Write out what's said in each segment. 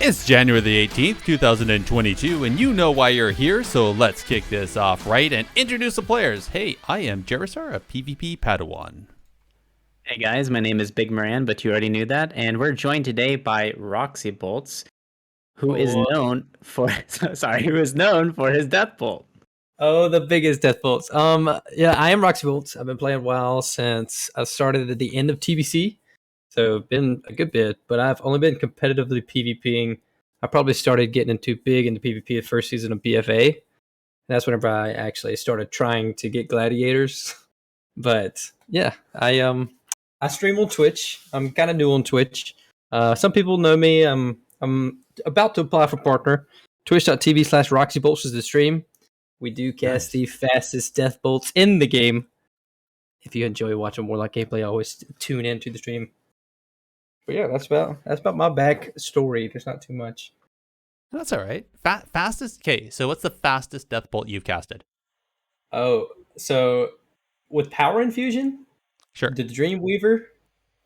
It's January the 18th, 2022, and you know why you're here, so let's kick this off right and introduce the players. Hey, I am Gerissar, a PvP Padawan. Hey guys, my name is Bigmoran, but you already knew that, and we're joined today by Roxxybolts, who is known for who is known for his death bolt. Oh, the biggest death bolts. Yeah, I am Roxxybolts. I've been playing WoW since I started at the end of TBC, so been a good bit. But I've only been competitively PvPing. I probably started getting into PvP the first season of BFA. And that's whenever I actually started trying to get gladiators. But yeah, I stream on Twitch. I'm kind of new on Twitch. Some people know me. I'm about to apply for partner. Twitch.tv/Roxxybolts is the stream. We do cast the fastest death bolts in the game. If you enjoy watching Warlock gameplay, always tune in to the stream. But yeah, that's about my back story. There's not too much. That's all right. Fastest. Okay, so what's the fastest death bolt you've casted? Oh, so with power infusion, Sure. the Dreamweaver,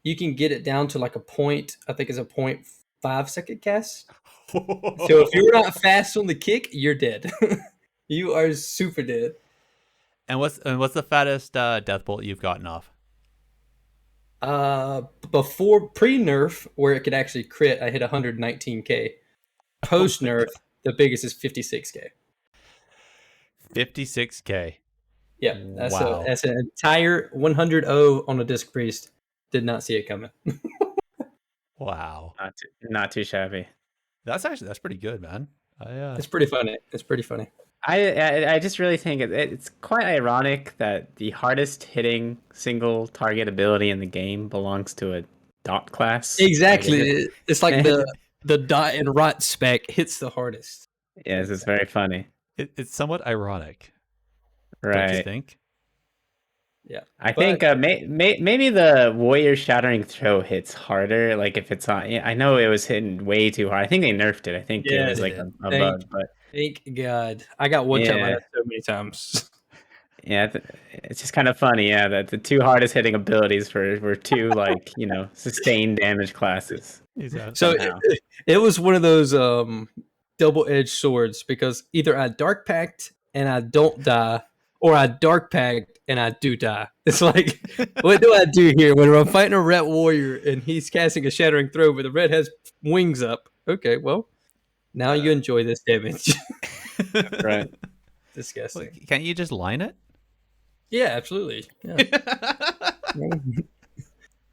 you can get it down to like a point. I think it's a 0.5 second cast. So if you're not fast on the kick, you're dead. You are super dead. And what's the fattest death bolt you've gotten off? Before pre-nerf, where it could actually crit, I hit 119k. Post-nerf, the biggest is 56k. 56k. Yeah, that's Wow. that's an entire 100-0 on a Disc Priest. Did not see it coming. Wow. Not too shabby. That's pretty good, man. It's pretty funny. I just really think it's quite ironic that the hardest hitting single target ability in the game belongs to a dot class. Exactly. It's like the dot and rot spec hits the hardest. Yes, it's very funny. It's somewhat ironic. Right. Don't you think? Yeah. I think maybe the Warrior Shattering Throw hits harder. Like if it's on, I know it was hitting way too hard. I think they nerfed it. I think it was like a bug, but thank God, I got one shot by that so many times. Yeah, it's just kind of funny. Yeah, that the two hardest hitting abilities were two like sustained damage classes. Exactly. So it was one of those double-edged swords because either I Dark Pact and I don't die, or I Dark Pact and I do die. It's like, what do I do here when I'm fighting a Ret Warrior and he's casting a Shattering Throw, but the Ret has wings up? Okay, well, now you enjoy this damage. Right. Disgusting. Well, can't you just line it? Yeah, absolutely. Yeah.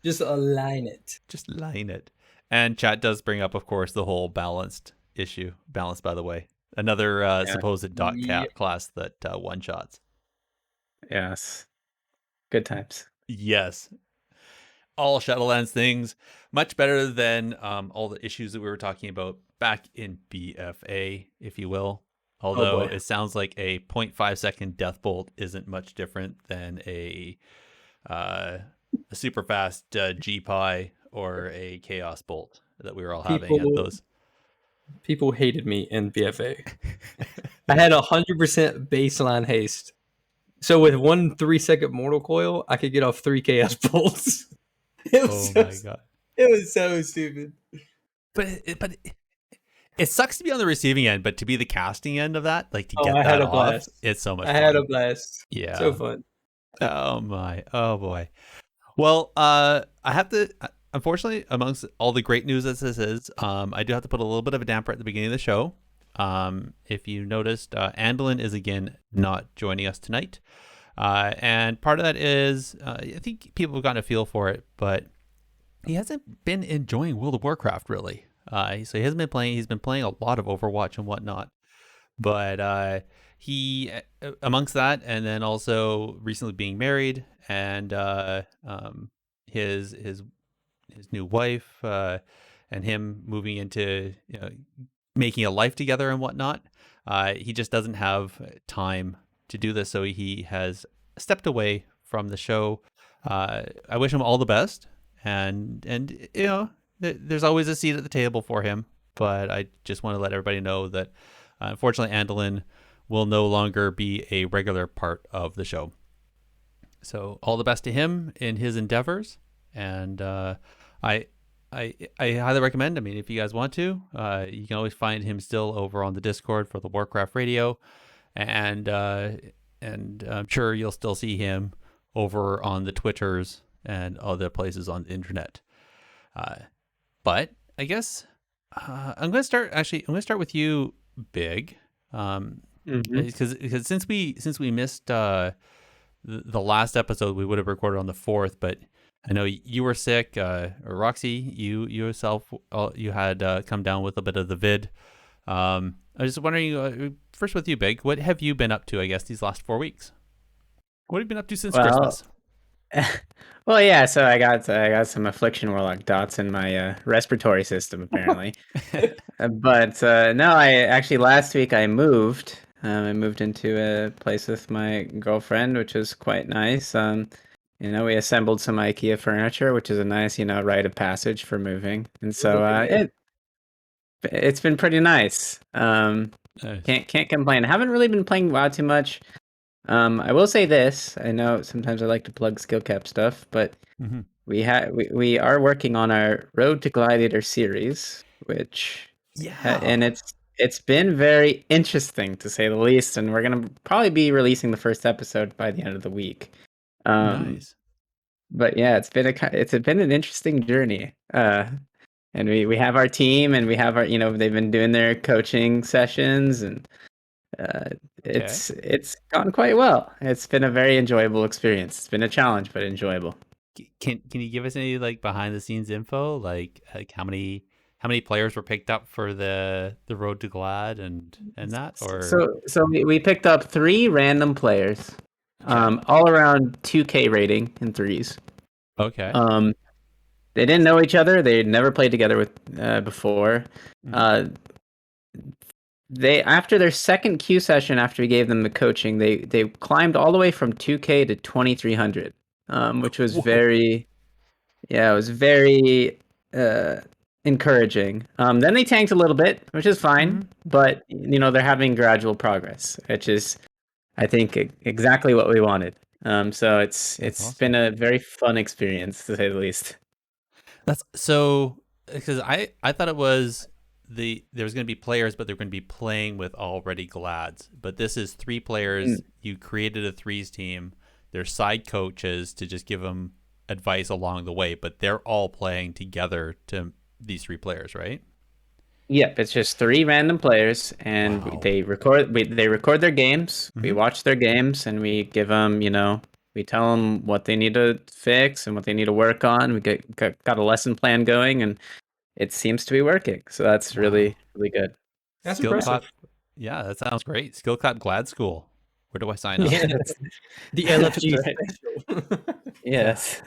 Just align it. Just line it. And chat does bring up, of course, the whole balanced issue. Balanced, by the way. Another supposed dot class that one-shots. Yes. Good times. Yes. All Shadowlands things. Much better than all the issues that we were talking about back in BFA, if you will. Although it sounds like a 0.5 second death bolt isn't much different than a super fast G-Pie or a Chaos Bolt that we were all having at those. People hated me in BFA. I had 100% baseline haste. So with 1 3-second Mortal Coil, I could get off 3 Chaos Bolts. My God. It was so stupid. But it sucks to be on the receiving end, but to be the casting end of that, like to get I that had a off, blast. it's so much fun. I had a blast. Yeah. So fun. Oh my. Oh boy. Well, I have to, unfortunately, amongst all the great news as this is, I do have to put a little bit of a damper at the beginning of the show. If you noticed, Andelin is again not joining us tonight. And part of that is, I think people have gotten a feel for it, but he hasn't been enjoying World of Warcraft really. So he hasn't been playing. He's been playing a lot of Overwatch and whatnot. But he, amongst that, and then also recently being married, and his new wife, and him moving into making a life together and whatnot, he just doesn't have time to do this. So he has stepped away from the show. I wish him all the best, and there's always a seat at the table for him. But I just want to let everybody know that unfortunately Andelin will no longer be a regular part of the show. So all the best to him in his endeavors. And I I highly recommend. I mean, if you guys want to, you can always find him still over on the Discord for the Warcraft Radio, and I'm sure you'll still see him over on the Twitters and other places on the internet. But I guess I'm going to start. Actually, I'm going to start with you, Big, because since we missed the last episode, we would have recorded on the 4th, but I know you were sick. Roxy, you yourself, you had come down with a bit of the vid. I was just wondering, first with you, Big, what have you been up to? I guess these last 4 weeks. What have you been up to since Christmas? Well, yeah. So I got some Affliction Warlock dots in my respiratory system apparently. But no, I actually last week I moved. I moved into a place with my girlfriend, which was quite nice. We assembled some IKEA furniture, which is a nice, rite of passage for moving. And so it's been pretty nice. Nice. Can't complain. I haven't really been playing WoW too much. I will say this. I know sometimes I like to plug skill cap stuff, but we are working on our Road to Gladiator series, which and it's been very interesting to say the least. And we're gonna probably be releasing the first episode by the end of the week. Nice. But yeah, it's been an interesting journey. And we have our team, and we have our they've been doing their coaching sessions, and it's gone quite well. It's been a very enjoyable experience. It's been a challenge, but enjoyable. Can you give us any like behind the scenes info, like how many players were picked up for the Road to Glad and that? Or so we picked up 3 random players, all around 2K rating in 3s. Okay. They didn't know each other. They'd never played together before. They after their second Q session, after we gave them the coaching, they climbed all the way from 2K to 2300, which was very encouraging. Then they tanked a little bit, which is fine, but they're having gradual progress, which is I think exactly what we wanted. So it's awesome. been a very fun experience, to say the least. That's so, because I thought it was there was going to be players, but they're going to be playing with already Glads. But this is 3 players. You created a 3s team. There's side coaches to just give them advice along the way, but they're all playing together to these 3 players, right? Yep, it's just 3 random players, and they record their games. We watch their games, and we give them, we tell them what they need to fix and what they need to work on. We got a lesson plan going, and it seems to be working. So that's really, really good. That's impressive. Yeah, that sounds great. Skill Clap Glad School. Where do I sign up? Yeah, the LFG special. Yes.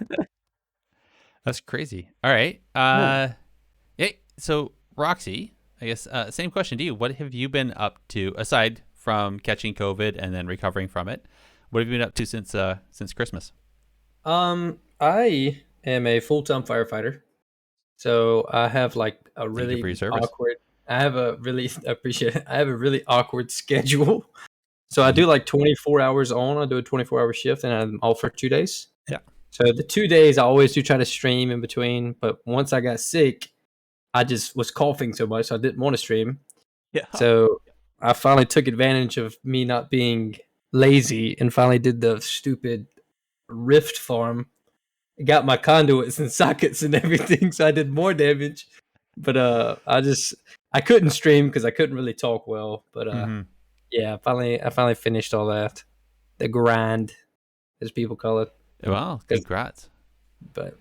That's crazy. All right. So Roxy, I guess same question to you. What have you been up to aside from catching COVID and then recovering from it? What have you been up to since Christmas? I am a full-time firefighter, so I have like a really awkward. I have a really awkward schedule. So I do like 24 hours on. I do a 24-hour shift, and I'm off for 2 days. Yeah. So the 2 days I always do try to stream in between, but once I got sick, I just was coughing so much I didn't want to stream. Yeah. So I finally took advantage of me not being lazy and finally did the stupid rift farm. Got my conduits and sockets and everything, so I did more damage. But I couldn't stream because I couldn't really talk well. But yeah, I finally finished all that. The grind, as people call it. Well, congrats. But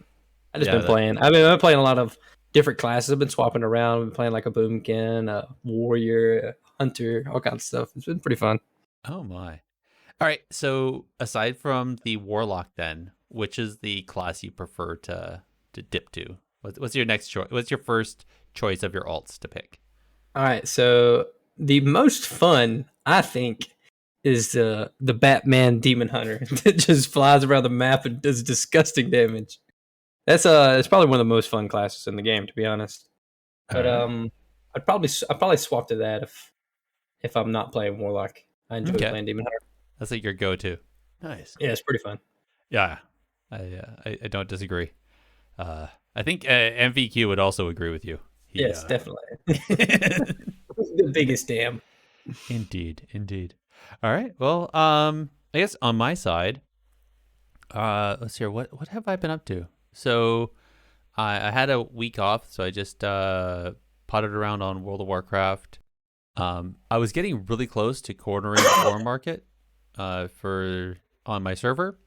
I just been playing. I've been playing a lot of different classes. I've been swapping around. I've been playing like a boomkin, a warrior, a hunter, all kinds of stuff. It's been pretty fun. Oh my. All right. So aside from the warlock, then, which is the class you prefer to dip to? What's your next choice? What's your first choice of your alts to pick? All right. So the most fun, I think, is the Batman Demon Hunter that just flies around the map and does disgusting damage. That's it's probably one of the most fun classes in the game, to be honest. But I'd probably swap to that if I'm not playing Warlock. I enjoy playing Demon Hunter. That's like your go-to. Nice. Yeah, it's pretty fun. Yeah, I don't disagree. I think MVQ would also agree with you. Yes, definitely. The biggest damn. Indeed. All right. Well, I guess on my side, let's hear what have I been up to. So I had a week off, so I just potted around on World of Warcraft. I was getting really close to cornering the ore market on my server,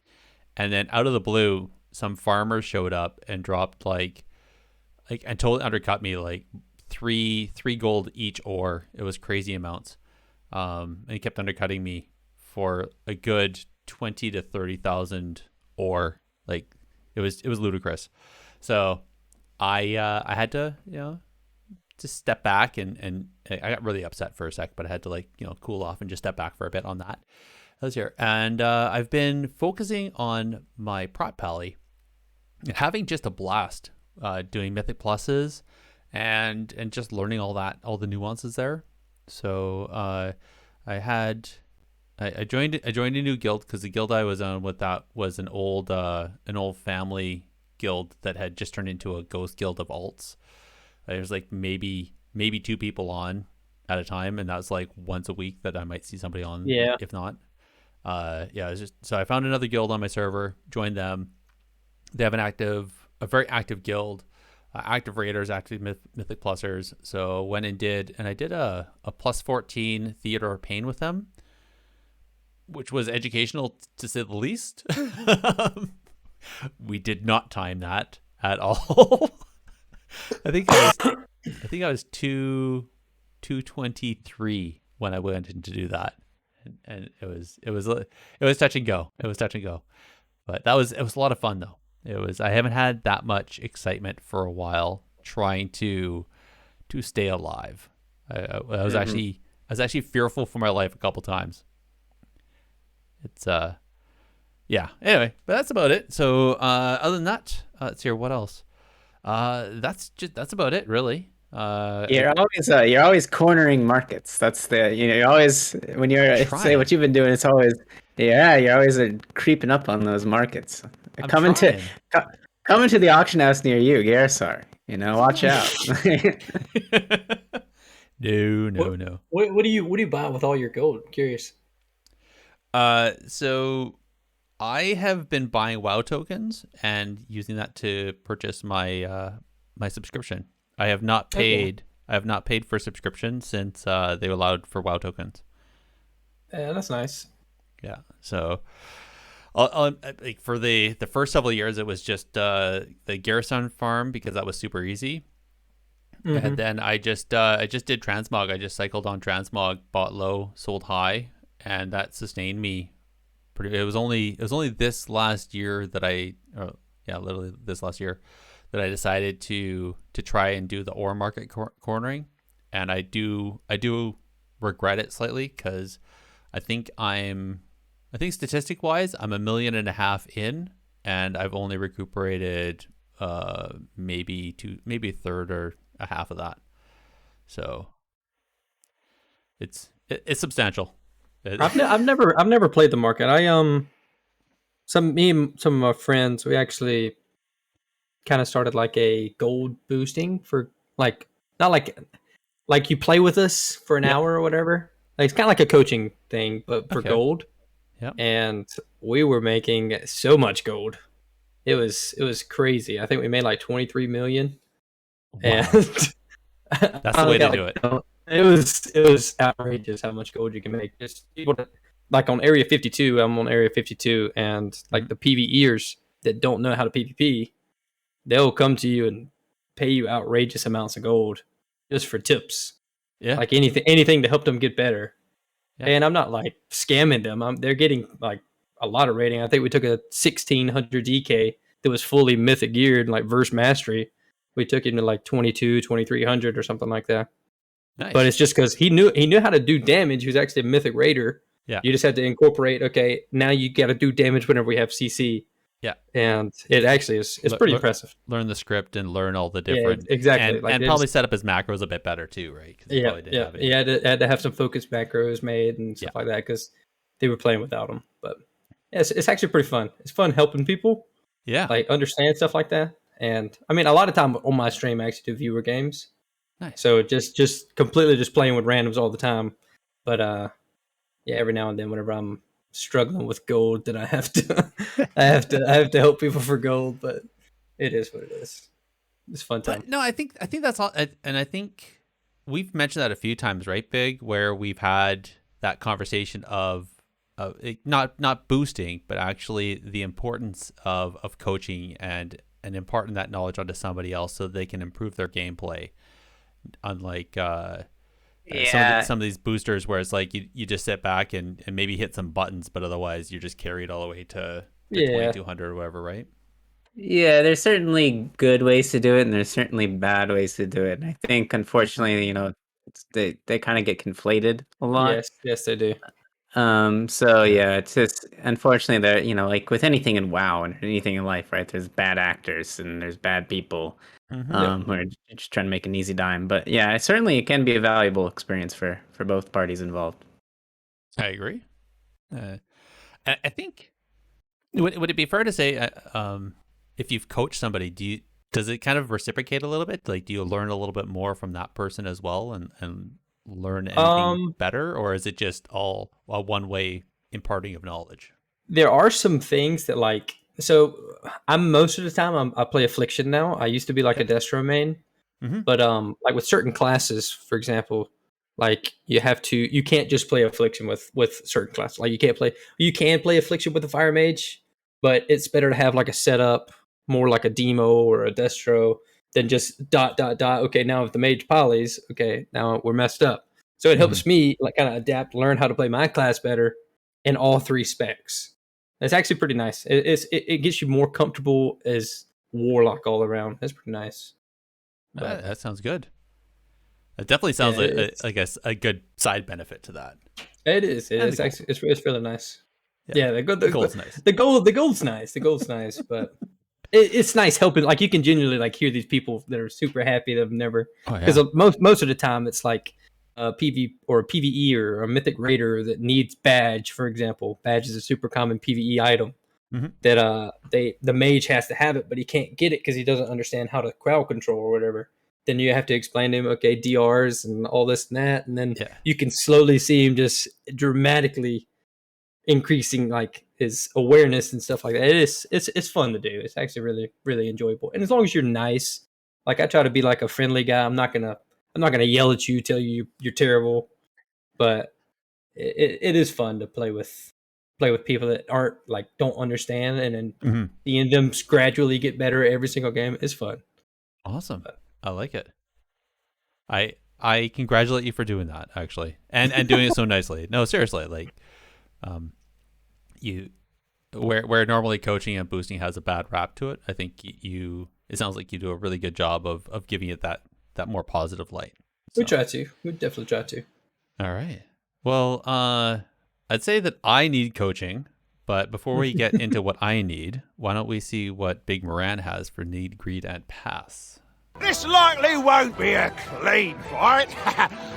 and then out of the blue, some farmers showed up and dropped like and totally undercut me like three gold each ore. It was crazy amounts. And he kept undercutting me for a good 20 to 30,000 ore. Like it was ludicrous. So I had to just step back and I got really upset for a sec, but I had to cool off and just step back for a bit on that. I was here, and I've been focusing on my prop pally and having just a blast doing Mythic Pluses and just learning all the nuances there. So I joined a new guild because the guild I was on with that was an old family guild that had just turned into a ghost guild of alts. There's like maybe 2 people on at a time, and that's like once a week that I might see somebody on. Yeah. If not, so I found another guild on my server, joined them. They have a very active guild, active raiders, active mythic plusers. So went and I did a plus 14 Theater of Pain with them, which was educational to say the least. We did not time that at all. I think I was 223 when I went in to do that, and it was touch and go. It was touch and go, but it was a lot of fun though. I haven't had that much excitement for a while trying to stay alive. I was actually fearful for my life a couple times. It's yeah. Anyway, but that's about it. So other than that, let's hear what else. That's about it, really. You're always cornering markets. That's you're always, when you're say what you've been doing, it's always you're always creeping up on those markets. Coming to the auction house near you, Gerissar. Watch out. No. What do you buy with all your gold? I'm curious. So I have been buying WoW tokens and using that to purchase my my subscription. I have not paid. Okay. I have not paid for subscription since they allowed for WoW tokens. Yeah, that's nice. Yeah. So, like for the first several years, it was just the Gerissar farm because that was super easy. Mm-hmm. And then I just did transmog. I just cycled on transmog, bought low, sold high, and that sustained me. It was only this last year that literally this last year that I decided to try and do the ore market cornering, and I do regret it slightly because I think statistic wise I'm 1.5 million in, and I've only recuperated maybe a third or a half of that, so it's substantial. I've never played the market. Some of my friends, we actually kind of started like a gold boosting for not like you play with us for an hour or whatever. Like, it's kind of like a coaching thing, but for gold. Yeah. And we were making so much gold. It was crazy. I think we made like 23 million. Wow. And that's the way to do it. It was outrageous how much gold you can make. Just people like on Area 52. I'm on Area 52, and like the PvEers that don't know how to PvP, they'll come to you and pay you outrageous amounts of gold just for tips. Yeah, like anything to help them get better. Yeah. And I'm not like scamming them. They're getting like a lot of rating. I think we took a 1600 DK that was fully mythic geared, like verse mastery. We took him to like 2300 or something like that. Nice. But it's just because he knew how to do damage. He was actually a mythic raider. Yeah. You just had to incorporate. Okay, now you got to do damage whenever we have CC. Yeah. And it actually is pretty impressive. Learn the script and learn all the different exactly, and probably set up his macros a bit better too, right? He had to have some focus macros made and stuff like that because they were playing without him. But it's actually pretty fun. It's fun helping people. Yeah. Like understand stuff like that. And I mean, a lot of time on my stream, I actually do viewer games. Nice. So just completely just playing with randoms all the time. But yeah, every now and then, whenever I'm struggling with gold, then I have to, I have to help people for gold. But it is what it is. It's fun time. But no, I think that's all, and I think we've mentioned that a few times, right, Big, where we've had that conversation of not boosting, but actually the importance of coaching and imparting that knowledge onto somebody else so they can improve their gameplay. Unlike some of these boosters where it's like you just sit back and maybe hit some buttons, but otherwise you're just carried all the way to 2200 or whatever, right? Yeah, there's certainly good ways to do it, and there's certainly bad ways to do it. And I think, unfortunately, they kind of get conflated a lot. Yes, they do. So yeah, it's just unfortunately that like with anything in WoW and anything in life, right? There's bad actors and there's bad people who are just trying to make an easy dime. But yeah, it can be a valuable experience for both parties involved. I agree. I think would it be fair to say if you've coached somebody, does it kind of reciprocate a little bit? Like, do you learn a little bit more from that person as well, and learn anything better, or is it just all a one-way imparting of knowledge? There are some things that so I'm most of the time I play Affliction now. I used to be like a Destro main, but like with certain classes, for example, like you can't just play Affliction with certain classes. Like you can play Affliction with a Fire Mage, but it's better to have like a setup more like a Demo or a Destro than just ... Okay, now if the mage polys, okay, now we're messed up. So it helps me like kind of adapt, learn how to play my class better in all three specs. It's actually pretty nice. It gets you more comfortable as Warlock all around. That's pretty nice. But that sounds good. It definitely sounds like a good side benefit to that. It is. It's actually it's really nice. Yeah, the gold's nice. The gold's nice. The gold's nice, but it's nice helping. Like you can genuinely like hear these people that are super happy that have never, because most of the time it's like a PV or a PVE or a Mythic Raider that needs badge, for example. Badge is a super common PVE item that the mage has to have it, but he can't get it because he doesn't understand how to crowd control or whatever. Then you have to explain to him, okay, DRs and all this and that, and then you can slowly see him just dramatically increasing like his awareness and stuff like that. It's fun to do. It's actually really, really enjoyable. And as long as you're nice, like I try to be like a friendly guy. I'm not gonna yell at you, tell you you're terrible, but it is fun to play with people that aren't like don't understand, and then seeing them gradually get better every single game is fun. Awesome. I like it. I congratulate you for doing that, actually, and doing it so nicely. No, seriously, like, you where normally coaching and boosting has a bad rap to it, I think it sounds like you do a really good job of giving it that more positive light. So. We try to. We definitely try to. All right. Well, I'd say that I need coaching, but before we get into what I need, why don't we see what Bigmoran has for need, greed, and pass? This likely won't be a clean fight,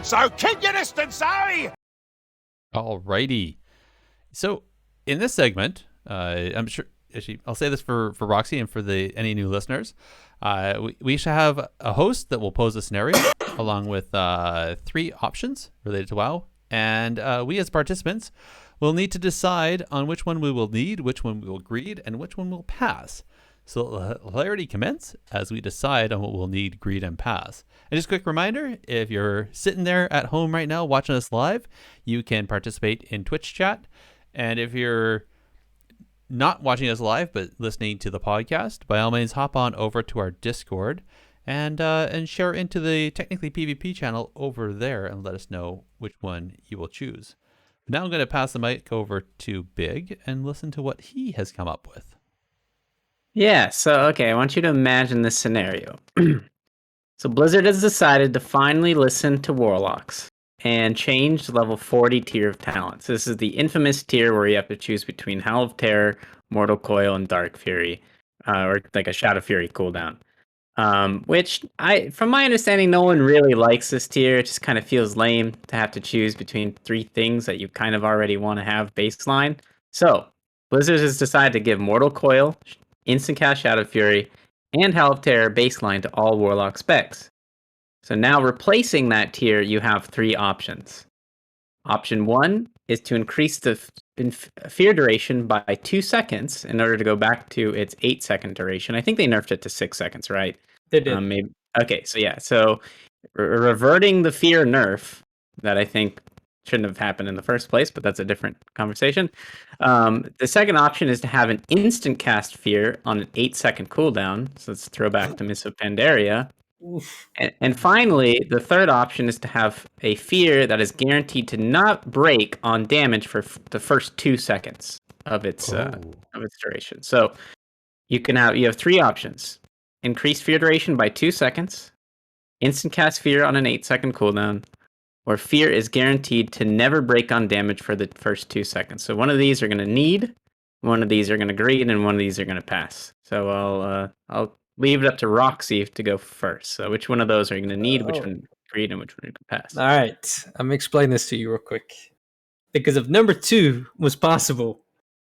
so keep your distance, eh? Alrighty. So in this segment, I'm sure actually I'll say this for Roxy and for any new listeners. We should have a host that will pose a scenario along with 3 options related to WoW, and we as participants will need to decide on which one we will need, which one we will greed, and which one will pass. So hilarity commence as we decide on what we'll need, greed, and pass. And just a quick reminder, if you're sitting there at home right now watching us live, you can participate in Twitch chat. And if you're not watching us live but listening to the podcast, by all means hop on over to our Discord and share into the Technically PvP channel over there and let us know which one you will choose. But now I'm going to pass the mic over to Big and listen to what he has come up with. Yeah, so okay, I want you to imagine this scenario. So Blizzard has decided to finally listen to Warlocks and change the level 40 tier of talents. This is the infamous tier where you have to choose between Howl of Terror, Mortal Coil, and Dark Fury, or like a Shadow Fury cooldown. Which from my understanding, no one really likes this tier. It just kind of feels lame to have to choose between 3 things that you kind of already want to have baseline. So Blizzard has decided to give Mortal Coil, Instant Cast Shadow Fury, and Howl of Terror baseline to all Warlock specs. So now replacing that tier, you have 3 options. Option 1 is to increase the fear duration by 2 seconds in order to go back to its 8-second duration. I think they nerfed it to 6 seconds, right? They did. Maybe. Okay, so yeah, so reverting the fear nerf that I think shouldn't have happened in the first place, but that's a different conversation. The second option is to have an instant cast fear on an 8-second cooldown. So let's throw back to Mists of Pandaria. And finally, the third option is to have a fear that is guaranteed to not break on damage for the first 2 seconds of its duration. So you have 3 options: increase fear duration by 2 seconds, instant cast fear on an 8-second cooldown, or fear is guaranteed to never break on damage for the first 2 seconds. So one of these are going to need, one of these are going to greed, and one of these are going to pass. So I'll leave it up to Roxy to go first. So which one of those are you going to need, which one greed, and which one you can pass? All right. I'm going to explain this to you real quick. Because if number 2 was possible,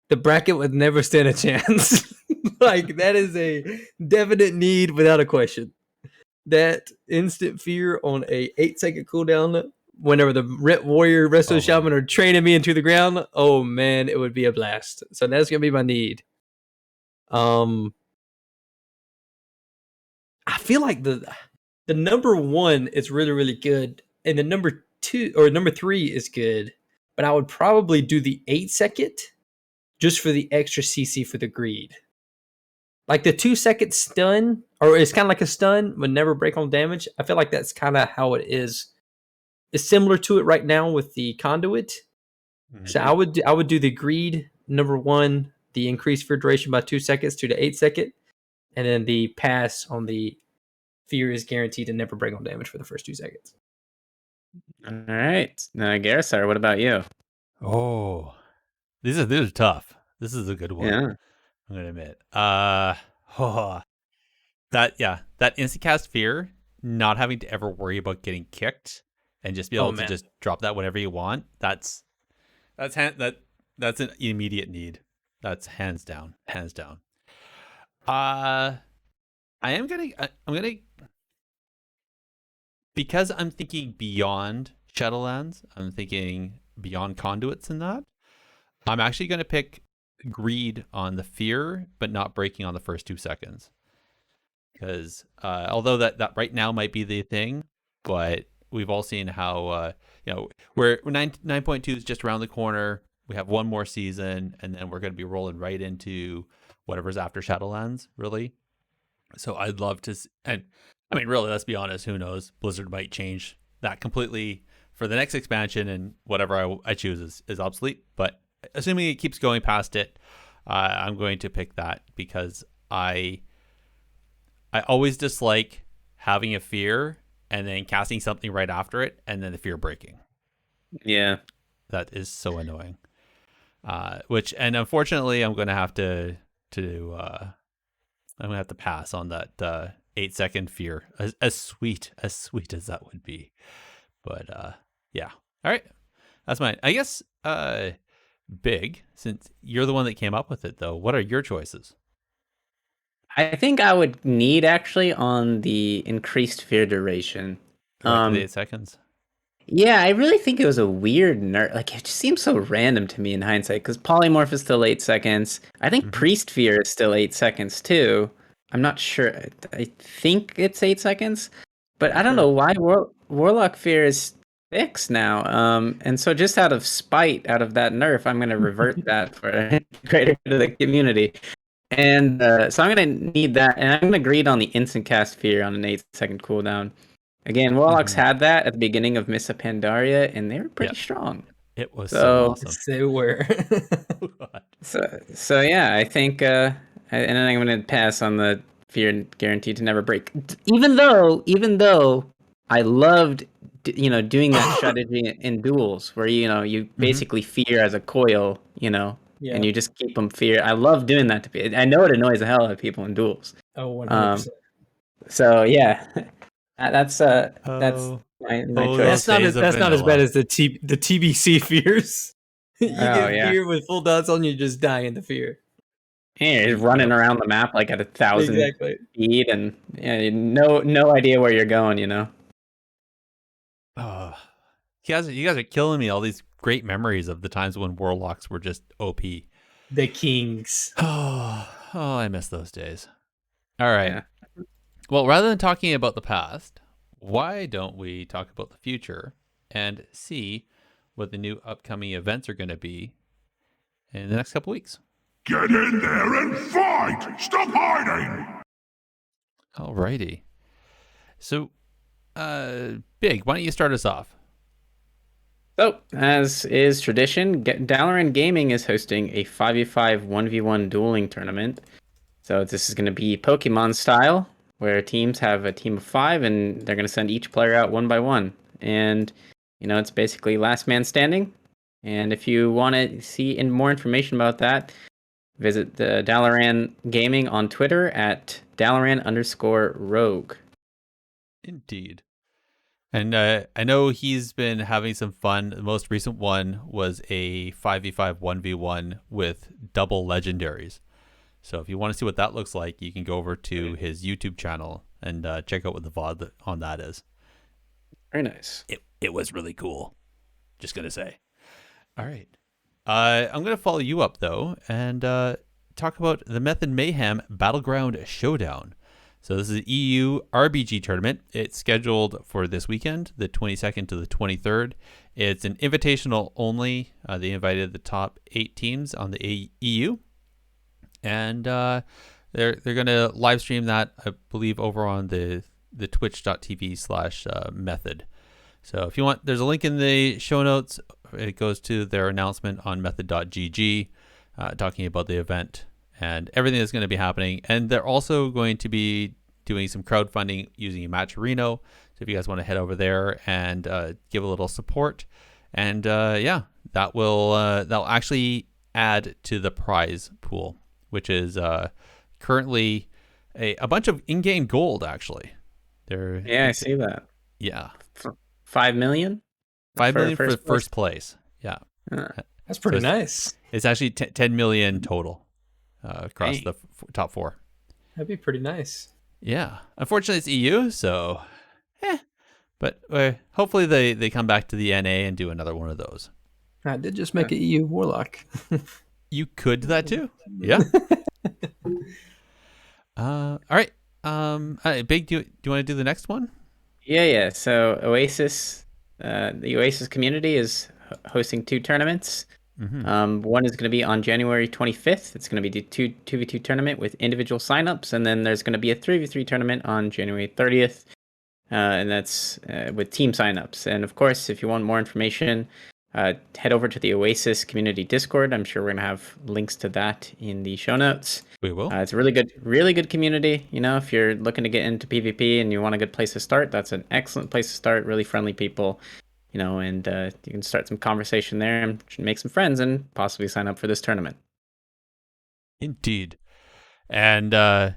the bracket would never stand a chance. Like, that is a definite need without a question. That instant fear on a 8-second cooldown whenever the Ret Warrior, Resto Shaman are training me into the ground, oh man, it would be a blast. So that's going to be my need. I feel like the number 1 is really, really good, and the number 2 or number 3 is good, but I would probably do the 8-second just for the extra CC for the greed. Like the 2-second stun, or it's kind of like a stun, would never break on damage. I feel like that's kind of how it is. It's similar to it right now with the conduit. Mm-hmm. So I would do the greed number 1, the increased fear duration by 2 seconds to the 8-second. And then the pass on the fear is guaranteed to never break on damage for the first 2 seconds. All right. Now, Gerissar, what about you? Oh, these are tough. This is a good one. Yeah. I'm gonna admit. That instant cast fear, not having to ever worry about getting kicked, and just be able to just drop that whenever you want. That's an immediate need. That's hands down. I'm gonna because I'm thinking beyond Shadowlands, I'm thinking beyond conduits and that. I'm actually gonna pick greed on the fear, but not breaking on the first 2 seconds. Because although that right now might be the thing, but we've all seen how we're 9.2 is just around the corner. We have one more season, and then we're going to be rolling right into whatever's after Shadowlands, really. So I'd love to, and I mean, really, let's be honest. Who knows? Blizzard might change that completely for the next expansion, and whatever I choose is obsolete. But assuming it keeps going past it, I'm going to pick that because I always dislike having a fear and then casting something right after it, and then the fear breaking. Yeah, that is so annoying. And unfortunately, I'm going to have to pass on that 8-second fear, as sweet as that would be. But yeah, all right, that's mine. I guess Big, since you're the one that came up with it, though, what are your choices? I think I would need actually on the increased fear duration. The 8 seconds. Yeah, I really think it was a weird nerf. Like, it just seems so random to me in hindsight, because Polymorph is still 8 seconds. I think Priest Fear is still 8 seconds, too. I'm not sure. I think it's 8 seconds. But I don't know why Warlock Fear is 6 now. And so just out of spite, out of that nerf, I'm going to revert that for greater to the community. And so I'm going to need that. And I'm going to greed on the instant cast Fear on an 8-second cooldown. Again, Warlocks had that at the beginning of Mists of Pandaria, and they were pretty strong. It was so awesome. They were. so yeah, I think, and then I'm going to pass on the fear guaranteed to never break. Even though I loved, doing that strategy in duels, where you basically fear as a coil, and you just keep them fear. I love doing that to people. I know it annoys the hell out of people in duels. Oh, 100%. So yeah. That's my choice. That's not as bad as the TBC fears. You get fear with full dots on, you just die in the fear. Yeah, you're running around the map like at 1,000 Exactly. speed, and yeah, no idea where you're going. You know. Oh, you guys are killing me. All these great memories of the times when Warlocks were just OP. The Kings. Oh, I miss those days. All right. Yeah. Well, rather than talking about the past, why don't we talk about the future and see what the new upcoming events are going to be in the next couple weeks? Get in there and fight! Stop hiding! Alrighty. So, Big, why don't you start us off? So, as is tradition, Dalaran Gaming is hosting a 5v5 1v1 dueling tournament. So this is going to be Pokemon style, where teams have a team of 5, and they're going to send each player out one by one. And, it's basically last man standing. And if you want to see more information about that, visit the Dalaran Gaming on Twitter at Dalaran_rogue. Indeed. And I know he's been having some fun. The most recent one was a 5v5 1v1 with double legendaries. So if you want to see what that looks like, you can go over to his YouTube channel and check out what the VOD on that is. Very nice. It was really cool. Just going to say. All right. I'm going to follow you up, though, and talk about the Method Mayhem Battleground Showdown. So this is an EU RBG tournament. It's scheduled for this weekend, the 22nd to the 23rd. It's an invitational only. They invited the top 8 teams on the EU. And they're going to live stream that, I believe, over on the twitch.tv/method. So if you want, there's a link in the show notes. It goes to their announcement on method.gg, talking about the event and everything that's going to be happening. And they're also going to be doing some crowdfunding using Matcherino. So if you guys want to head over there and give a little support, and that'll actually add to the prize pool, which is currently a bunch of in-game gold. Actually, I see that. Yeah, 5 million. 5 million for first place. Yeah, That's pretty So nice. it's actually 10 million total across the top 4. That'd be pretty nice. Yeah, unfortunately it's EU, so but hopefully they come back to the NA and do another one of those. I did just make an EU Warlock. You could do that too. Yeah. All right. Big, do you want to do the next one? Yeah. So Oasis, the Oasis community is hosting 2 tournaments. Mm-hmm. One is going to be on January 25th. It's going to be the 2v2 tournament with individual signups, and then there's going to be a 3v3 tournament on January 30th, and that's with team signups. And of course, if you want more information, head over to the Oasis community Discord. I'm sure we're going to have links to that in the show notes. We will. It's a really good community. If you're looking to get into PvP and you want a good place to start, that's an excellent place to start. Really friendly people. And you can start some conversation there and make some friends and possibly sign up for this tournament. Indeed. And I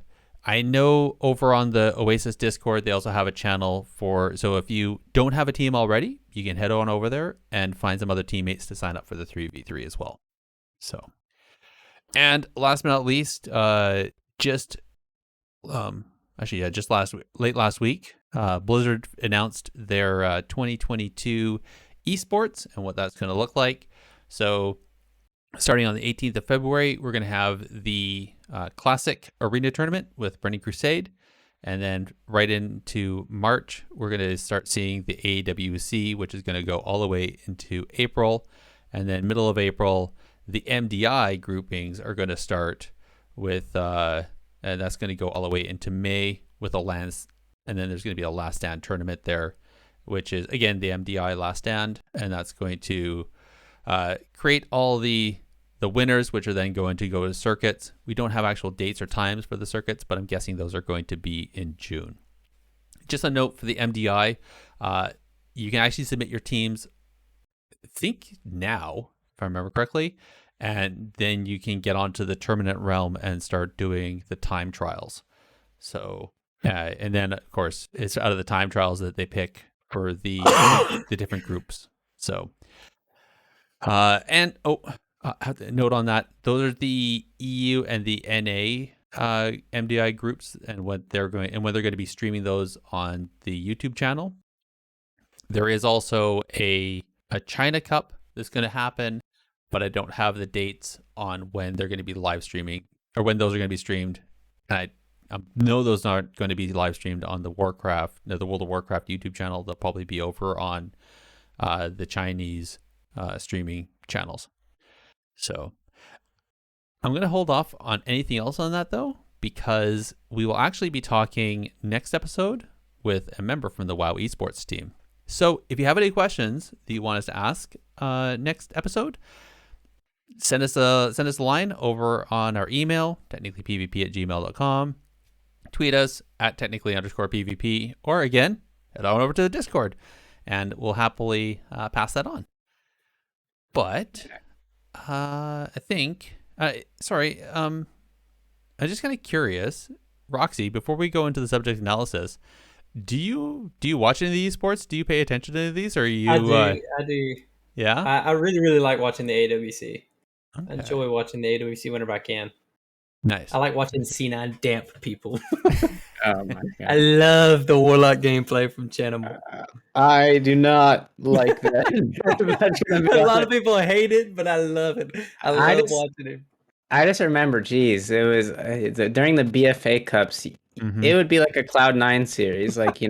know over on the Oasis Discord, they also have a channel so if you don't have a team already, you can head on over there and find some other teammates to sign up for the 3v3 as well. So, and last but not least, late last week, Blizzard announced their 2022 esports and what that's going to look like. So starting on the 18th of February, we're going to have the Classic Arena Tournament with Burning Crusade. And then right into March, we're going to start seeing the AWC, which is going to go all the way into April. And then middle of April, the MDI groupings are going to start with, and that's going to go all the way into May with a lands. And then there's going to be a last stand tournament there, which is, again, the MDI last stand. And that's going to create all the winners, which are then going to go to circuits. We don't have actual dates or times for the circuits, but I'm guessing those are going to be in June. Just a note for the MDI, you can actually submit your teams, I think now, if I remember correctly, and then you can get onto the tournament realm and start doing the time trials. So, and then of course it's out of the time trials that they pick for the different groups. So, I have to note on that. Those are the EU and the NA MDI groups, and when they're going to be streaming those on the YouTube channel. There is also a China Cup that's going to happen, but I don't have the dates on when they're going to be live streaming or when those are going to be streamed. And I know those aren't going to be live streamed on the World of Warcraft YouTube channel. They'll probably be over on the Chinese streaming channels. So I'm going to hold off on anything else on that, though, because we will actually be talking next episode with a member from the WoW esports team. So if you have any questions that you want us to ask next episode, send us a line over on our email, technicallypvp@gmail.com. Tweet us at technically_PvP, or again, head on over to the Discord, and we'll happily pass that on. But I think, I'm just kind of curious, Roxy, before we go into the subject analysis, do you watch any of these sports? Do you pay attention to any of these? Or are you? I do. Yeah. I really, really like watching the AWC. Okay. I enjoy watching the AWC whenever I can. Nice. I like watching C9 damp people. Oh my god! I love the Warlock gameplay from Channel. I do not like that. A lot of people hate it, but I love it. I love watching it. I just remember, geez, it was during the BFA Cups. Mm-hmm. It would be like a Cloud9 series. Like,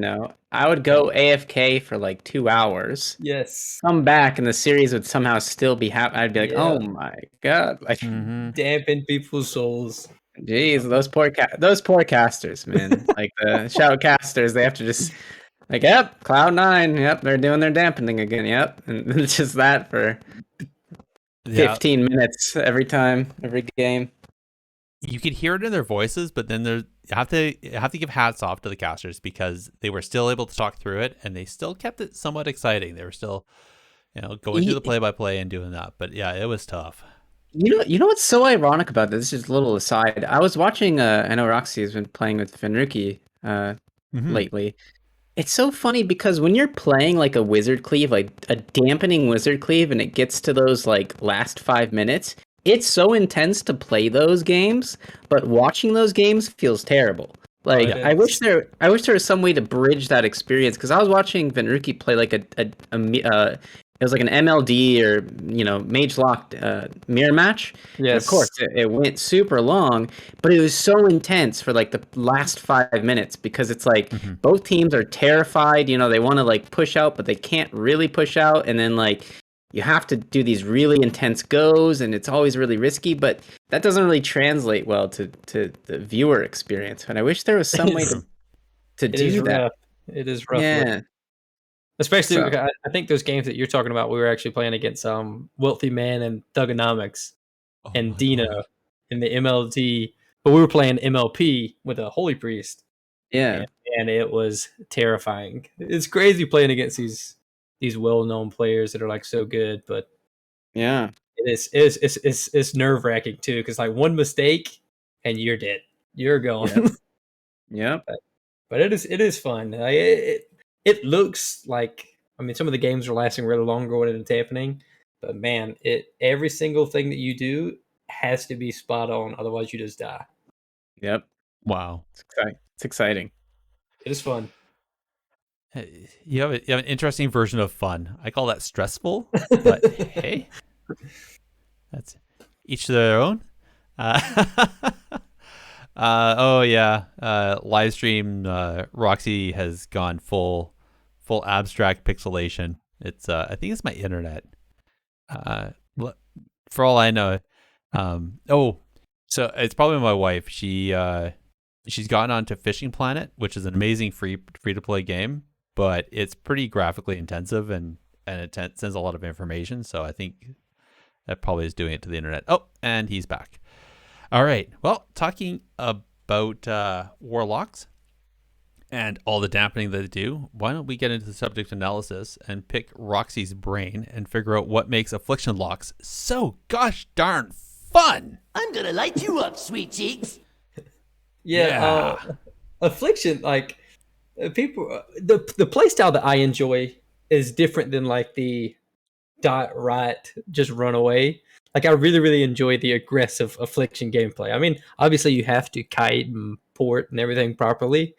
I would go AFK for like 2 hours. Yes. Come back, and the series would somehow still be happening. I'd be like, oh my god. Like, dampen people's souls. Jeez, those poor casters, man. Like the shoutcasters, they have to just like, yep, Cloud9, yep, they're doing their dampening again, yep. And it's just that for 15 minutes every game. You could hear it in their voices, but then you have to give hats off to the casters, because they were still able to talk through it, and they still kept it somewhat exciting. They were still, going through the play-by-play and doing that. But yeah, it was tough. You know what's so ironic about this? This is a little aside. I was watching. I know Roxy has been playing with Fenrique lately. It's so funny because when you're playing like a wizard cleave, like a dampening wizard cleave, and it gets to those like last 5 minutes, it's so intense to play those games, but watching those games feels terrible. Like, I wish there was some way to bridge that experience, because I was watching Fenrique play like it was like an MLD or mage locked mirror match. Yes. And of course, it went super long, but it was so intense for like the last 5 minutes, because it's like both teams are terrified. They want to like push out, but they can't really push out, and then like you have to do these really intense goes, and it's always really risky. But that doesn't really translate well to the viewer experience. And I wish there was some way to do that. Rough. It is rough. Yeah. Especially, I think those games that you're talking about, we were actually playing against Wealthy Man and Thugonomics and Dino in the MLT, but we were playing MLP with a Holy Priest. Yeah. And it was terrifying. It's crazy playing against these well-known players that are like so good, but yeah, it's nerve-wracking too, because like one mistake and you're dead. You're gone. Yep. But it is fun. It looks like, some of the games are lasting really longer when it's happening, but man, every single thing that you do has to be spot on, otherwise you just die. Yep. Wow. It's exciting. It is fun. You have an interesting version of fun. I call that stressful, but hey, that's each to their own. Live stream. Roxy has gone full abstract pixelation. It's I think it's my internet. For all I know. So it's probably my wife. She's gotten onto Fishing Planet, which is an amazing free to play game, but it's pretty graphically intensive and it sends a lot of information. So I think that probably is doing it to the internet. Oh, and he's back. All right. Well, talking about Warlocks and all the dampening that they do, why don't we get into the subject analysis and pick Roxy's brain and figure out what makes Affliction Locks so gosh darn fun? I'm gonna light you up, sweet cheeks. Affliction, like people, the playstyle that I enjoy is different than like the dot right, just run away. like I really, really enjoy the aggressive Affliction gameplay. I mean, obviously you have to kite and port and everything properly,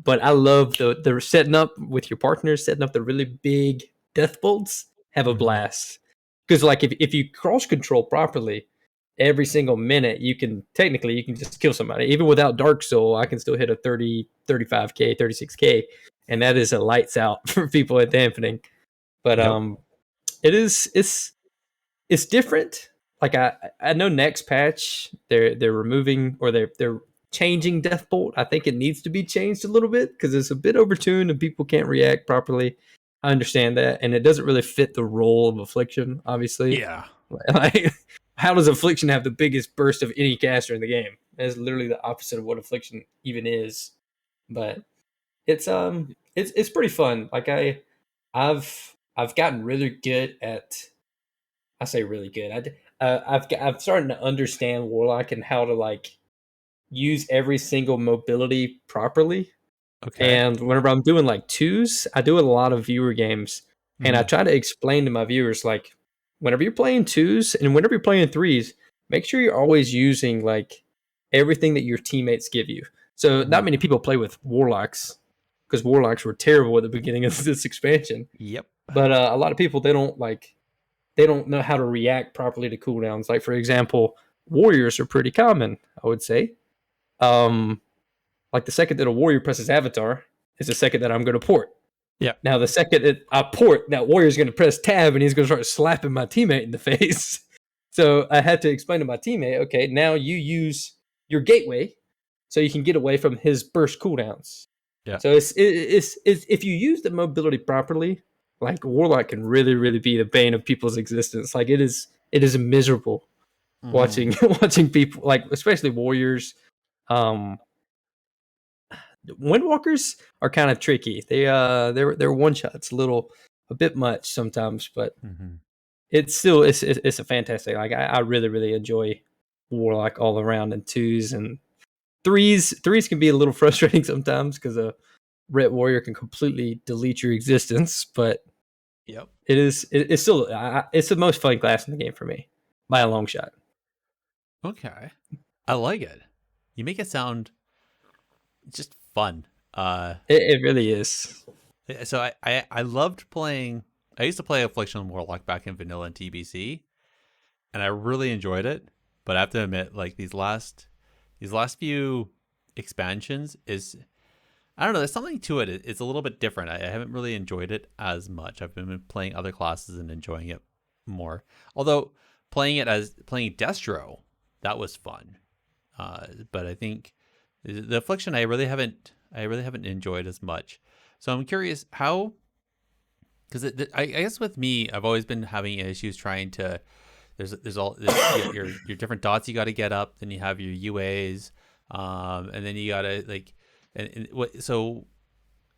but I love the setting up with your partners, setting up the really big death bolts. Have a Mhm. blast. Because like if you cross control properly, every single minute you can just kill somebody. Even without Dark Soul, I can still hit a 30, 35k, 36k, and that is a lights out for people at dampening. But Yep. it's different. Like I know next patch they're removing or they're changing Deathbolt. I think it needs to be changed a little bit because it's a bit overtuned and people can't react properly. I understand that, and it doesn't really fit the role of Affliction. Obviously, Yeah. like how does Affliction have the biggest burst of any caster in the game? It's literally the opposite of what Affliction even is. But it's pretty fun. Like I've gotten really good at. I say really good. I'm starting to understand Warlock and how to like use every single mobility properly. Okay. And whenever I'm doing like twos, I do a lot of viewer games, and I Mhm. try to explain to my viewers like, whenever you're playing twos and whenever you're playing threes, make sure you're always using like everything that your teammates give you. So not Mhm. many people play with Warlocks because Warlocks were terrible at the beginning of this expansion. Yep. But a lot of people they don't know how to react properly to cooldowns. Like for example, warriors are pretty common, I would say. Um, like the second that a warrior presses avatar is the second that I'm going to port. Yeah. Now the second that I port, that warrior's going to press tab and he's going to start slapping my teammate in the face. So I had to explain to my teammate, okay, now you use your gateway so you can get away from his burst cooldowns. Yeah. So it's if you use the mobility properly, like Warlock can really, really be the bane of people's existence. Like it is miserable Mhm. watching watching people like especially warriors. Um Windwalkers are kind of tricky. They're one shots a bit much sometimes, but Mhm. it's still it's a fantastic. Like I really, really enjoy Warlock all around in twos and threes. Threes can be a little frustrating sometimes because a Red Warrior can completely delete your existence, but Yep. it's still it's the most fun class in the game for me by a long shot. Okay. I like it. You make it sound just fun. It really is. So I loved playing. I used to play Affliction Warlock back in vanilla and TBC, and I really enjoyed it. But I have to admit, like these last few expansions is I don't know. There's something to it. It's a little bit different. I haven't really enjoyed it as much. I've been playing other classes and enjoying it more. Although playing Destro, that was fun. But I think the Affliction I really haven't enjoyed as much. So I'm curious how because I guess with me I've always been having issues trying to there's your different dots you got to get up, then you have your UAs, and then you got to like and what so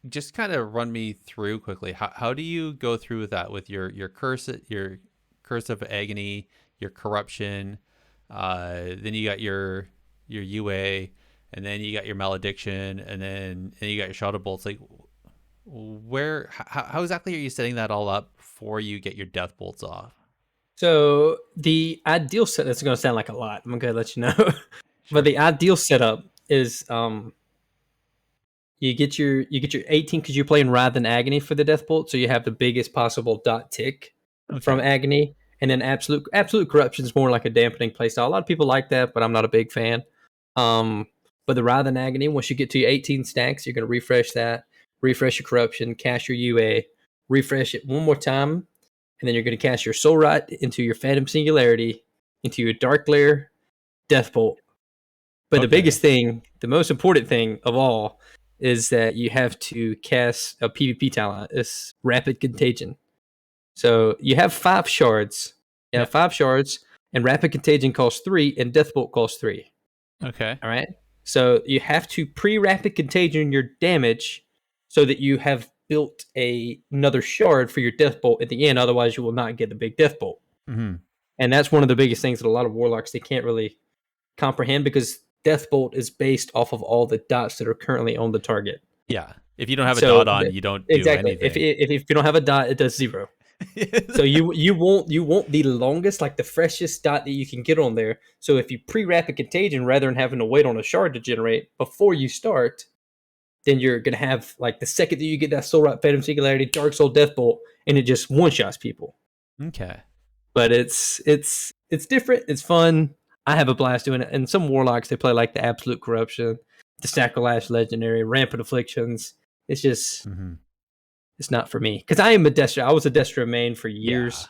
just kind of run me through quickly how do you go through with that with your curse of agony, your corruption, then you got your UA, and then you got your malediction, and then you got your shadow bolts. Like, how exactly are you setting that all up before you get your death bolts off? So the ideal set that's going to sound like a lot. I'm going to let you know, but Sure. the ideal setup is you get your 18 because you're playing Wrath and Agony for the death bolt, so you have the biggest possible dot tick from Okay. Agony, and then absolute corruption is more like a dampening playstyle. A lot of people like that, but I'm not a big fan. But the Wrath and Agony, once you get to your 18 stacks, you're going to refresh that, refresh your corruption, cast your UA, refresh it one more time, and then you're going to cast your Soul Rot into your Phantom Singularity, into your Dark Lair, Death Bolt. But the Okay. biggest thing, the most important thing of all, is that you have to cast a PvP talent. It's Rapid Contagion. So you have 5 shards. You Yeah. have 5 shards, and Rapid Contagion costs 3, and Deathbolt costs 3. Okay. All right. So you have to pre-Rapid Contagion your damage so that you have built another shard for your Deathbolt at the end. Otherwise, you will not get the big Deathbolt. Hmm. And that's one of the biggest things that a lot of Warlocks they can't really comprehend because Deathbolt is based off of all the dots that are currently on the target. Yeah. If you don't have a So dot on, you don't do exactly, anything. if you don't have a dot, it does 0. So you want the longest, like the freshest dot that you can get on there. So if you pre-wrap a contagion rather than having to wait on a shard to generate before you start, then you're gonna have like the second that you get that Soul Rot, Phantom Singularity, Dark Soul, Deathbolt, and it just one shots people. Okay. But it's different. It's fun. I have a blast doing it. And some warlocks, they play like the Absolute Corruption, the Sacrilege Legendary, Rampant Afflictions. It's just it's not for me because I am a Destra. I was a Destra main for years,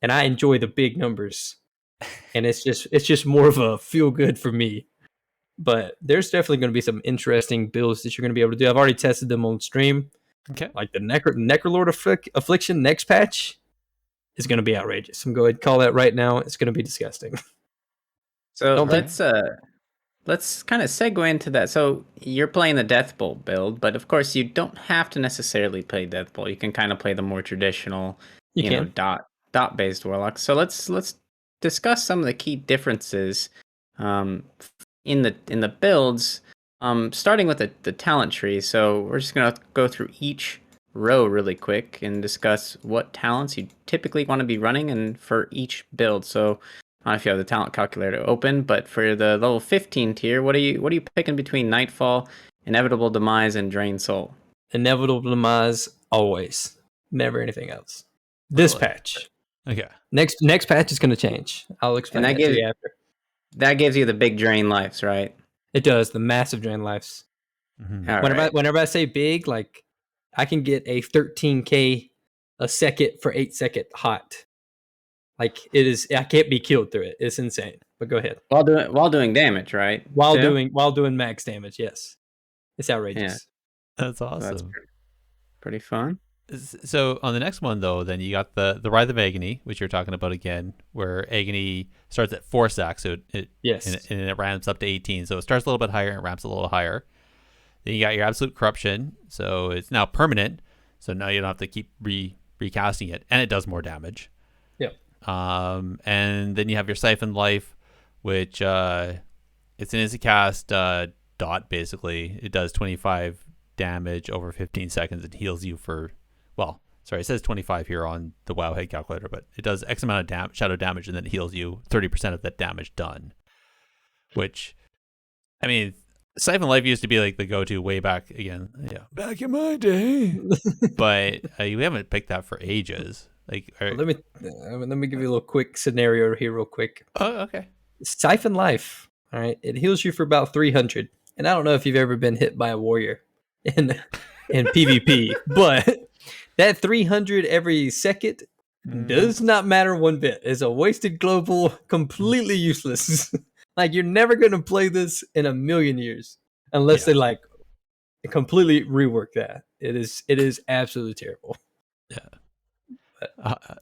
and I enjoy the big numbers. And it's just more of a feel good for me. But there's definitely going to be some interesting builds that you're going to be able to do. I've already tested them on stream. Okay. Like the Necrolord Affliction next patch is going to be outrageous. I'm going to call that right now. It's going to be disgusting. So Don't think- let's kind of segue into that. So you're playing the Deathbolt build, but of course you don't have to necessarily play Deathbolt. You can kind of play the more traditional, You know, can. dot based warlocks. So let's discuss some of the key differences in the builds. Starting with the talent tree. So we're just gonna go through each row really quick and discuss what talents you typically want to be running and for each build. So I don't know if you have the talent calculator open, but for the level 15 tier, what are you picking between Nightfall, Inevitable Demise, and Drain Soul? Inevitable Demise, always. Never anything else. This Really? patch. Okay. Next patch is going to change. I'll explain And that to you after. That gives you the big drain lives, right? It does, the massive drain lives. Mhm. All Whenever, right. whenever I say big, like I can get a 13k a second for 8-second hot. Like it is, I can't be killed through it. It's insane. But go ahead. While doing damage, right? While Too? doing max damage, yes. It's outrageous. That's So awesome. that's pretty fun. So on the next one though, then you got the Writhe of Agony, which you're talking about again, where Agony starts at 4 stacks, so it Yes. and it ramps up to 18. So it starts a little bit higher and it ramps a little higher. Then you got your Absolute Corruption, so it's now permanent. So now you don't have to keep recasting it, and it does more damage. Yep. And then you have your Siphon Life, which it's an instant cast dot basically. It does 25 damage over 15 seconds and heals you for, well, sorry, it says 25 here on the WoW head calculator, but it does X amount of shadow damage and then it heals you 30% of that damage done. Which, I mean, Siphon Life used to be like the go-to way back again, back in my day. But we haven't picked that for ages. Like, Well, let me give you a little quick scenario here, real quick. oh, okay. Siphon Life. All right, it heals you for about 300. And I don't know if you've ever been hit by a warrior in PvP, but that 300 every second does not matter one bit. It's a wasted global, completely useless. Like you're never gonna play this in a million years unless they like completely rework that. It is absolutely terrible. Yeah.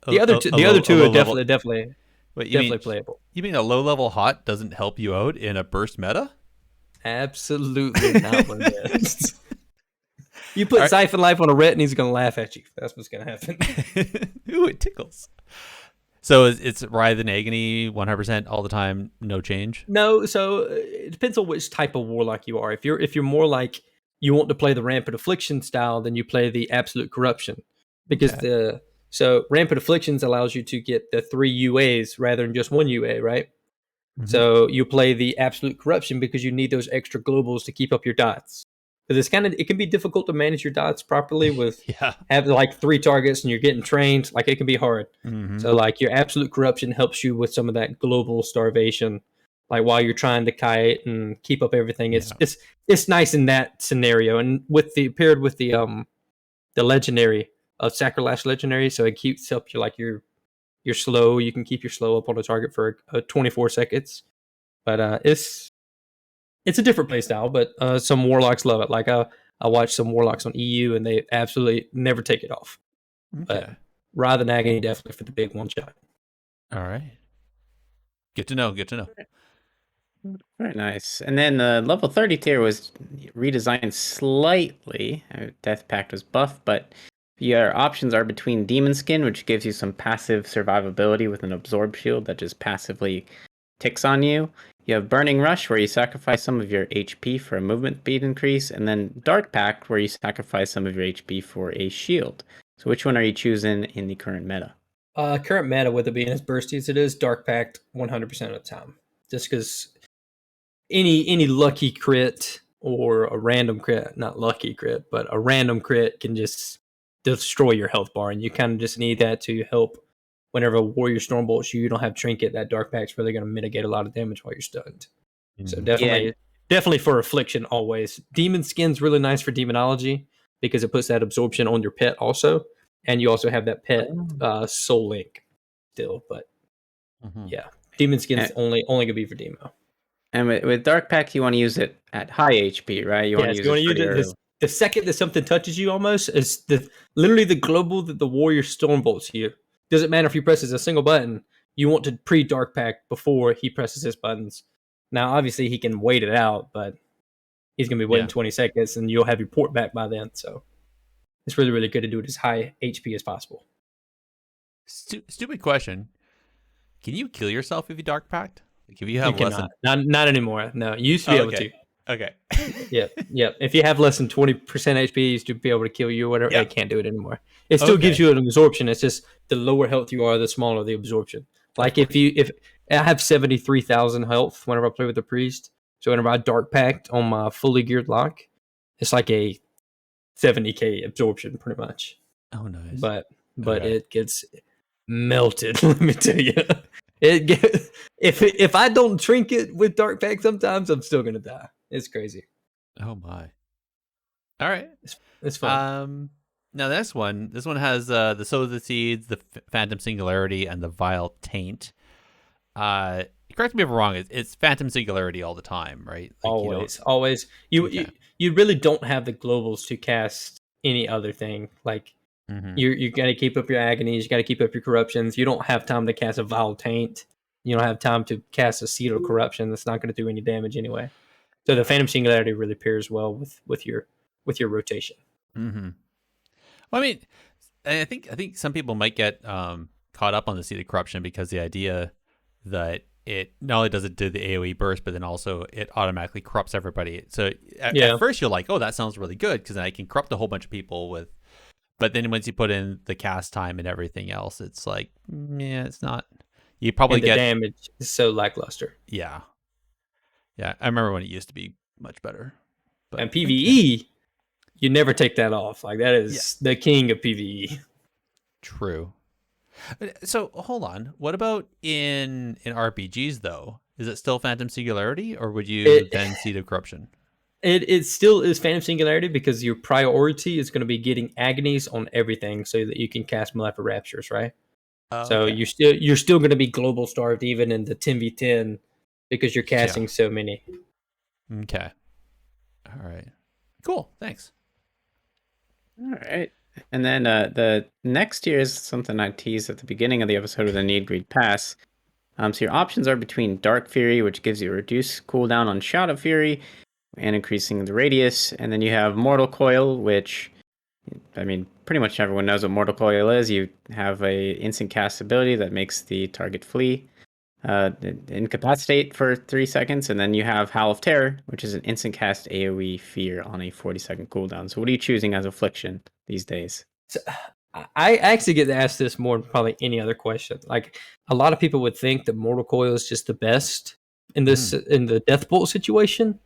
The other two are definitely Wait, you mean, playable. You mean a low level hot doesn't help you out in a burst meta? Absolutely not one bit. You put Siphon Life on a ret and he's gonna laugh at you. That's what's gonna happen. Ooh, it tickles. So it's Writhe and Agony 100% all the time, no change? No, so it depends on which type of warlock you are. If you're more like you want to play the Rampant Affliction style, then you play the Absolute Corruption. Because so Rampant Afflictions allows you to get the 3 UAs rather than just 1 UA, right? Mm-hmm. So you play the Absolute Corruption because you need those extra globals to keep up your dots. Because it can be difficult to manage your dots properly with having like 3 targets and you're getting trained. Like it can be hard. Mm-hmm. So like your Absolute Corruption helps you with some of that global starvation. Like while you're trying to kite and keep up everything, it's nice in that scenario. And paired with the legendary of Sacrilege Legendary, so it keeps up your slow. You can keep your slow up on a target for 24 seconds. But it's a different playstyle, but some warlocks love it. Like I watched some warlocks on EU, and they absolutely never take it off. Okay. But Writhe and Agony definitely for the big one shot. All right. Good to know. Very nice. And then level 30 tier was redesigned slightly. Death Pact was buffed, but your options are between Demon Skin, which gives you some passive survivability with an absorb shield that just passively ticks on you. You have Burning Rush, where you sacrifice some of your HP for a movement speed increase, and then Dark Pact, where you sacrifice some of your HP for a shield. So which one are you choosing in the current meta? Current meta, with it being as bursty as it is, Dark Pact 100% of the time. Just because any lucky crit or a random crit, not lucky crit, but a random crit can just destroy your health bar, and you kind of just need that to help whenever a warrior stormbolts you don't have trinket. That Dark Pact's really going to mitigate a lot of damage while you're stunned. So definitely for affliction always. Demon skin's really nice for demonology because it puts that absorption on your pet also, and you also have that pet soul link still. But yeah, demon skin's only gonna be for demo. And with Dark Pact, you want to use it at high HP, right? You want to use it the second that something touches you, almost is literally the global that the warrior stormbolts you. Doesn't matter if he presses a single button. You want to pre-Dark Pact before he presses his buttons. Now, obviously, he can wait it out, but he's going to be waiting 20 seconds, and you'll have your port back by then. So it's really, really good to do it as high HP as possible. Stupid question. Can you kill yourself if you Dark Pact? Like if you have less than... Not anymore. No, you used to be able to. Okay. Yep. If you have less than 20% HP, you used to be able to kill you or whatever. It can't do it anymore. It still gives you an absorption. It's just the lower health you are, the smaller the absorption. Like if I have 73,000 health whenever I play with the priest, so whenever I Dark Pact on my fully geared lock, it's like a 70k absorption pretty much. Oh, nice. But it gets melted. Let me tell you, if I don't trinket with Dark Pact, sometimes I'm still gonna die. It's crazy. Oh my! All right, it's fun. Now this one has the Sow the Seeds, the Phantom Singularity, and the Vile Taint. Correct me if I'm wrong. It's Phantom Singularity all the time, right? Like always. You really don't have the globals to cast any other thing. Like you got to keep up your agonies. You got to keep up your corruptions. You don't have time to cast a Vile Taint. You don't have time to cast a Seed of Corruption. That's not going to do any damage anyway. So the Phantom Singularity really pairs well with your rotation. Mm-hmm. Well, I mean, I think some people might get caught up on the Seed of Corruption because the idea that it not only does it do the AoE burst, but then also it automatically corrupts everybody. So at first you're like, oh, that sounds really good because then I can corrupt a whole bunch of people with. But then once you put in the cast time and everything else, it's like, it's not. You probably get damage is so lackluster. Yeah. I remember when it used to be much better. But, and PvE, you never take that off. Like that is the king of PvE. True. So hold on. What about in RPGs though? Is it still Phantom Singularity, or would you then Seed of Corruption? It still is Phantom Singularity because your priority is going to be getting agonies on everything, so that you can cast Malefic Raptures, right? So you're still going to be global starved even in the 10v10 because you're casting so many. Okay. All right. Cool. Thanks. All right. And then the next tier is something I teased at the beginning of the episode with the Need Greed Pass. So your options are between Dark Fury, which gives you a reduced cooldown on Shout of Fury and increasing the radius. And then you have Mortal Coil, which, I mean, pretty much everyone knows what Mortal Coil is. You have a instant cast ability that makes the target flee, incapacitate for 3 seconds, and then you have Howl of Terror, which is an instant cast AoE fear on a 40-second cooldown. So what are you choosing as Affliction these days? So, I actually get asked this more than probably any other question. Like a lot of people would think that Mortal Coil is just the best in this in the Deathbolt situation,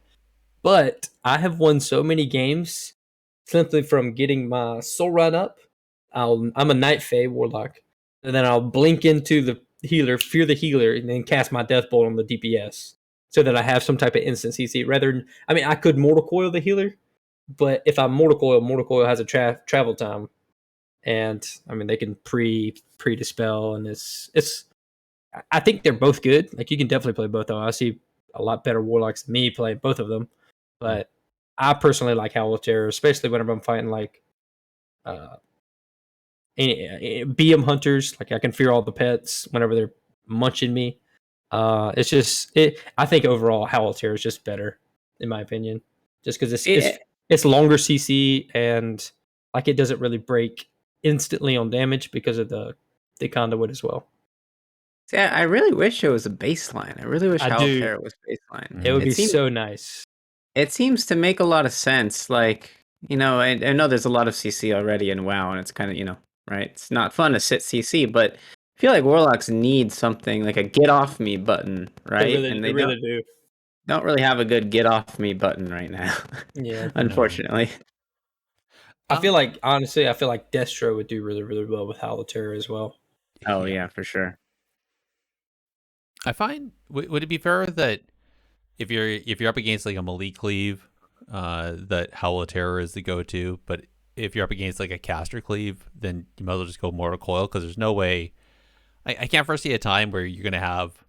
but I have won so many games simply from getting my soul run up. I'm a Night Fae Warlock, and then I'll blink into the healer, fear the healer, and then cast my Deathbolt on the DPS so that I have some type of instant CC. I could Mortal Coil the healer, but if I Mortal Coil has a travel time. And I mean, they can pre-dispel, and it's. I think they're both good. Like you can definitely play both of them. I see a lot better warlocks than me play both of them, but I personally like Howl of Terror, especially whenever I'm fighting like BM hunters. Like I can fear all the pets whenever they're munching me. I think overall Howl of Terror is just better in my opinion, just because it's longer CC and like it doesn't really break instantly on damage because of the conduit as well. Yeah, I really wish it was a baseline. I really wish Howl of Terror was baseline. It would be so nice. It seems to make a lot of sense. Like, I know there's a lot of CC already in WoW, and it's kind of, right? It's not fun to sit CC, but I feel like Warlocks need something like a get off me button, right? And They really do. don't really have a good get off me button right now. Yeah. Unfortunately. I feel like, honestly, Destro would do really, really well with Howl of Terror as well. Oh yeah, for sure. I find would it be fair that if you're up against like a melee cleave, that Howl of Terror is the go-to, but if you're up against like a caster cleave, then you might as well just go Mortal Coil, because there's no way. I can't foresee a time where you're gonna have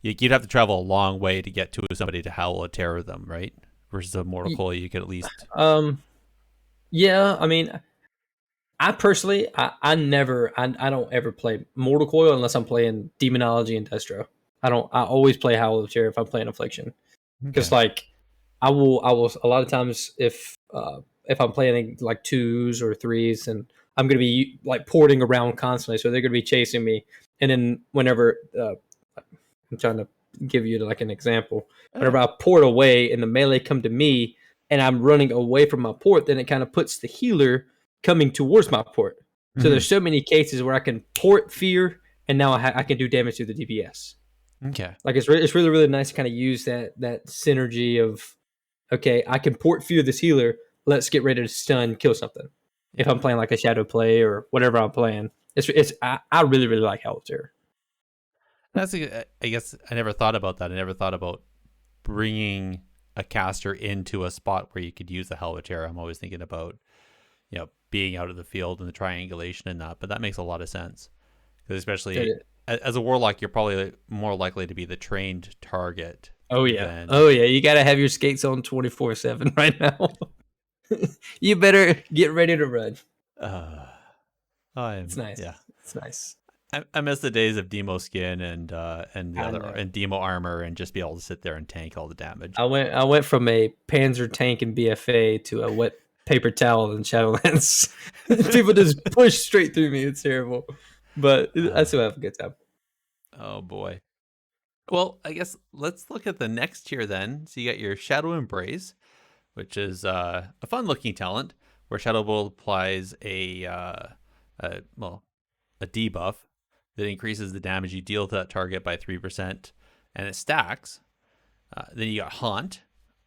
you'd have to travel a long way to get to somebody to Howl of Terror them, right? Versus a Mortal Coil, you could at least. Yeah, I mean, I personally, I don't ever play Mortal Coil unless I'm playing Demonology and Destro. I always play Howl of Terror if I'm playing Affliction, because like I will a lot of times if I'm playing like 2s or 3s, and I'm gonna be like porting around constantly, so they're gonna be chasing me, and then whenever I'm trying to give you like an example, whenever I port away and the melee come to me and I'm running away from my port, then it kind of puts the healer coming towards my port. So there's so many cases where I can port fear, and now I can do damage to the DPS. Okay. Like it's really, really nice to kind of use that synergy of, okay, I can port fear this healer. Let's get ready to stun, kill something. If I'm playing like a shadow play or whatever I'm playing, I really, really like Howl of Terror. I guess I never thought about that. I never thought about bringing a caster into a spot where you could use the Howl of Terror. I'm always thinking about, being out of the field and the triangulation and that. But that makes a lot of sense, because especially as a warlock, you're probably more likely to be the trained target. Oh yeah, you gotta have your skates on 24/7 right now. You better get ready to run. It's nice. Yeah, it's nice. I miss the days of demo skin and demo armor, and just be able to sit there and tank all the damage. I went from a Panzer tank in BFA to a wet paper towel in Shadowlands. People just push straight through me. It's terrible, but I still have a good time. Oh boy. Well, I guess let's look at the next tier then. So you got your Shadow Embrace, which is a fun-looking talent where Shadowbolt applies a debuff that increases the damage you deal to that target by 3%, and it stacks. Then you got Haunt,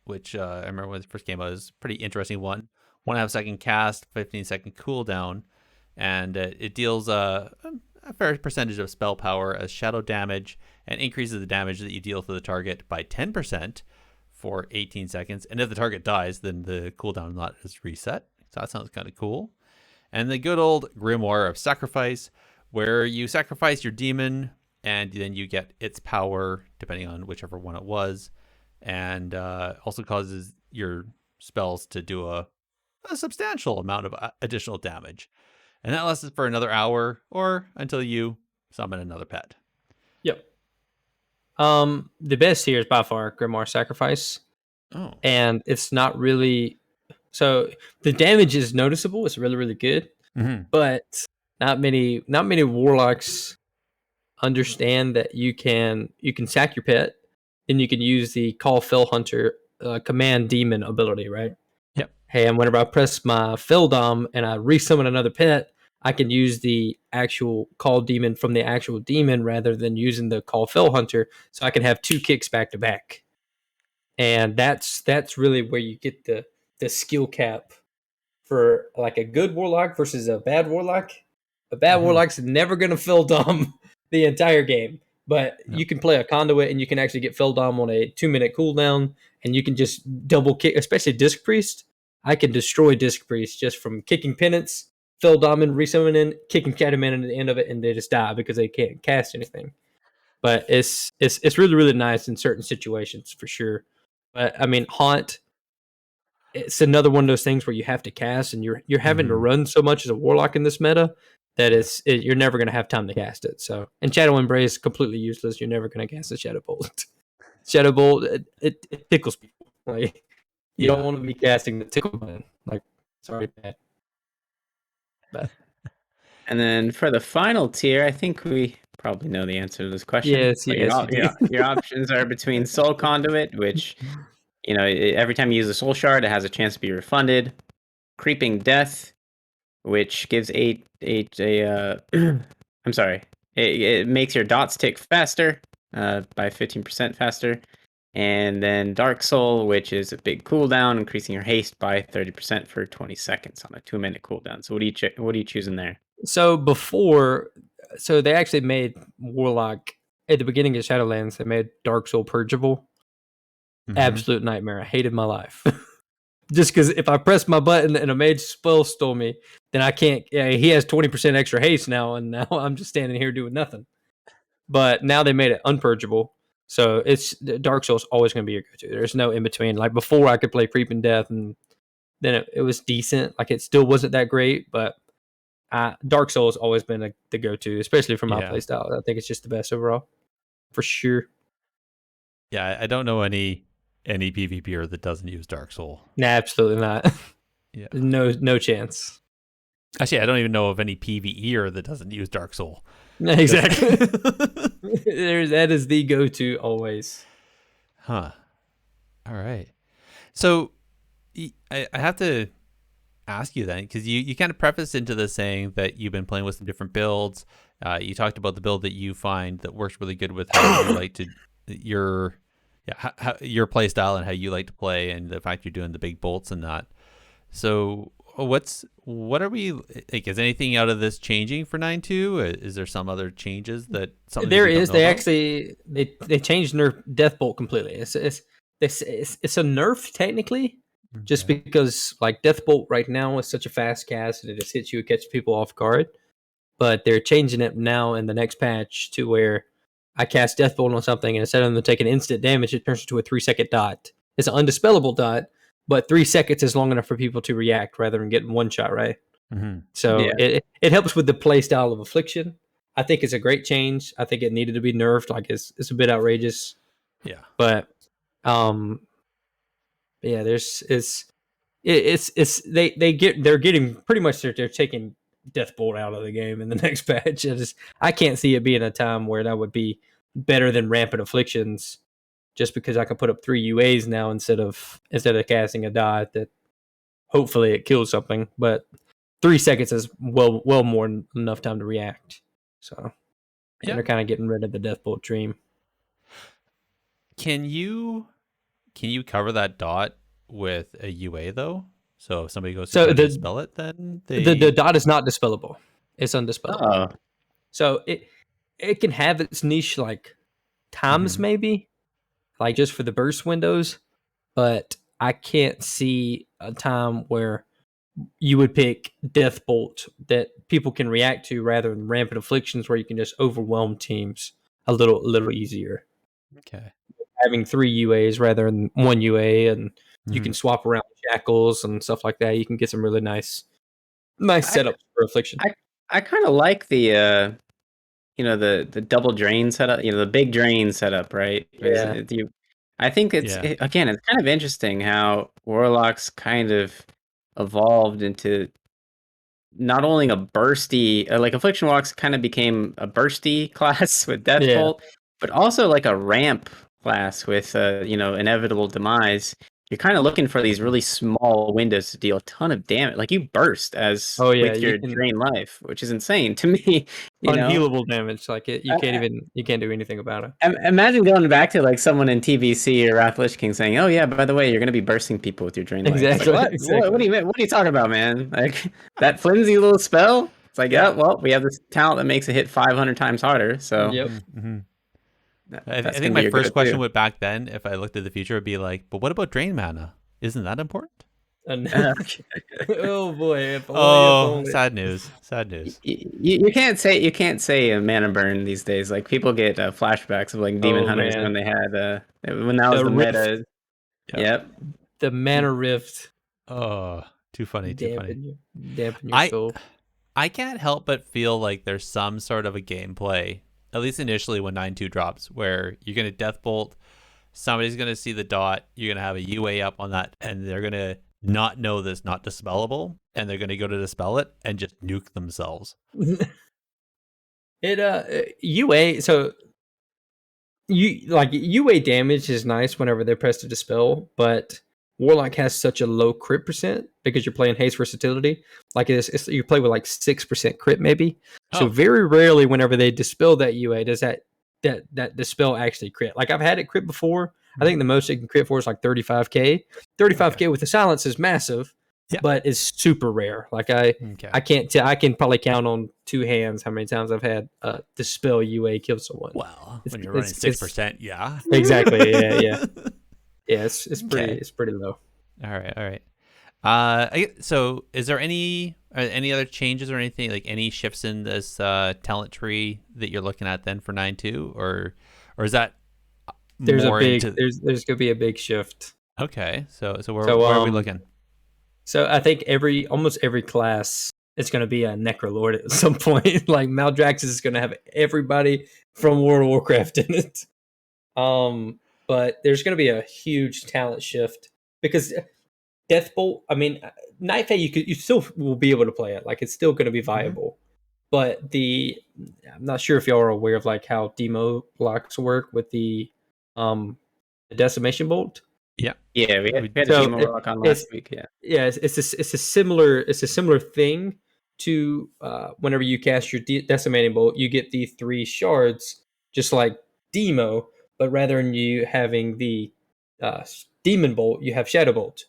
which I remember when it first came out, is a pretty interesting one. 1.5 second cast, 15-second cooldown, and it deals a fair percentage of spell power as shadow damage, and increases the damage that you deal to the target by 10% for 18 seconds. And if the target dies, then the cooldown not is reset. So that sounds kind of cool. And the good old Grimoire of Sacrifice, where you sacrifice your demon, and then you get its power, depending on whichever one it was, and also causes your spells to do a substantial amount of additional damage. And that lasts for another hour, or until you summon another pet. Yep. The best here is by far Grimoire Sacrifice. Oh. And it's not really... So the damage is noticeable. It's really, really good. Mm-hmm. But not many warlocks understand that you can sack your pet, and you can use the Call Fell Hunter command demon ability, right? Yep. Hey, and whenever I press my Feldom and I resummon another pet, I can use the actual Call Demon from the actual demon rather than using the Call Fell Hunter, so I can have 2 kicks back to back. And that's really where you get the skill cap for like a good warlock versus a bad warlock. A bad warlock's never going to Feldom the entire game, but you can play a conduit and you can actually get Feldom on a 2-minute cooldown, and you can just double kick, especially Disc Priest. I can destroy Disc Priest just from kicking penance, Feldom and resummoning, kicking Cataman at the end of it, and they just die because they can't cast anything. But it's really, really nice in certain situations for sure. But I mean, Haunt, it's another one of those things where you have to cast, and you're having to run so much as a warlock in this meta that you're never going to have time to cast it. So, and Shadow Embrace is completely useless. You're never going to cast a Shadow Bolt. Shadow Bolt, it tickles people. Like, you don't want to be casting the tickle button. Like, sorry, bad. But And then for the final tier, I think we probably know the answer to this question. Yes. Your options are between Soul Conduit, which, every time you use a Soul Shard, it has a chance to be refunded. Creeping Death, which gives I'm sorry, it makes your dots tick faster, by 15% faster. And then Dark Soul, which is a big cooldown, increasing your haste by 30% for 20 seconds on a 2-minute cooldown. So what are you choosing there? So they actually made Warlock at the beginning of Shadowlands. They made Dark Soul purgeable. Mhm. Absolute nightmare. I hated my life. Just because if I press my button and a mage spell stole me, then I can't. Yeah, he has 20% extra haste now, and now I'm just standing here doing nothing. But now they made it unpurgeable, so it's Dark Soul's always going to be your go-to. There's no in between. Like before, I could play Creeping Death, and then it was decent. Like it still wasn't that great, but Dark Soul has always been the go-to, especially for my Yeah. playstyle. I think it's just the best overall, for sure. Yeah, I don't know any PvPer that doesn't use Dark Soul. Nah, absolutely not. Yeah. No chance. Actually, I don't even know of any PvEer that doesn't use Dark Soul. Exactly. That is the go-to always. Huh. All right. So I have to ask you then, because you kind of prefaced into this saying that you've been playing with some different builds. You talked about the build that you find that works really good with how you like to your play style and how you like to play, and the fact you're doing the big bolts and that. So what are we like? Is anything out of this changing for 9.2? Is there some other changes that something There that you is. don't They know about? actually they changed nerf Deathbolt completely. It's a nerf technically, just Okay. because like Deathbolt right now is such a fast cast and it just hits you, it catches people off guard. But they're changing it now in the next patch to where I cast Deathbolt on something, and instead of them taking instant damage, it turns into a 3-second dot. It's an undispellable dot, but 3 seconds is long enough for people to react rather than getting one shot, right? Mm-hmm. So Yeah. it helps with the play style of Affliction. I think it's a great change. I think it needed to be nerfed. Like it's a bit outrageous, Yeah. but yeah, they're getting pretty much they're taking Deathbolt out of the game in the next patch. I can't see it being a time where that would be better than Rampant Afflictions, just because I can put up 3 UAs now instead of casting a dot that hopefully it kills something. But 3 seconds is well more than enough time to react. So Yeah. they're kind of getting rid of the Deathbolt dream. Can you cover that dot with a UA though? So if somebody goes to try to dispel it, then the dot is not dispellable. It's undispellable. Oh, So it can have its niche like times maybe, like just for the burst windows, but I can't see a time where you would pick Deathbolt that people can react to rather than Rampant Afflictions, where you can just overwhelm teams a little easier. Okay. Having 3 UAs rather than 1 UA, and you Mhm. can swap around shackles and stuff like that. You can get some really nice setups for Affliction. I kind of like the the double drain setup, the big drain setup, right? Yeah. I think Yeah. again, it's kind of interesting how Warlocks kind of evolved into not only a bursty, like Affliction Warlocks kind of became a bursty class with Deathbolt, but also like a ramp class with Inevitable Demise. You're kind of looking for these really small windows to deal a ton of damage. Like you burst with You your can drain life, which is insane to me. unhealable damage. Like you can't do anything about it. Imagine going back to like someone in TBC or Wrath Lich King saying, "Oh yeah, by the way, you're going to be bursting people with your drain life." Exactly. Like, what? Exactly. What do you mean? What are you talking about, man? Like that flimsy little spell? It's like, yeah, well, we have this talent that makes it hit 500 times harder. So Yep. Mhm. I that's think going to be my your first question go-to. would back then, if I looked at the future, would be like, but what about drain mana? Isn't that important? Oh boy! If only. Sad news. Sad news. You can't say a mana burn these days. Like people get flashbacks of like Demon Oh, Hunters man. when they had when that was the Rift. meta. Yep. Yep. The mana rift. Oh, too funny. Too funny. Dampen your soul. I can't help but feel like there's some sort of a gameplay, at least initially when 9.2 drops, where you're going to Deathbolt, somebody's going to see the dot, you're going to have a UA up on that, and they're going to not know this not dispellable, and they're going to go to dispel it and just nuke themselves. UA, so UA damage is nice whenever they're pressed to dispel, but Warlock has such a low crit percent because you're playing haste versatility. Like you play with like 6% crit maybe. So Oh. very rarely, whenever they dispel that UA, does that dispel actually crit. Like I've had it crit before. I think the most it can crit for is like 35k. 35k with the silence is massive, but it's super rare. Like I can't I can probably count on two hands how many times I've had dispel UA kill someone. Well, when you're running 6%, yeah. Exactly. Yeah. Yeah, it's pretty low. All right. So is there any other changes or anything, like any shifts in this talent tree that you're looking at then for 9.2, or is that there's gonna be a big shift? Okay, so where are we looking? So I think almost every class is going to be a Necrolord at some point. Like Maldraxxus is going to have everybody from World of Warcraft in it. But there's going to be a huge talent shift because Deathbolt. I mean, Night Fae, you still will be able to play it. Like it's still going to be viable. But I'm not sure if y'all are aware of like how demo blocks work with the Decimation Bolt. Yeah, we had a demo block on last week. Yeah, it's a similar thing to whenever you cast your Decimating Bolt, you get the 3 shards, just like Demo, but rather than you having the Demon Bolt, you have Shadow Bolt.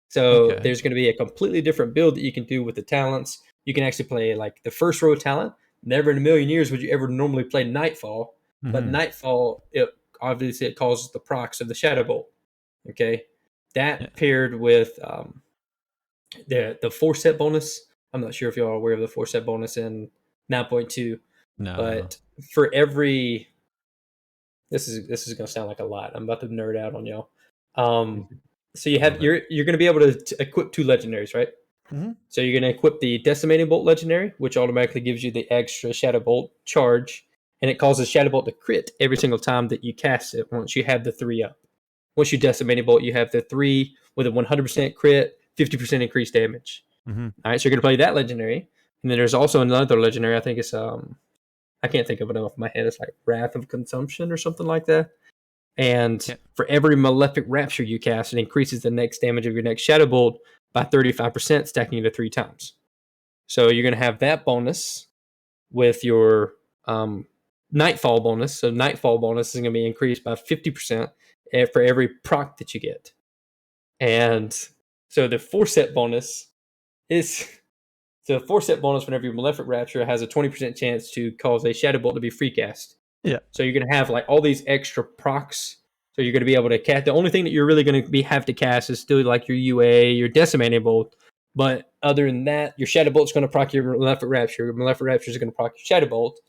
So there's going to be a completely different build that you can do with the talents. You can actually play like the first row talent. Never in a million years would you ever normally play Nightfall, but Nightfall, obviously it causes the procs of the Shadow Bolt. Okay, that paired with the 4-set bonus. I'm not sure if y'all are aware of the 4-set bonus in 9.2. No, but for every, this is going to sound like a lot. I'm about to nerd out on y'all. So you have you're going to be able to equip 2 legendaries, right? So you're going to equip the Decimating Bolt legendary, which automatically gives you the extra Shadow Bolt charge, and it causes Shadow Bolt to crit every single time that you cast it. Once you have the 3 up. Once you Decimating Bolt, you have the 3 with a 100% crit, 50% increased damage. All right, so you're going to play that legendary. And then there's also another legendary. I think it's, I can't think of it off my head. It's like Wrath of Consumption or something like that. And for every Malefic Rapture you cast, it increases the next damage of your next Shadow Bolt by 35%, stacking it to 3 times. So you're going to have that bonus with your Nightfall bonus. So Nightfall bonus is going to be increased by 50%. For every proc that you get. And so the 4-set bonus whenever your Malefic Rapture has a 20% chance to cause a Shadow Bolt to be free cast. Yeah. So you're going to have like all these extra procs. So you're going to be able to cast. The only thing that you're really going to have to cast is still like your UA, your Decimating Bolt. But other than that, your Shadow Bolt's going to proc your Malefic Rapture. Your Malefic Rapture is going to proc your Shadow Bolt.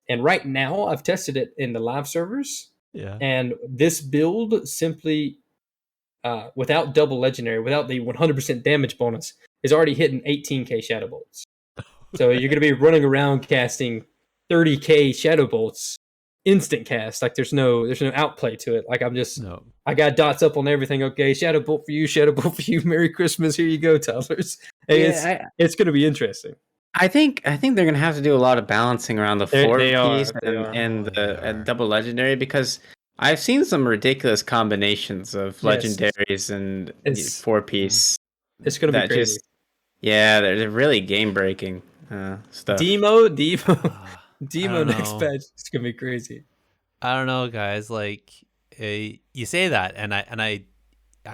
And right now, I've tested it in the live servers. Yeah. And this build simply, without double legendary, without the 100% damage bonus, is already hitting 18k Shadow Bolts. So you're going to be running around casting 30k Shadow Bolts, instant cast. Like there's no outplay to it. Like I got dots up on everything. Okay, Shadow Bolt for you, Shadow Bolt for you. Merry Christmas. Here you go, toddlers. Hey, it's going to be interesting. I think they're going to have to do a lot of balancing around the 4 piece and the double legendary, because I've seen some ridiculous combinations of legendaries and 4 piece. It's going to be crazy. They're really game breaking stuff. Demo next patch. It's going to be crazy. I don't know, guys. Like you say that, and I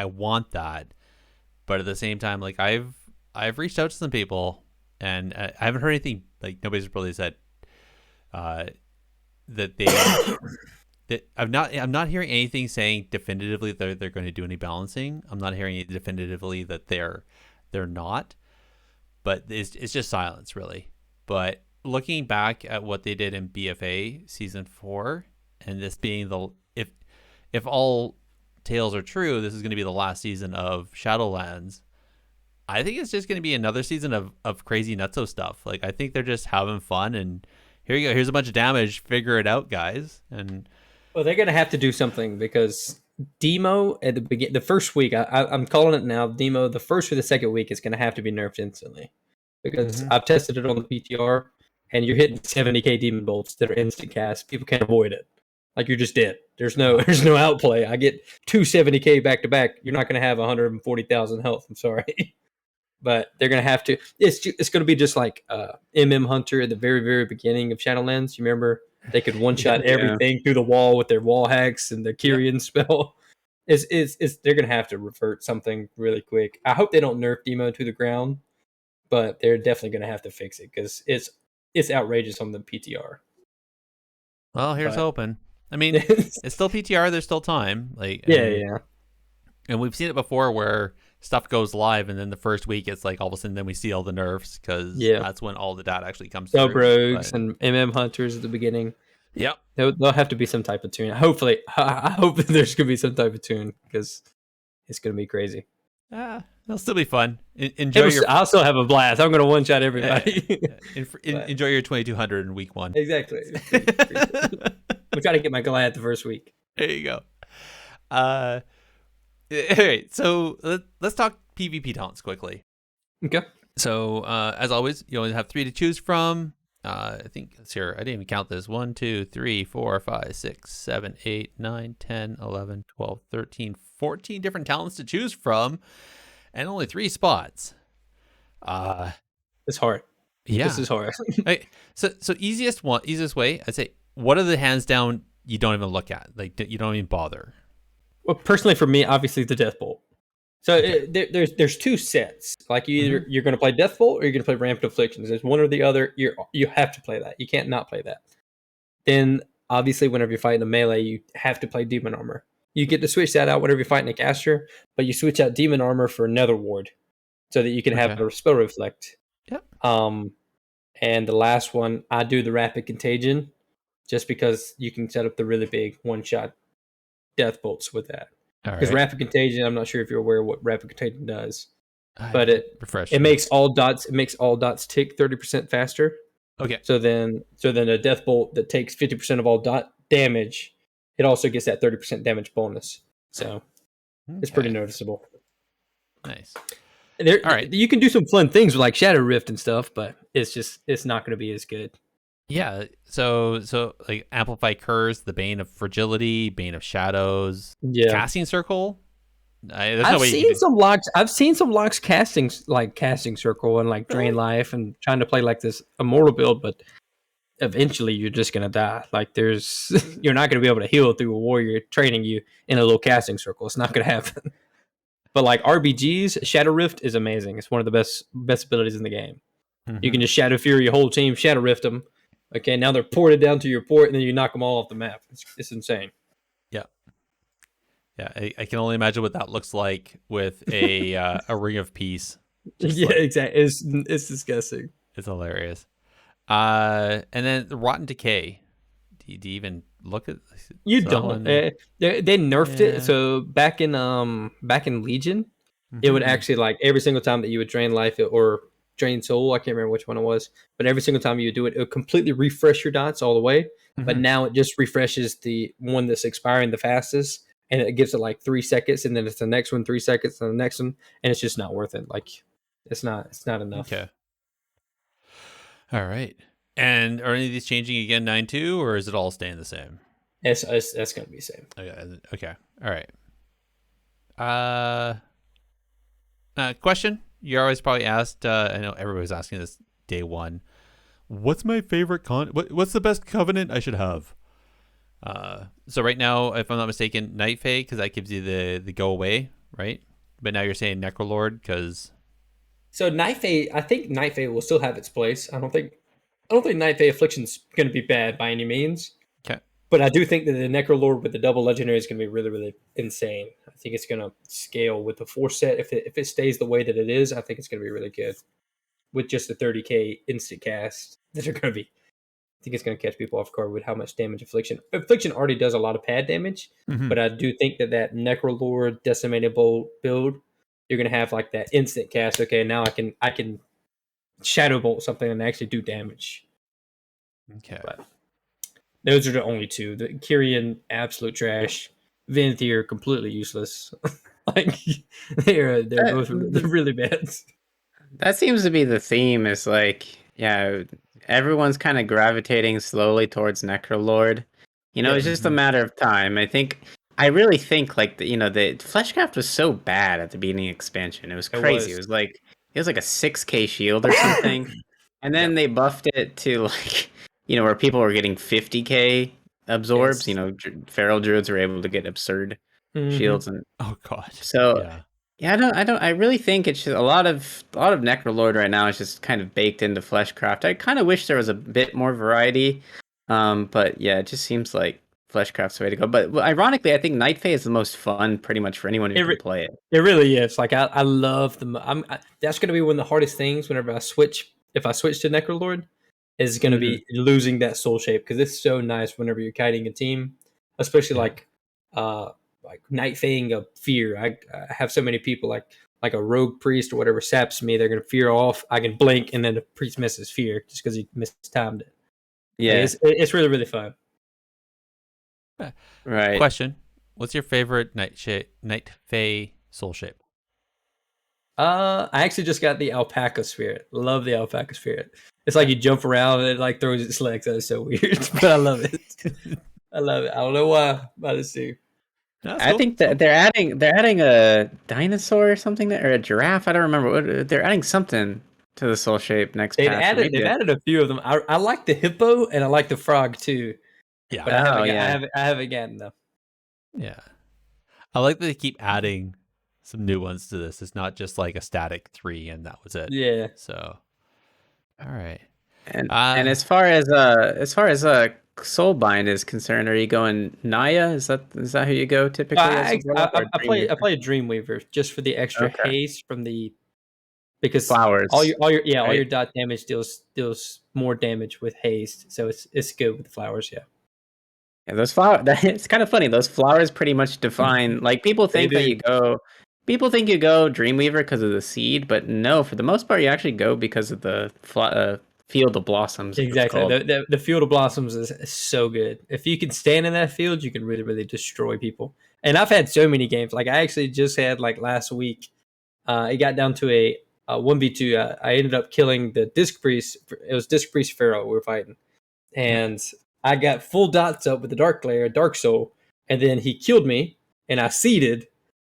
want that, but at the same time, like I've reached out to some people. And I haven't heard anything, like nobody's really said that they that I'm not hearing anything saying definitively that they're going to do any balancing. I'm not hearing it definitively that they're not, but it's just silence really. But looking back at what they did in BFA season 4, and this being if all tales are true, this is going to be the last season of Shadowlands. I think it's just going to be another season of crazy nutso stuff. Like, I think they're just having fun, and here you go. Here's a bunch of damage. Figure it out, guys. And well, they're going to have to do something, because Demo at the first week, I'm calling it now. Demo, the first or the second week is going to have to be nerfed instantly, because I've tested it on the PTR, and you're hitting 70k Demon Bolts that are instant cast. People can't avoid it. Like, you're just dead. There's no outplay. I get 270k back to back. You're not going to have 140,000 health. I'm sorry. but they're gonna have to. It's gonna be just like MM Hunter at the very very beginning of Shadowlands. You remember they could one shot Yeah. everything through the wall with their wall hacks and the Kyrian spell. It's they're gonna have to revert something really quick. I hope they don't nerf Demo to the ground, but they're definitely gonna have to fix it because it's outrageous on the PTR. Well, here's But- hoping. I mean, it's still PTR. There's still time. Like, yeah. And we've seen it before where stuff goes live, and then the first week it's like all of a sudden then we see all the nerfs because that's when all the data actually comes Sub through. rogues But- and MM Hunters at the beginning. Yep. There'll have to be some type of tune. Hopefully, I hope that there's gonna be some type of tune because it's gonna be crazy. It'll still be fun. Enjoy your I'll still have a blast. I'm gonna one shot everybody. enjoy your 2200 in week 1. Exactly. I'm trying to get my Goliath the first week. There you go. All right, so let's talk PvP taunts quickly. Okay. So as always, you only have 3 to choose from. I think it's here. I didn't even count this. 1, 2, 3, 4, 5, 6, 7, 8, 9, 10, 11, 12, 13, 14 different talents to choose from, and only 3 spots. It's hard. Yeah. This is hard. So easiest way, I'd say, what are the hands down you don't even look at? Like, you don't even bother. Well, personally, for me, obviously the Death Bolt. So there's 2 sets. Like you're going to play Death Bolt or you're going to play Rampant Afflictions. There's one or the other. You have to play that. You can't not play that. Then obviously, whenever you're fighting a melee, you have to play Demon Armor. You get to switch that out whenever you're fighting a caster, but you switch out Demon Armor for Nether Ward, so that you can have a spell reflect. Yep. And the last one, I do the Rapid Contagion, just because you can set up the really big one-shot Death Bolts with that. Because Rapid Contagion, I'm not sure if you're aware what Rapid Contagion does, but it makes all dots tick 30% faster. Okay. So then a Death Bolt that takes 50% of all dot damage, it also gets that 30% damage bonus. So it's pretty noticeable. Nice. All right. You can do some fun things with like Shadow Rift and stuff, but it's not going to be as good. Yeah. So like Amplify Curse, the Bane of Fragility, Bane of Shadows, Casting Circle. I've seen some locks casting circle and like drain life and trying to play like this immortal build, but eventually you're just gonna die. Like you're not gonna be able to heal through a warrior training you in a little casting circle. It's not gonna happen. But like RBGs, Shadow Rift is amazing. It's one of the best abilities in the game. Mm-hmm. You can just Shadow Fury your whole team, Shadow Rift them. Okay, now they're ported down to your port, and then you knock them all off the map. It's insane. Yeah, I can only imagine what that looks like with a Ring of Peace. Exactly. It's disgusting. It's hilarious. And then the Rotten Decay. Do you even look at? You don't. They nerfed it. So back in Legion, it would actually like every single time that you would drain life or drain soul. I can't remember which one it was, but every single time you would do it, it would completely refresh your dots all the way. Mm-hmm. But now it just refreshes the one that's expiring the fastest. And it gives it like 3 seconds, and then it's the next one, 3 seconds, and the next one, and it's just not worth it. Like, it's not enough. Okay. All right. And are any of these changing again 9.2, or is it all staying the same? That's going to be the same. Okay. All right. Question you're always probably asked. I know everybody's asking this day one. What's my favorite what's the best covenant I should have? So right now, if I'm not mistaken, Night Fae, because that gives you the go away, right? But now you're saying Necrolord because. So Night Fae, I think Night Fae will still have its place. I don't think Night Fae Affliction's going to be bad by any means. Okay. But I do think that the Necrolord with the double legendary is going to be really, really insane. I think it's going to scale with the 4 set. If it stays the way that it is, I think it's going to be really good. With just the 30k instant cast that are going to be. I think it's going to catch people off guard with how much damage Affliction already does a lot of pad damage, but I do think that Necrolord Decimated Bolt build, you're going to have like that instant cast. Okay, now I can Shadow Bolt something and actually do damage. Okay. But those are the only 2. The Kyrian, absolute trash. Venthyr, completely useless. Like they're both really bad. That seems to be the theme. Is like, everyone's kind of gravitating slowly towards Necrolord. It's just a matter of time. I really think like the Fleshcraft was so bad at the beginning expansion. It was crazy. It was like it was like a 6K shield or something, and then they buffed it to like where people were getting 50K absorbs. Yes. Feral druids were able to get absurd shields, and Oh God. so Yeah. yeah, I really think it's just a lot of Necrolord right now is just kind of baked into Fleshcraft. I kind of wish there was a bit more variety, but yeah, it just seems like Fleshcraft's the way to go. But ironically, I think Night Fae is the most fun, pretty much for anyone who can play it. It really is. Like I love that's going to be one of the hardest things whenever I switch. If I switch to Necrolord, is going to be losing that soul shape because it's so nice whenever you're kiting a team, especially like Night Faeing a fear. I have so many people like a rogue priest or whatever saps me. They're going to fear off. I can blink and then the priest misses fear just because he mistimed it. Yeah, like, it's really really fun. Right. Question: what's your favorite Night Fae soul shape? I actually just got the alpaca spirit. Love the alpaca spirit. It's like you jump around and it like throws its legs. That's so weird, but I love it. I love it. I don't know why, but I just do. I think that they're adding a dinosaur or something or a giraffe. I don't remember. They're adding something to the soul shape next patch. They've added a few of them. I like the hippo and I like the frog too. Yeah. But I haven't gotten them. Yeah. I like that they keep adding some new ones to this. It's not just like a static 3 and that was it. Yeah. So, all right. And as far as Soulbind is concerned, are you going Naya? Is that who you go typically? I play a Dreamweaver just for the extra haste from the because flowers. All your dot damage deals more damage with haste, so it's good with the flowers. Yeah. Yeah, those flowers. It's kind of funny. Those flowers pretty much define. Like people think that you go Dreamweaver because of the seed, but no, for the most part, you actually go because of the Field of Blossoms. Exactly. The Field of Blossoms is so good. If you can stand in that field, you can really, really destroy people. And I've had so many games. Like I actually just had like last week. It got down to a 1v2. I ended up killing the Disc Priest. It was Disc Priest Pharaoh we were fighting, and I got full dots up with the Dark Lair, Dark Soul, and then he killed me, and I seeded,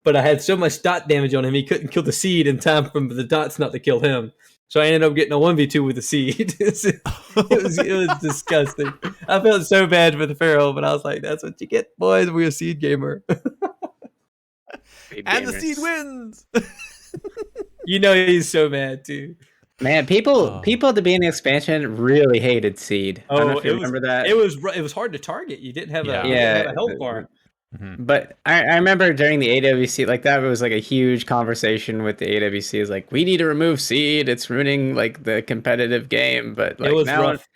but I had so much dot damage on him, he couldn't kill the seed in time for the dots not to kill him. So I ended up getting a 1v2 with the seed. it was disgusting. I felt so bad for the Pharaoh, but I was like, that's what you get, boys. We're a seed gamer. And the seed wins. He's so mad too. Man, people at the beginning of the expansion really hated seed. I don't know if you remember that. It was hard to target. You didn't have a health bar. Mm-hmm. But I remember during the AWC, like that was like a huge conversation with the AWC. Is like, we need to remove seed. It's ruining like the competitive game. But like it was rough.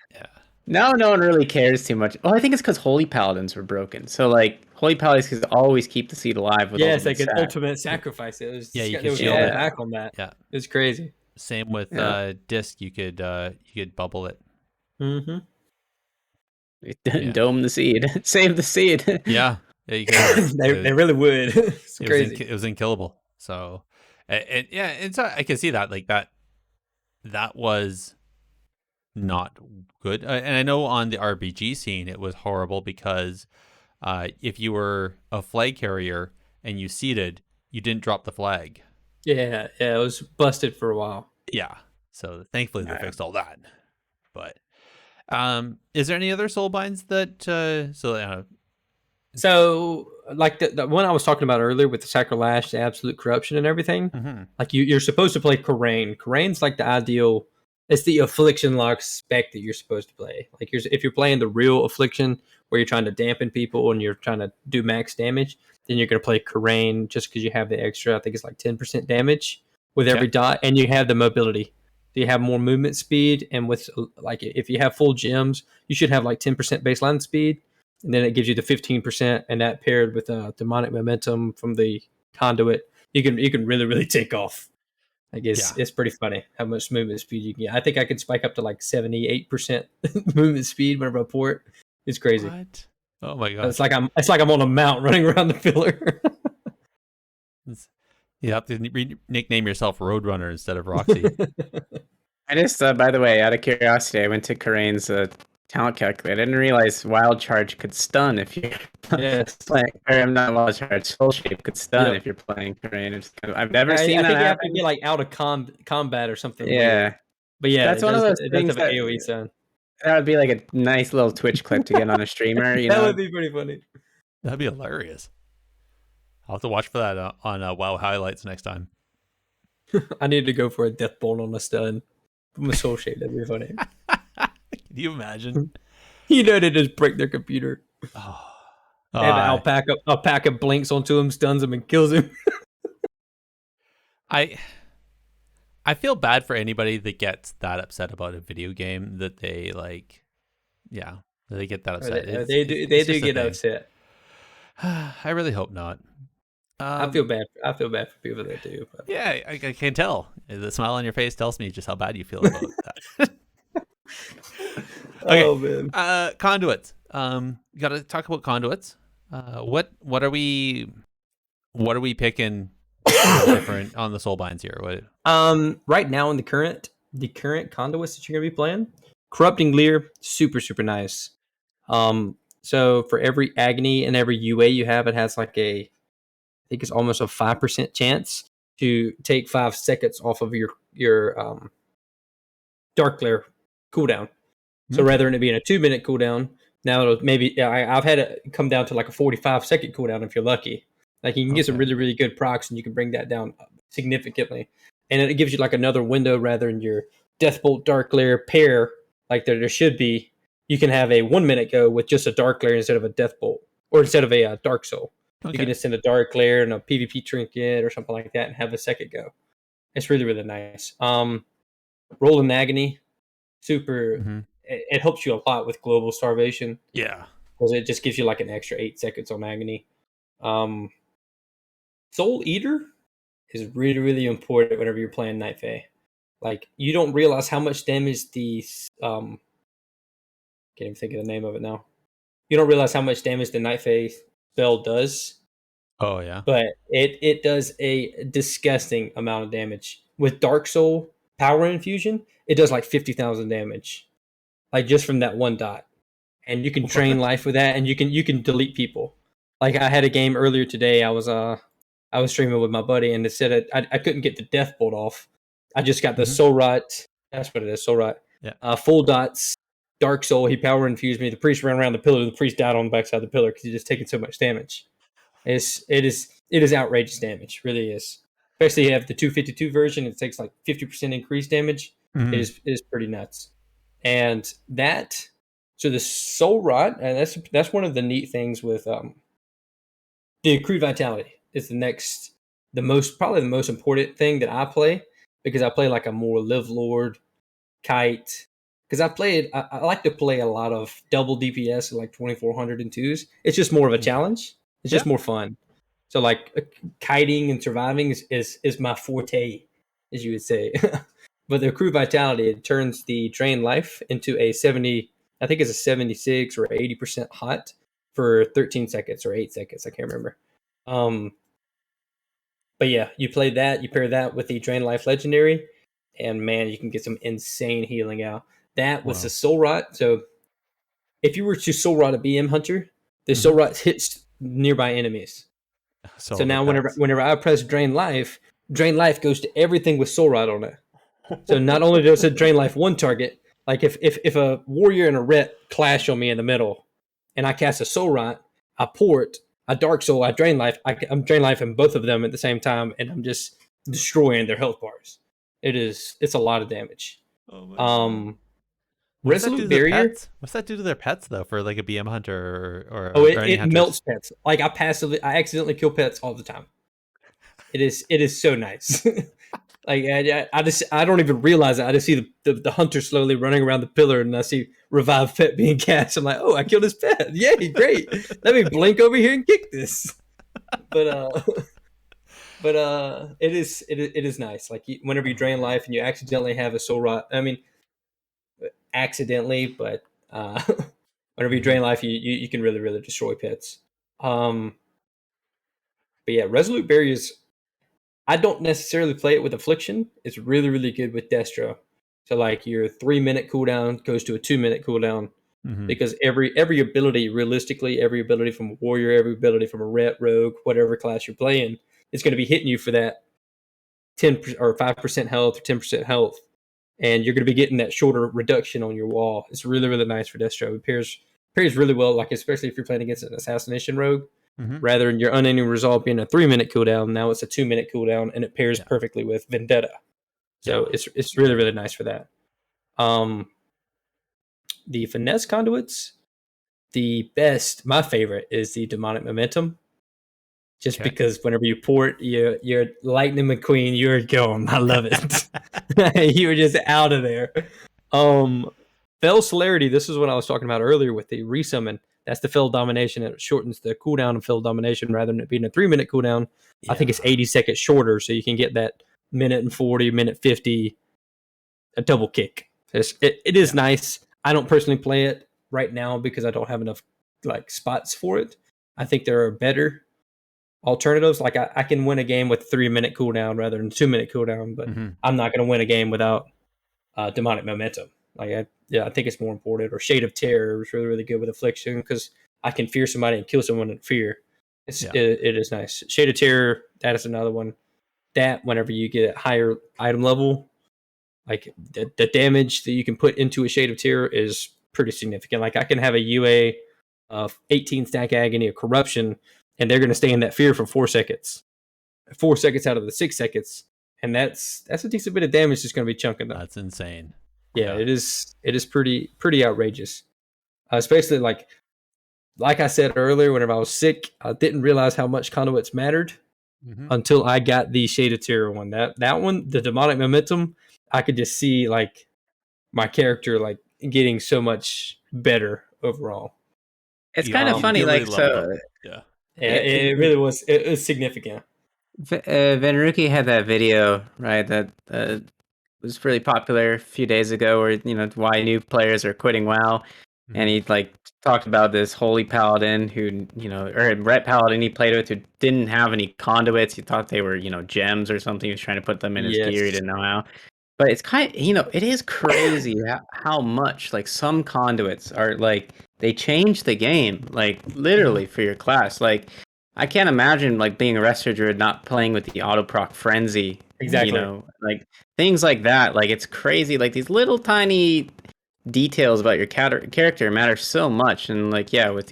Now no one really cares too much. Oh, I think it's because Holy Paladins were broken. So like Holy Paladins could always keep the seed alive with it's like an ultimate sacrifice. It was you could shield it back on that. Yeah, it's crazy. Same with Disc. You could bubble it. Mm-hmm. Dome the seed. Save the seed. Yeah, you could. they really would. It's crazy. It was unkillable. So, and so I can see that like that was not good. And I know on the RBG scene it was horrible because if you were a flag carrier and you seeded, you didn't drop the flag. Yeah, it was busted for a while. Yeah, so thankfully they fixed all that. But is there any other soul binds that so like the one I was talking about earlier with the Sacrolash, the Absolute Corruption and everything, like you're supposed to play Karain. Karain's like the ideal. It's the Affliction lock spec that you're supposed to play. Like if you're playing the real Affliction where you're trying to dampen people and you're trying to do max damage, then you're going to play Karain just because you have the extra, I think it's like 10% damage with every dot, and you have the mobility. So you have more movement speed, and with like if you have full gems, you should have like 10% baseline speed, and then it gives you the 15%, and that paired with demonic momentum from the conduit, you can really, really take off. Like it's pretty funny how much movement speed you can get. I think I can spike up to like 78% movement speed whenever I port. It's crazy. What? Oh my god! It's like I'm on a mount running around the pillar. You have to nickname yourself Roadrunner instead of Roxy. I just, by the way, out of curiosity, I went to Karain's talent calculator. I didn't realize Wild Charge could stun if you're Yes. playing. Or I'm not Wild Charge. Soul Shape could stun Yep. if you're playing terrain. I've never seen I that think you have to happen. be like out of combat or something Yeah, weird. But yeah, that's one of those it does things have an that AoE stun. that would be like a nice little Twitch clip to get on a streamer. You That know, would be pretty funny. That'd be hilarious. I'll have to watch for that on WoW highlights next time. I need to go for a death bolt on a stun from a soul shade. That'd be funny. Can you imagine? You know, they just break their computer. Oh, They have an alpaca blinks onto him, stuns him, and kills him. I feel bad for anybody that gets that upset about a video game that they like. Yeah, they get that upset. They do get upset. I really hope not. I feel bad. I feel bad for people that do. But. Yeah, I can tell. The smile on your face tells me just how bad you feel about that. Okay. Oh man. Conduits. Got to talk about conduits. What are we picking different on the soulbinds here? What? Right now in the current conduits that you're gonna be playing, corrupting leer, super nice. So for every agony and every UA you have, it has like I think it's almost a 5% chance to take 5 seconds off of your dark glare cooldown. So rather than it being a 2-minute cooldown, now it'll maybe I've had it come down to like a 45-second cooldown if you're lucky. Like you can get some really good procs and you can bring that down significantly, and it gives you like another window rather than your Deathbolt Dark Glare pair like there should be. You can have a 1-minute go with just a Dark Glare instead of a Deathbolt, or instead of a Dark Soul. Okay. You can just send a Dark Glare and a PvP trinket or something like that and have a second go. It's really nice. Rolling Agony, super. Mm-hmm. It helps you a lot with global starvation. Yeah, because it just gives you like an extra 8 seconds on Agony. Soul Eater is really important whenever you're playing Night Fae. Like you don't realize how much damage the can't even think of the name of it now. You don't realize how much damage the Night Fae spell does. Oh yeah. But it does a disgusting amount of damage. With Dark Soul Power Infusion, it does like 50,000 damage. Like just from that one dot. And you can train life with that, and you can delete people. Like I had a game earlier today, I was streaming with my buddy, and it said I couldn't get the Death Bolt off. I just got the Soul Rot. That's what it is, Soul Rot. Yeah. Full dots, Dark Soul. He power infused me. The priest ran around the pillar. The priest died on the backside of the pillar because he's just taking so much damage. It is outrageous damage. Really is. Especially if you have the 252 version. It takes like 50% increased damage. Mm-hmm. It is pretty nuts. And that, so the Soul Rot, and that's one of the neat things with the accrued vitality is probably the most important thing that I play, because I play like a more Live Lord, Kite, because I like to play a lot of double DPS like 2400 and 2s. It's just more of a challenge. It's just more fun. So like kiting and surviving is my forte, as you would say. But the accrued vitality, it turns the drain life into a 70, I think it's a 76 or 80% hot for 13 seconds or 8 seconds. I can't remember. But yeah, you play that, you pair that with the Drain Life Legendary, and man, you can get some insane healing out. That was the Soul Rot. So if you were to Soul Rot a BM Hunter, the Soul Rot hits nearby enemies. So now whenever I press Drain Life goes to everything with Soul Rot on it. So not only does it drain life one target, like if a warrior and a ret clash on me in the middle, and I cast a Soul Rot, I port, a Dark Soul, I drain life. I'm drain life in both of them at the same time, and I'm just destroying their health bars. It's a lot of damage. Resolute Barrier. What's that do to their pets though? For like a BM hunter or it melts pets. Like I accidentally kill pets all the time. It is so nice. Like I don't even realize it. I just see the hunter slowly running around the pillar, and I see revive pet being cast. I'm like, oh, I killed his pet. Yay, great. Let me blink over here and kick this. But it is nice. Like whenever you drain life and you accidentally have a Soul Rot. I mean, accidentally, but whenever you drain life, you can really destroy pets. But yeah, Resolute Barriers. I don't necessarily play it with Affliction. It's really good with Destro. So like your 3-minute cooldown goes to a 2-minute cooldown. Mhm. because every ability, realistically, every ability from a warrior, every ability from a ret, rogue, whatever class you're playing, is going to be hitting you for that 10 or 5% health or 10% health, and you're going to be getting that shorter reduction on your wall. It's really, really nice for Destro. It pairs really well, like especially if you're playing against an assassination rogue. Mhm. Rather than your unending resolve being a 3-minute cooldown, now it's a 2-minute cooldown, and it pairs Yeah. perfectly with Vendetta. So Yeah. it's really, really nice for that. The finesse conduits, the best, my favorite is the demonic momentum. Just Okay. because whenever you port your Lightning McQueen, you're gone. I love it. You were just out of there. Fell Celerity, this is what I was talking about earlier with the resummon. That's the Fell Domination. It shortens the cooldown of Fell Domination rather than it being a 3-minute cooldown. Yeah. I think it's 80 seconds shorter, so you can get that minute and 40, minute 50, a double kick. It is nice. I don't personally play it right now because I don't have enough like spots for it. I think there are better alternatives. Like I can win a game with a 3-minute cooldown rather than a 2-minute cooldown, but I'm not going to win a game without demonic momentum. Like I think it's more important. Or Shade of Terror is really, really good with Affliction because I can fear somebody and kill someone in fear. It is nice. Shade of Terror, that is another one. That whenever you get higher item level, like the damage that you can put into a Shade of Terror is pretty significant. Like I can have a UA of 18 stack agony of corruption, and they're going to stay in that fear for 4 seconds. 4 seconds out of the 6 seconds, and that's a decent bit of damage that's going to be chunking up. That's insane. Yeah, it is pretty outrageous. Especially like I said earlier, whenever I was sick, I didn't realize how much conduits mattered until I got the Shade of Terror one. That one, the demonic momentum, I could just see like my character like getting so much better overall. It's kind of funny, really like leveled so. up. Yeah. Yeah, it really was. It was significant. Venruki had that video, right? That was really popular a few days ago, where why new players are quitting WoW, and he like talked about this holy paladin who or ret paladin he played with who didn't have any conduits. He thought they were gems or something. He was trying to put them in his gear. He didn't know how. But it's kind of, it is crazy how much like some conduits are like they change the game like literally for your class. Like I can't imagine like being a Rester Druid not playing with the auto proc frenzy. Exactly. Like things like that. Like it's crazy. Like these little tiny details about your character matter so much. And like with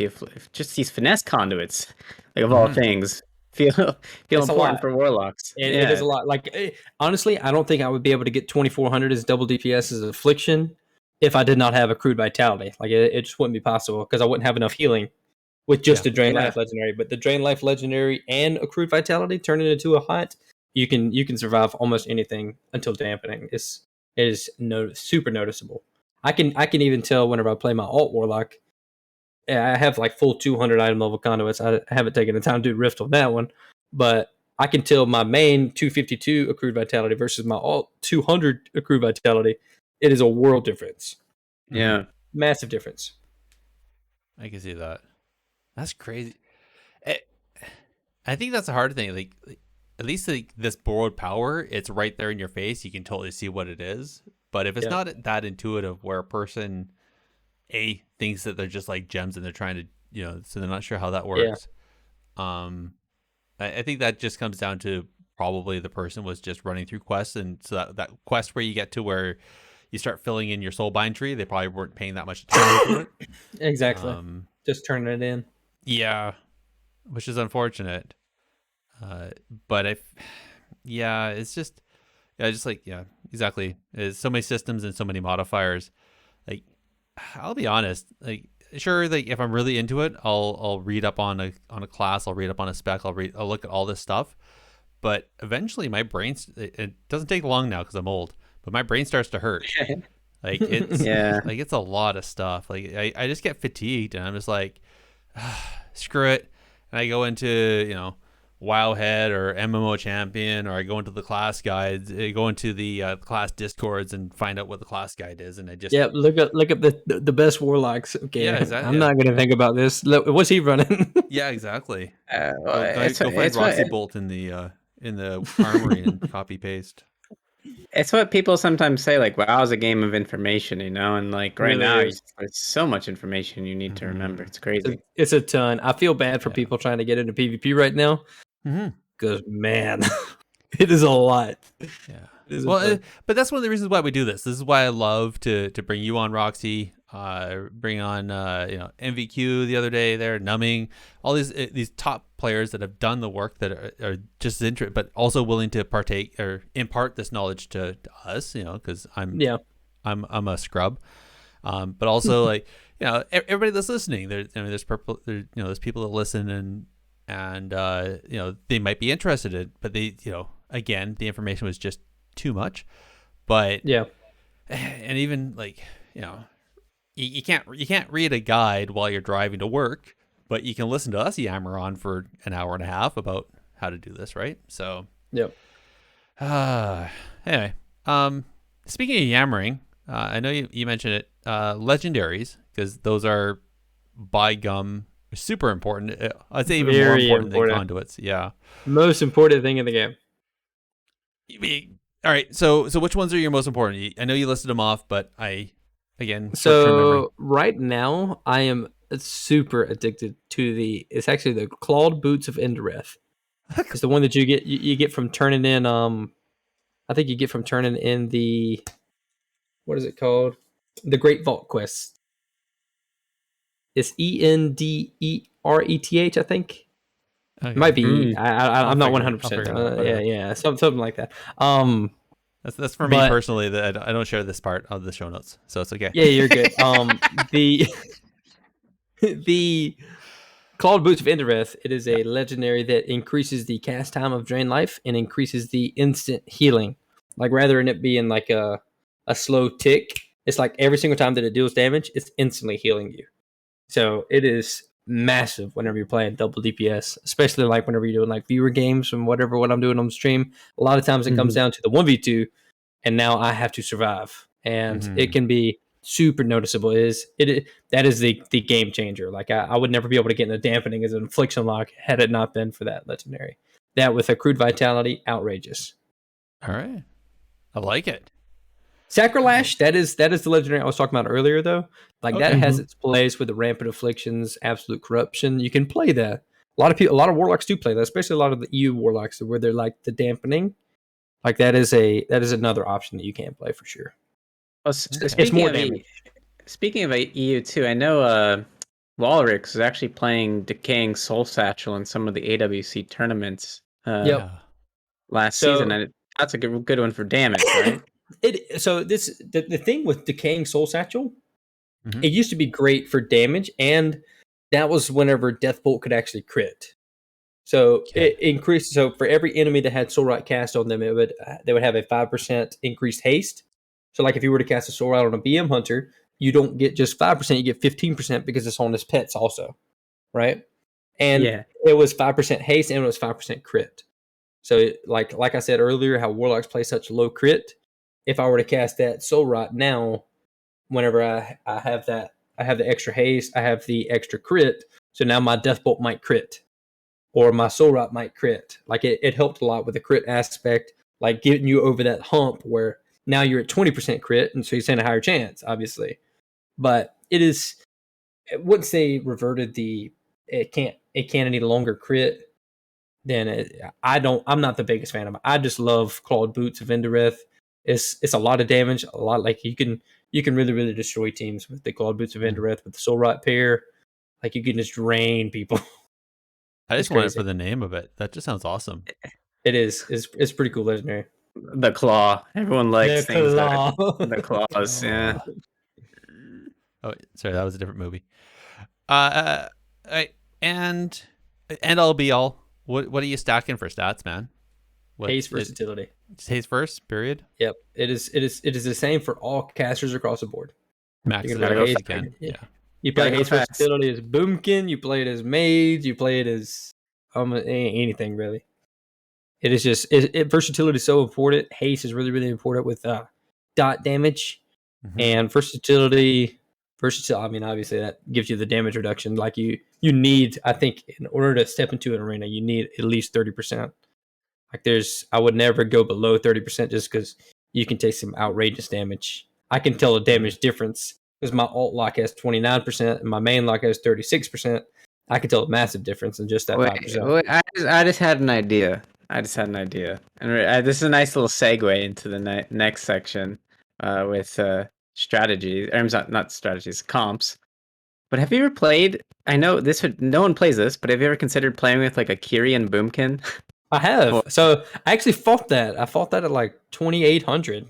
just these finesse conduits, like of all things, feel important for warlocks. It is a lot. Like honestly, I don't think I would be able to get 2400 as double DPS as Affliction if I did not have accrued vitality. Like it just wouldn't be possible because I wouldn't have enough healing with just a Drain Life Legendary. But the Drain Life Legendary and accrued vitality turning into a hot, you can survive almost anything until dampening. It is super noticeable. I can even tell whenever I play my alt warlock. I have like full 200 item level conduits. I haven't taken the time to do Rift on that one, but I can tell my main 252 accrued vitality versus my alt 200 accrued vitality. It is a world difference. Yeah, massive difference. I can see that. That's crazy. I think that's the hard thing. Like at least like this borrowed power, it's right there in your face. You can totally see what it is. But if it's not that intuitive, where a person thinks that they're just like gems and they're trying to, so they're not sure how that works. I think that just comes down to probably the person was just running through quests, and so that quest where you get to where you start filling in your soulbind tree, they probably weren't paying that much attention to it. Exactly. Just turning it in. Yeah, which is unfortunate. But it's just exactly. There's so many systems and so many modifiers. Like, I'll be honest. Like, sure, like if I'm really into it, I'll read up on a class. I'll read up on a spec. I'll look at all this stuff. But eventually, my brain. It doesn't take long now because I'm old. But my brain starts to hurt. Like it's like it's a lot of stuff. Like I just get fatigued, and I'm just like, screw it. And I go into Wowhead or MMO Champion, or I go into the class guides, I go into the class discords and find out what the class guide is, and I just look up the best warlocks. Okay, exactly. I'm not gonna think about this. Look, what's he running? Yeah, exactly. Well, go find Roxxybolt in the armory and copy paste. It's what people sometimes say, like, WoW is a game of information, and like right Really now, is. there's so much information you need to remember. It's crazy. It's a ton. I feel bad for Yeah. people trying to get into PvP right now Mm-hmm. because man, it is a lot. Yeah. It is a Well, ton. but that's one of the reasons why we do this. This is why I love to bring you on, Roxy. Bring on MVQ the other day. There, Numbing, all these top players that have done the work that are just interested, but also willing to partake or impart this knowledge to us. Because I'm a scrub, but also like everybody that's listening. There's people that listen and they might be interested in, but they again the information was just too much. But and even like you can't read a guide while you're driving to work, but you can listen to us yammer on for an hour and a half about how to do this, right? So anyway, speaking of yammering, I know you mentioned it, legendaries, because those are by gum super important. I'd say even more important than conduits. Yeah, most important thing in the game. All right, so which ones are your most important? I know you listed them off, but again, so right now I am super addicted to it's actually the clawed boots of Endureth. It's the one that you get from turning in I think you get from turning in the, what is it called, the Great Vault quest. It's Endereth, I think. Okay. It might be. I'm not figure 100%. Yeah, something like that. That's for me personally. That I don't share this part of the show notes, so it's okay. Yeah, you're good. The Clawed Boots of Endureth, it is a legendary that increases the cast time of Drain Life and increases the instant healing. Like rather than it being like a slow tick, it's like every single time that it deals damage, it's instantly healing you. So it is massive whenever you're playing double DPS, especially like whenever you're doing like viewer games and what I'm doing on the stream. A lot of times it comes down to the 1v2, and now I have to survive, and it can be super noticeable. That is the game changer. Like I would never be able to get in a dampening as an affliction lock had it not been for that legendary. That with accrued vitality, outrageous. All right, I like it. Sacrilash, that is the legendary I was talking about earlier, though. Like that has its place with the rampant afflictions, absolute corruption. You can play that. A lot of warlocks do play that, especially a lot of the EU warlocks where they're like the dampening. Like that is another option that you can play for sure. Well, It's more damage. Speaking of EU too, I know Walrix is actually playing Decaying Soul Satchel in some of the AWC tournaments last season, and that's a good one for damage, right? The thing with Decaying Soul Satchel, it used to be great for damage, and that was whenever Deathbolt could actually crit. So it increased. So for every enemy that had Soul Rot cast on them, they would have a 5% increased haste. So like if you were to cast a Soul Rot on a BM Hunter, you don't get just 5%, you get 15% because it's on his pets also, right? And it was 5% haste and it was 5% crit. So like I said earlier, how Warlocks play such low crit. If I were to cast that Soul Rot now, whenever I have the extra haste, I have the extra crit. So now my Deathbolt might crit, or my Soul Rot might crit. Like it helped a lot with the crit aspect, like getting you over that hump where now you're at 20% crit, and so you stand a higher chance, obviously. But once they reverted it can't any longer crit, then I'm not the biggest fan of it. I just love Clawed Boots of Endureth. It's a lot of damage, a lot, like you can really, really destroy teams with the Clawed Boots of Endureth with the Soul Rot pair. Like you can just drain people. I just want it for the name of it. That just sounds awesome. It is. It's pretty cool legendary. The claw. Everyone likes The things claw. the claws. Yeah. Oh, sorry, that was a different movie. And all be all. What are you stacking for stats, man? Haste versatility. Haste first, period. Yep. It is the same for all casters across the board. Max it out if you can. Yeah. You play haste versatility as Boomkin. You play it as Mage. You play it as anything really. It is just versatility is so important. Haste is really, really important with dot damage and versatility. I mean, obviously that gives you the damage reduction. Like you need, I think, in order to step into an arena, you need at least 30%. Like I would never go below 30% just because you can take some outrageous damage. I can tell a damage difference because my alt lock has 29% and my main lock has 36%. I can tell a massive difference in just that 5%. Wait, I just had an idea. And this is a nice little segue into the next section with strategies. Or not strategies, comps. But have you ever played? I know no one plays this, but have you ever considered playing with like a Kyrian Boomkin? I have. So I actually fought that. I fought that at like 2,800,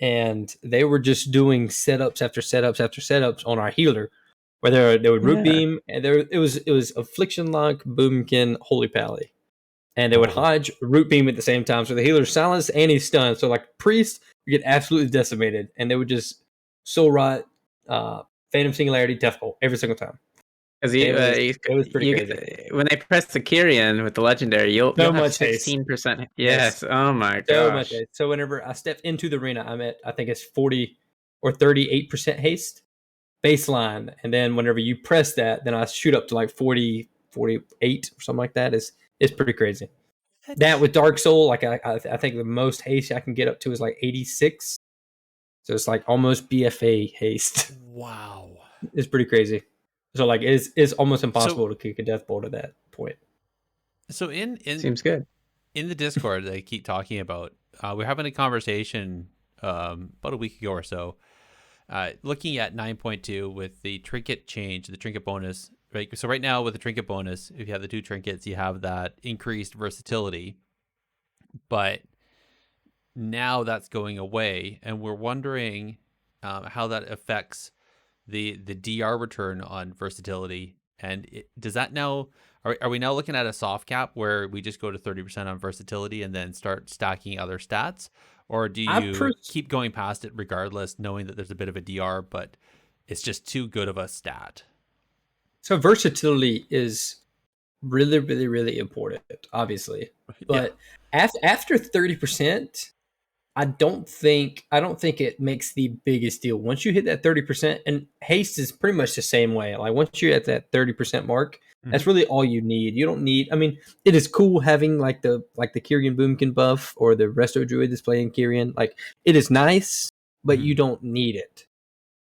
and they were just doing setups after setups after setups on our healer, where they would root beam, and it was Affliction Lock, Boomkin, Holy Pally, and they would Hodge root beam at the same time. So the healer's silenced and he's stunned. So like Priest would get absolutely decimated, and they would just Soul Rot, Phantom Singularity, Death Bolt every single time. Because it was pretty crazy. When they press the Kyrian with the legendary, you'll have much 16%. Yes. Oh my So gosh. much haste. So whenever I step into the arena, I'm at, I think it's 40 or 38% haste baseline. And then whenever you press that, then I shoot up to like 40, 48 or something like that. It's pretty crazy. That with Dark Soul, like I think the most haste I can get up to is like 86. So it's like almost BFA haste. Wow. It's pretty crazy. So like it's almost impossible to kick a death bolt at that point. So in seems good. In the Discord they keep talking about, we're having a conversation about a week ago or so, looking at 9.2 with the trinket change, the trinket bonus. Right. So right now with the trinket bonus, if you have the 2 trinkets, you have that increased versatility. But now that's going away, and we're wondering how that affects the DR return on versatility. And does that now, are we now looking at a soft cap where we just go to 30% on versatility and then start stacking other stats? Or do you keep going past it regardless, knowing that there's a bit of a DR, but it's just too good of a stat? So versatility is really, really, really important, obviously. But after 30%, I don't think it makes the biggest deal. Once you hit that 30%, and haste is pretty much the same way. Like once you're at that 30% mark, that's really all you need. You don't need. I mean, it is cool having like the Kyrian Boomkin buff or the Resto Druid that's playing Kyrian. Like it is nice, but you don't need it.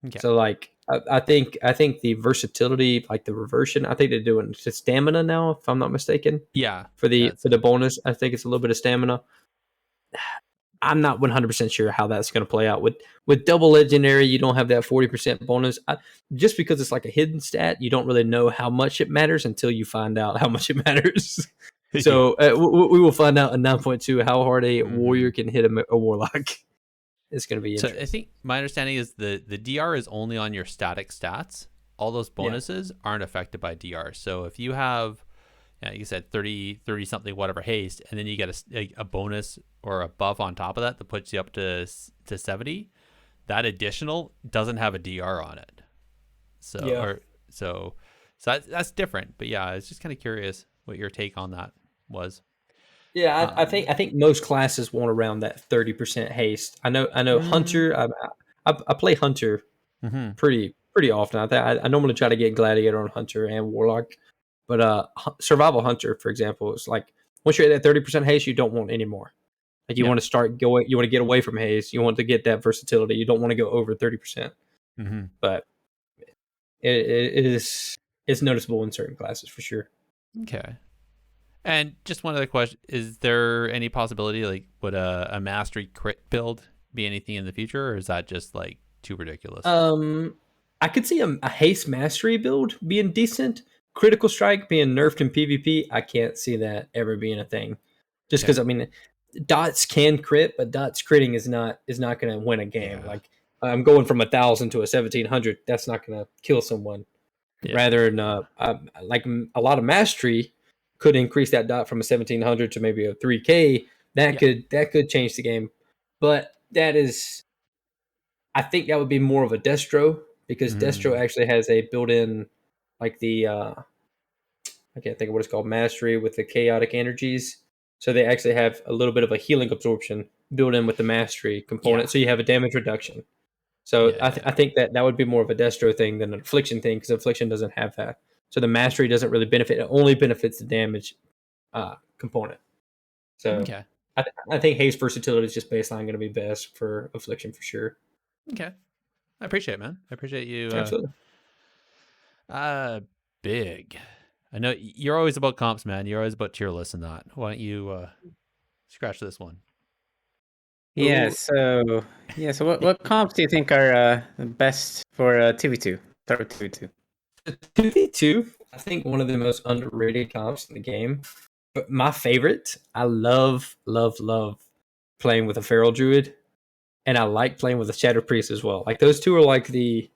Okay. So like I think the versatility, like the reversion, I think they're doing stamina now, if I'm not mistaken. Yeah. For the bonus, I think it's a little bit of stamina. I'm not 100% sure how that's going to play out. With double legendary, you don't have that 40% bonus. Just because it's like a hidden stat, you don't really know how much it matters until you find out how much it matters. So we will find out in 9.2 how hard a warrior can hit a warlock. It's going to be interesting. So I think my understanding is the DR is only on your static stats. All those bonuses aren't affected by DR. So if you have, like you said, 30 something, whatever haste, and then you get a bonus or a buff on top of that puts you up to 70, that additional doesn't have a DR on it. So so that's different. But yeah, I was just kind of curious what your take on that was. Yeah, I think most classes want around that 30% haste. I know Hunter. I play Hunter pretty often. I normally try to get Gladiator on Hunter and Warlock. But Survival Hunter, for example, is like once you're at that 30% haste, you don't want any more. Like you want to start going, you want to get away from haste. You want to get that versatility. You don't want to go over 30%. But it's noticeable in certain classes for sure. Okay. And just one other question: is there any possibility, like, would a mastery crit build be anything in the future, or is that just like too ridiculous? I could see a haste mastery build being decent. Critical strike being nerfed in PvP, I can't see that ever being a thing. Just because I mean, dots can crit, but dots critting is not going to win a game. Yeah. Like I'm going from 1,000 to a 1,700, that's not going to kill someone. Yeah. Rather than like a lot of mastery could increase that dot from a 1,700 to maybe a 3K. That could change the game, but that is, I think that would be more of a Destro, because Destro actually has a built-in, like the I can't think of what it's called, mastery with the chaotic energies. So they actually have a little bit of a healing absorption built in with the mastery component. So you have a damage reduction. So I think that would be more of a Destro thing than an Affliction thing, because Affliction doesn't have that. So the mastery doesn't really benefit. It only benefits the damage component. So I think haste versatility is just baseline going to be best for Affliction for sure. Okay. I appreciate it, man. I appreciate you. Absolutely. Big. I know you're always about comps, man. You're always about tier lists and that. Why don't you scratch this one? Yeah. Ooh. So what comps do you think are the best for 2v2? Start with 2v2. 2v2, I think one of the most underrated comps in the game. But my favorite, I love playing with a Feral Druid, and I like playing with a Shadow Priest as well. Like those two are like the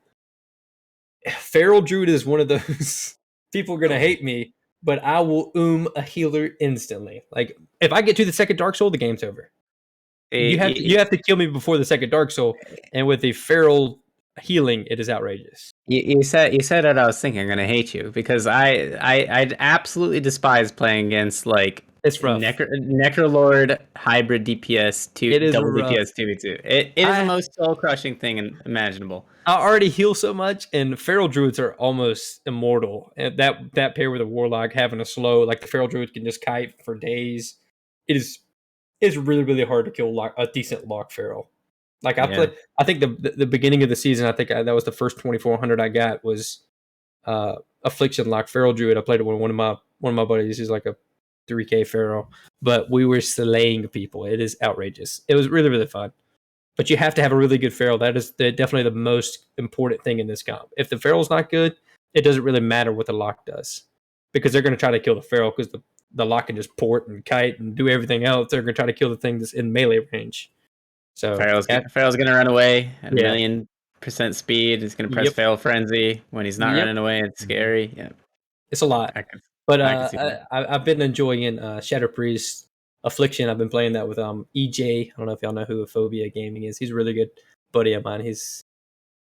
Feral Druid is one of those people are gonna hate me, but I will a healer instantly. Like if I get to the second Dark Soul, the game's over. You have to kill me before the second Dark Soul, and with the Feral healing, it is outrageous. You said what I was thinking. I'm gonna hate you because I absolutely despise playing against like It's rough. Necrolord hybrid DPS It is double rough. DPS 2v2. It is the most soul crushing thing imaginable. I already heal so much, and Feral Druids are almost immortal. And that pair with a Warlock having a slow, like the Feral Druid can just kite for days. It's really hard to kill a decent Lock Feral. Like I think the beginning of the season, I think that was the first 2400 I got was Affliction Lock Feral Druid. I played it with one of my buddies. He's like a 3K Feral, but we were slaying people. It is outrageous. It was really fun. But you have to have a really good Feral. That is definitely the most important thing in this comp. If the Feral's not good, it doesn't really matter what the Lock does. Because they're going to try to kill the Feral because the Lock can just port and kite and do everything else. They're going to try to kill the thing that's in melee range. So Feral's gonna run away at 1,000,000% speed. He's gonna press Feral Frenzy. When he's not running away, it's scary. Yeah. It's a lot. But I've been enjoying Shadow Priest Affliction. I've been playing that with EJ. I don't know if y'all know who Phobia Gaming is. He's a really good buddy of mine. He's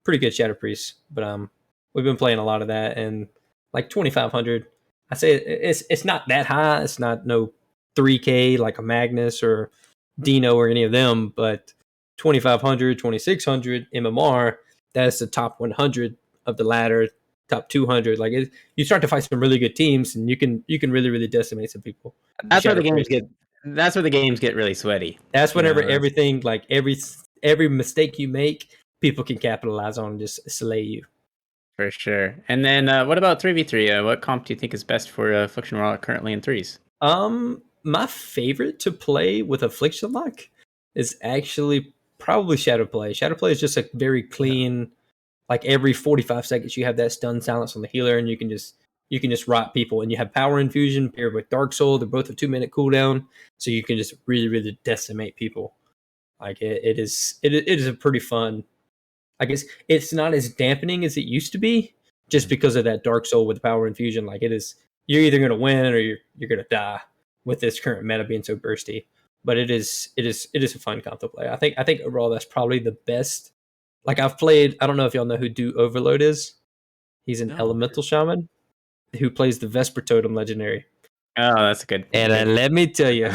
pretty good Shadow Priest. But we've been playing a lot of that, and like 2,500. I say it's not that high. It's not no 3K like a Magnus or Dino or any of them, but 2,500, 2,600 MMR. That's the top 100 of the ladder. Top 200, like you start to fight some really good teams, and you can really decimate some people. That's where the games get really sweaty. That's whenever everything, like every mistake you make, people can capitalize on and just slay you. For sure. And then what about 3v3? What comp do you think is best for Affliction Warlock currently in threes? My favorite to play with Affliction Lock is actually probably Shadowplay. Shadowplay is just a very clean. Like every 45 seconds, you have that stun silence on the healer, and you can just rot people. And you have Power Infusion paired with Dark Soul. They're both a 2-minute cooldown, so you can just really decimate people. Like it is a pretty fun. I guess it's not as dampening as it used to be, just because of that Dark Soul with the Power Infusion. Like it is, you're either going to win or you're going to die with this current meta being so bursty. But it is a fun comp to play. I think overall that's probably the best. Like I've played, I don't know if y'all know who Do Overload is. He's an elemental shaman who plays the Vesper Totem legendary. Oh, that's good. And let me tell you,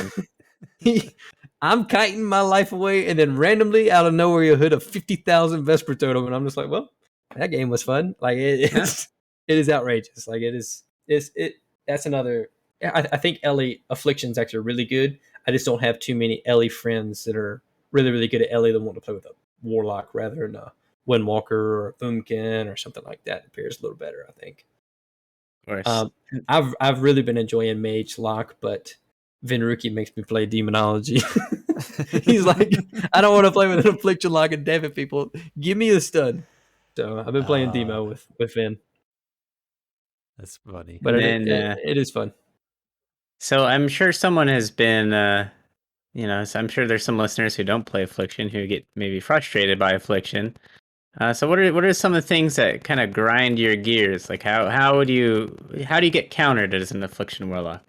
I'm kiting my life away, and then randomly out of nowhere you'll hit a 50,000 Vesper Totem, and I'm just like, well, that game was fun. Like it is outrageous. Like that's another. I think Ellie Affliction's actually really good. I just don't have too many Ellie friends that are really good at Ellie that want to play with a Warlock rather than a Windwalker or a Boomkin or something like that. It appears a little better, I think. Of course. I've really been enjoying Mage Lock, but Vinruki makes me play Demonology. He's like, I don't want to play with an Affliction Lock and damn it, people. Give me a stun. So I've been playing Demo with Vin. That's funny. But it is fun. So I'm sure someone has been, so I'm sure there's some listeners who don't play Affliction who get maybe frustrated by Affliction. So what are some of the things that kind of grind your gears? Like how do you get countered as an Affliction Warlock?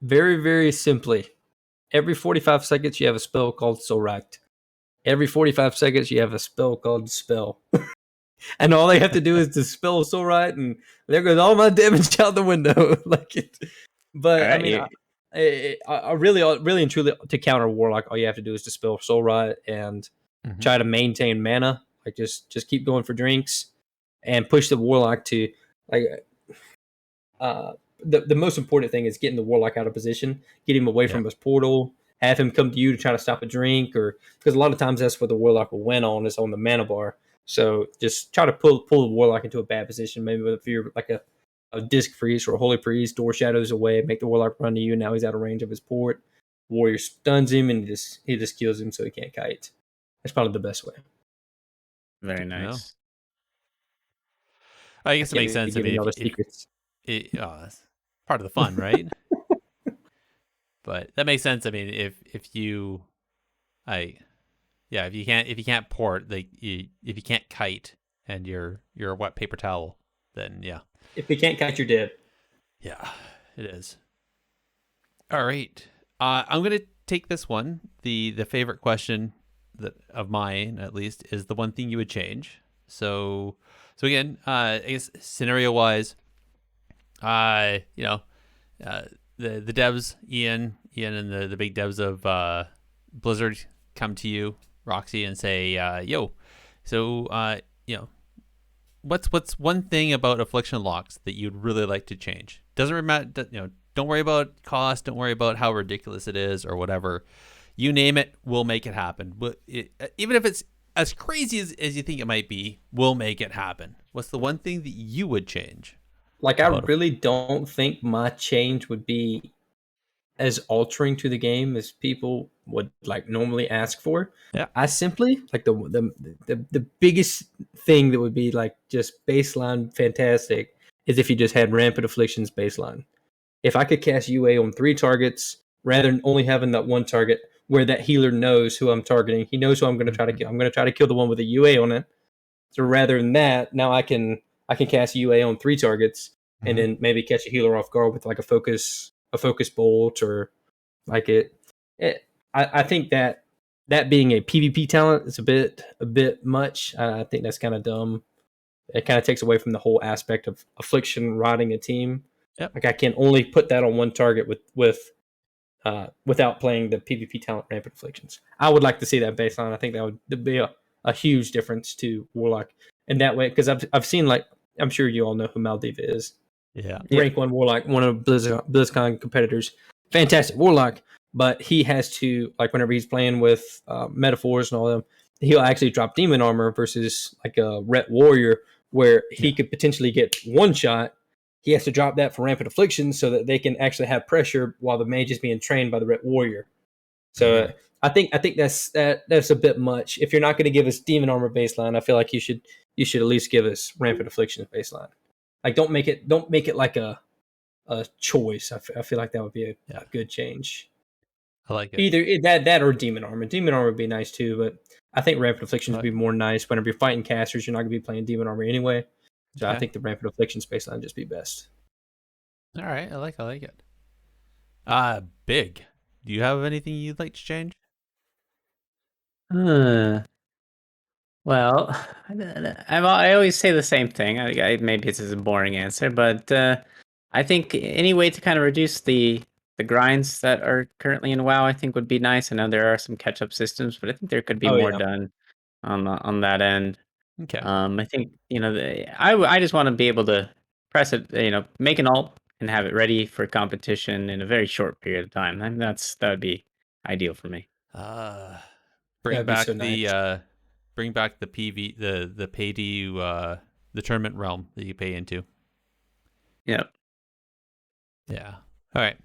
Very simply, every 45 seconds you have a spell called Soul Racked. Every 45 seconds you have a spell called Dispel. And all they have to do is dispel Soul Right, and there goes all my damage out the window. But right, I mean, I really and truly, to counter Warlock, all you have to do is dispel Soul Right and try to maintain mana. Like just keep going for drinks and push the Warlock to the most important thing is getting the Warlock out of position, get him away from his portal, have him come to you to try to stop a drink, or because a lot of times that's what the warlock will win on is on the mana bar. So just try to pull the warlock into a bad position. Maybe if you're like a disc priest or a holy priest, door shadows away, make the warlock run to you. Now he's out of range of his port. Warrior stuns him and he just kills him so he can't kite. That's probably the best way. Very know. nice. I guess it makes sense. I mean, all the secrets. That's part of the fun, right? But that makes sense. I mean, if you can't port, like if you can't kite and you're a wet paper towel, then yeah. If you can't kite, you're dead. Yeah, it is. All right. I'm gonna take this one. The favorite question that of mine, at least, is the one thing you would change. So again, I guess scenario wise, the devs, Ian and the big devs of Blizzard come to you, Roxy, and say, yo, so what's one thing about Affliction Locks that you'd really like to change? Doesn't matter, don't worry about cost, don't worry about how ridiculous it is or whatever. You name it, we'll make it happen. But even if it's as crazy as you think it might be, we'll make it happen. What's the one thing that you would change? Like, I really don't think my change would be as altering to the game as people would like normally ask for. Yeah. I simply like the biggest thing that would be like just baseline fantastic is if you just had Rampant Afflictions baseline. If I could cast UA on 3 targets rather than only having that one target where that healer knows who I'm targeting, he knows who I'm going to try to kill. I'm going to try to kill the one with a UA on it. So rather than that, now I can cast UA on 3 targets and then maybe catch a healer off guard with like a focus bolt or like it. I think that being a PvP talent is a bit much. I think that's kind of dumb. It kind of takes away from the whole aspect of Affliction riding a team. Yep. Like I can only put that on one target without playing the PvP talent Rampant Afflictions. I would like to see that baseline. I think that would be a huge difference to Warlock in that way, because I've seen, like, I'm sure you all know who Maldiva is. Yeah. Rank 1 Warlock, one of BlizzCon competitors. Fantastic Warlock, but he has to, like, whenever he's playing with Metaphors and all them, he'll actually drop Demon Armor versus like a Ret Warrior where he could potentially get one shot. He has to drop that for Rampant Affliction so that they can actually have pressure while the mage is being trained by the Ret Warrior. So I think that's a bit much. If you're not going to give us Demon Armor baseline, I feel like you should at least give us Rampant Affliction baseline. Like, don't make it like a choice. I feel like that would be a good change. I like it. Either that or Demon Armor. Demon Armor would be nice too, but I think Rampant Affliction would be more nice. Whenever you're fighting casters, you're not going to be playing Demon Armor anyway. So I think the Rampant Affliction baseline would just be best. All right, I like it. Big. Do you have anything you'd like to change? Well, I always say the same thing. Maybe this is a boring answer, but I think any way to kind of reduce the grinds that are currently in WoW, I think would be nice. I know there are some catch-up systems, but I think there could be more done on that end. Okay. I think I just want to be able to press it, make an ult and have it ready for competition in a very short period of time. And that would be ideal for me. Bring That'd be back so nice. Bring back the PV the pay to you the tournament realm that you pay into. Yep. Yeah. All right.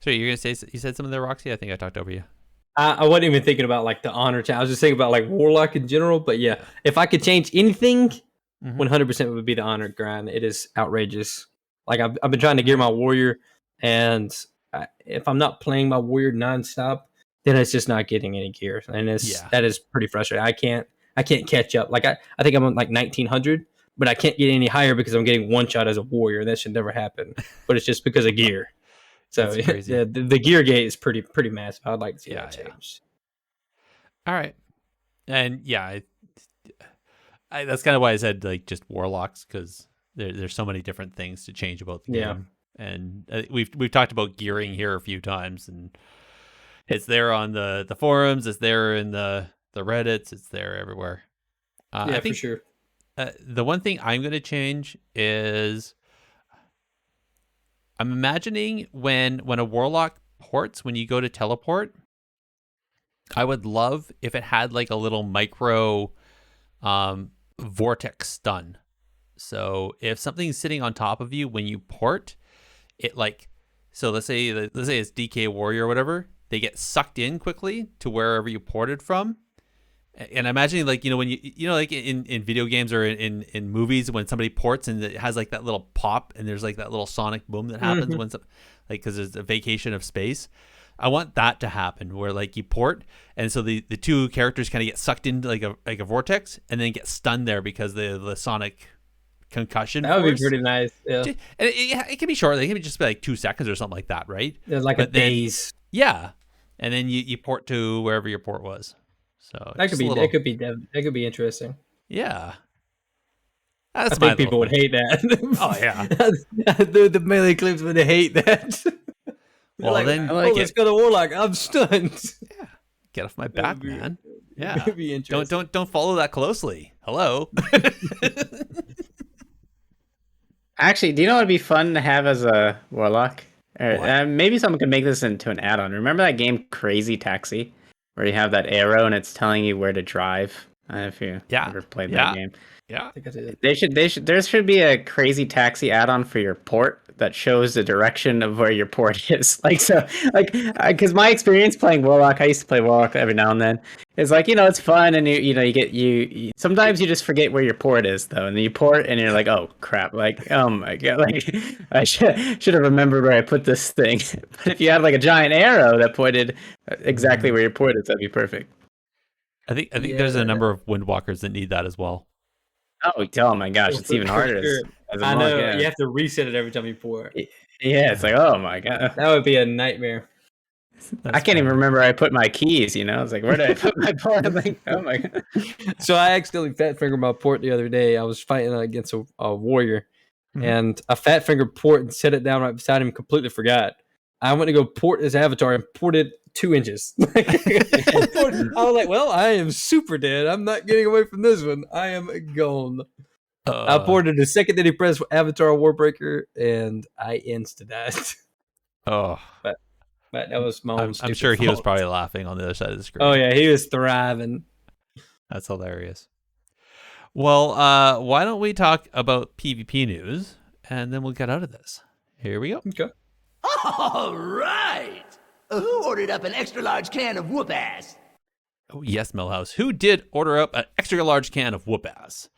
So you're gonna say you said something there, Roxy? I think I talked over you. I wasn't even thinking about like the honor challenge. I was just thinking about like Warlock in general. But yeah, if I could change anything, 100% would be the honor grind. It is outrageous. Like I've been trying to gear my warrior, and if I'm not playing my warrior nonstop, then it's just not getting any gear, and that is pretty frustrating. I can't catch up. Like I think I'm on like 1900, but I can't get any higher because I'm getting one shot as a warrior. That should never happen. But it's just because of gear. So the gear gate is pretty massive. I'd like to see that changed. All right, and that's kind of why I said like just warlocks, because there's so many different things to change about the game, and we've talked about gearing here a few times, and it's there on the forums, it's there in the Reddits, it's there everywhere. I think, for sure. The one thing I'm going to change is I'm imagining when a warlock ports, when you go to teleport, I would love if it had like a little micro vortex stun. So if something's sitting on top of you when you port, it like, so let's say it's DK Warrior or whatever, they get sucked in quickly to wherever you ported from. And imagining like, when you know, like in video games or in movies, when somebody ports and it has like that little pop and there's like that little sonic boom that happens when like, because there's a vacation of space. I want that to happen where like you port, and so the two characters kind of get sucked into like a vortex and then get stunned there because the sonic concussion. That would be pretty nice. Yeah, and it can be short. It can be just like 2 seconds or something like that, right? There's like a daze. Yeah, and then you port to wherever your port was. So that could be interesting. Yeah. I think people would hate that. Oh yeah, the melee clips would hate that. Well, like, then let's go to Warlock. I'm stunned. Yeah, get off my back, man. Yeah, That'd be interesting. Don't follow that closely. Hello. Actually, do you know what would be fun to have as a Warlock? Maybe someone could make this into an add-on. Remember that game Crazy Taxi, where you have that arrow and it's telling you where to drive? If you ever played that game. Yeah, I think I did. There should be a Crazy Taxi add-on for your port that shows the direction of where your port is. Because my experience playing Warlock, I used to play Warlock every now and then. It's like, it's fun, and you sometimes you just forget where your port is though, and then you port and you're like, oh crap, like, oh my god, like I should have remembered where I put this thing. But if you had like a giant arrow that pointed exactly where your port is, that'd be perfect. I think there's a number of Windwalkers that need that as well. Oh my gosh, it's even harder. I know, you have to reset it every time you port. Yeah, it's like, oh my god. That would be a nightmare. I can't even remember where I put my keys, It's like, where did I put my port? I'm like, oh my god. So I accidentally fat fingered my port the other day. I was fighting against a warrior, and I fat fingered port and set it down right beside him, completely forgot. I went to go port his avatar and ported 2 inches. I was like, well, I am super dead. I'm not getting away from this one. I am gone. I ported the second that he pressed Avatar Warbreaker, and I insted that. Oh. But that was my own I'm sure he fault. was probably laughing on the other side of the screen. Oh, yeah, he was thriving. That's hilarious. Well, why don't we talk about PvP news, and then we'll get out of this. Here we go. Okay. All right. Who ordered up an extra large can of whoop ass? Oh, yes, Millhouse. Who did order up an extra large can of whoop ass?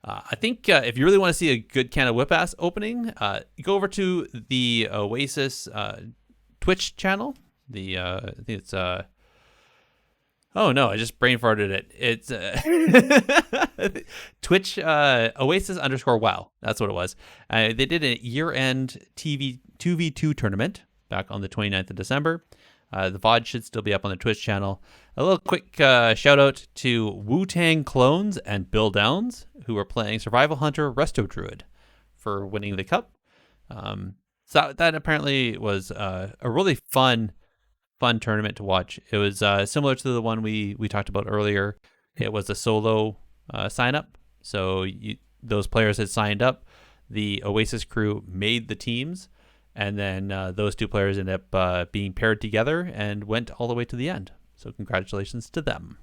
I think if you really want to see a good can of whoop ass opening, go over to the Oasis Twitch channel. I think it's oh no, I just brain farted it. It's Twitch Oasis_WoW. That's what it was. They did a year-end TV 2v2 tournament back on the 29th of December. The VOD should still be up on the Twitch channel. A little quick shout out to Wu-Tang Clones and Bill Downs, who were playing Survival Hunter Resto Druid for winning the cup. So that apparently was a really fun tournament to watch. It was similar to the one we talked about earlier. It was a solo sign up. So those players had signed up. The Oasis crew made the teams. And then those 2 players ended up being paired together and went all the way to the end. So congratulations to them.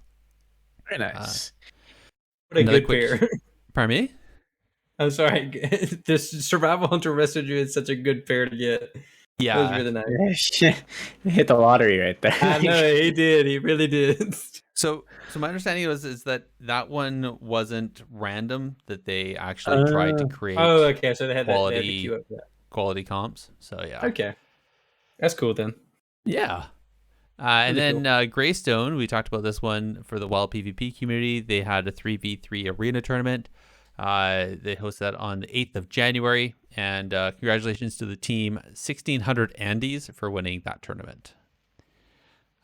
Very nice. What a good pair. Pardon me? I'm sorry. This Survival Hunter Resto Druid is such a good pair to get. Yeah. It was really nice. Hit the lottery right there. I know, he did. He really did. So my understanding is that one wasn't random, that they actually tried to create okay. So they had quality, to queue up that. Quality comps. So yeah. Okay. That's cool then. Yeah. And Really then Greystone, we talked about this one for the WoW PvP community. They had a 3v3 arena tournament. They hosted that on the 8th of January. And congratulations to the team 1600 Andes for winning that tournament.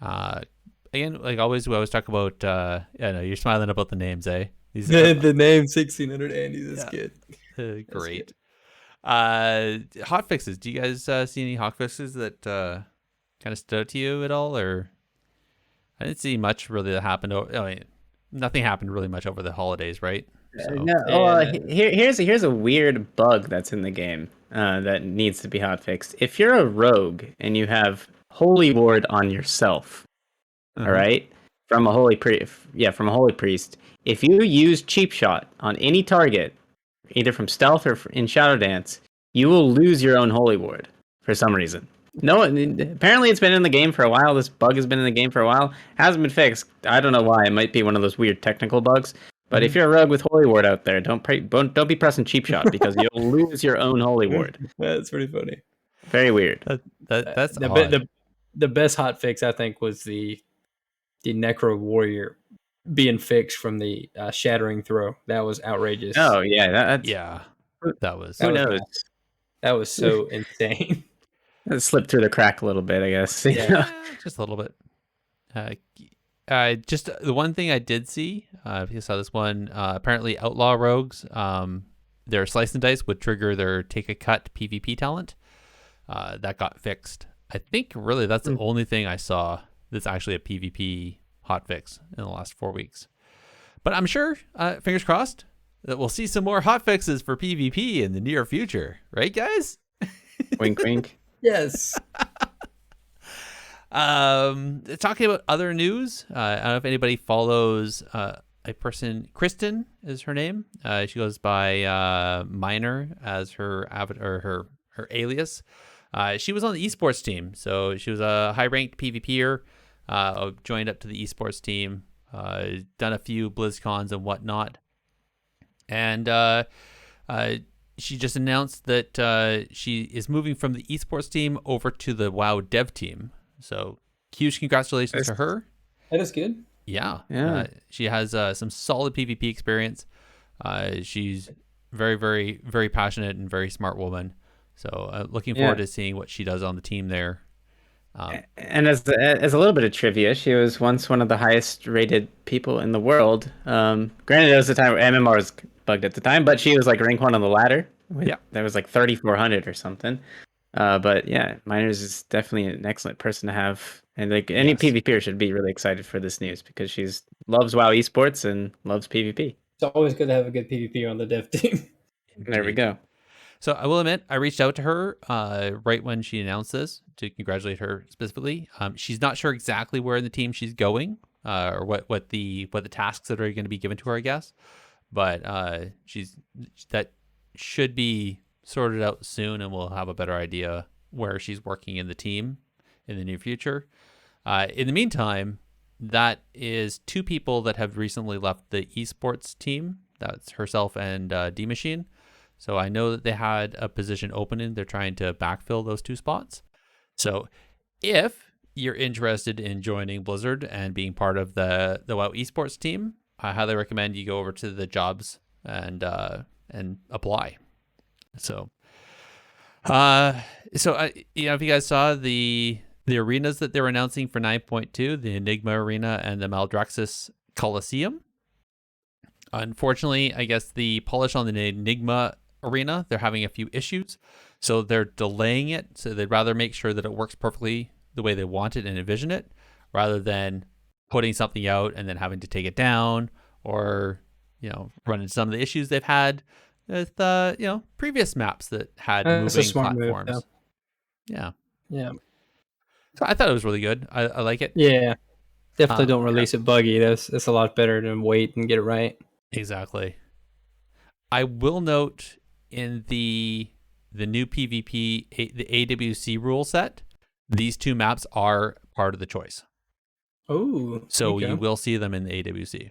Again, like always, we always talk about, I know you're smiling about the names, eh? The name 1600 Andes is good. Great. Hot fixes. Do you guys see any hot fixes that kind of stood out to you at all? Or I didn't see much really that happened. I mean, nothing happened really much over the holidays, right? So. Here's a weird bug that's in the game that needs to be hotfixed. If you're a rogue and you have holy ward on yourself. Uh-huh. All right, from a holy priest. If you use cheap shot on any target, either from stealth or in shadow dance, you will lose your own holy ward for some reason. No, apparently it's been in the game for a while. This bug has been in the game for a while. Hasn't been fixed. I don't know why. It might be one of those weird technical bugs. But if you're a rogue with holy ward out there, don't be pressing cheap shot because you'll lose your own holy ward. That's pretty funny. Very weird. That's the, odd. the best hot fix I think was the Necro Warrior being fixed from the shattering throw. That was outrageous. Oh yeah, that's, yeah, that was. Who That was knows? nuts. That was so insane. It slipped through the crack a little bit, I guess. you Yeah. know? Just a little bit. Just the one thing I did see, if you saw this one, apparently Outlaw Rogues, their Slice and Dice would trigger their Take a Cut PvP talent. That got fixed. I think really that's the only thing I saw that's actually a PvP hotfix in the last 4 weeks. But I'm sure, fingers crossed, that we'll see some more hotfixes for PvP in the near future. Right, guys? Wink, wink. Yes. Talking about other news, I don't know if anybody follows a person. Kristen is her name. She goes by Minor as her avatar, her alias. She was on the esports team, so she was a high-ranked PvPer. Joined up to the esports team. Done a few BlizzCons and whatnot, and she just announced that she is moving from the esports team over to the WoW dev team. So huge congratulations to her. That is good. Yeah. Yeah. She has some solid PvP experience. She's very, very, very passionate and very smart woman. So looking forward to seeing what she does on the team there. And as a little bit of trivia, she was once one of the highest rated people in the world. Granted, it was the time where MMR was bugged at the time, but she was like rank 1 on the ladder. Yeah. That was like 3,400 or something. But yeah, Miners is definitely an excellent person to have. And like any PvPer should be really excited for this news because she's loves WoW esports and loves PvP. It's always good to have a good PvP on the dev team. There we go. So I will admit, I reached out to her right when she announced this to congratulate her specifically. She's not sure exactly where in the team she's going or what the tasks that are going to be given to her, I guess. But that should be sorted out soon, and we'll have a better idea where she's working in the team in the near future. In the meantime, that is 2 people that have recently left the esports team. That's herself and D Machine. So I know that they had a position opening. They're trying to backfill those 2 spots. So if you're interested in joining Blizzard and being part of the WoW esports team, I highly recommend you go over to the jobs and apply. So, if you guys saw the arenas that they were announcing for 9.2, the Enigma Arena and the Maldraxxus Coliseum. Unfortunately, I guess the polish on the Enigma Arena, they're having a few issues, so they're delaying it. So they'd rather make sure that it works perfectly the way they want it and envision it, rather than putting something out and then having to take it down, or run into some of the issues they've had with previous maps that had moving platforms. Move, yeah. So I thought it was really good. I like it. Yeah, definitely don't release it buggy. That's a lot better than wait and get it right. Exactly. I will note in the new PvP, the AWC rule set, these 2 maps are part of the choice. Oh, So okay. you will see them in the AWC.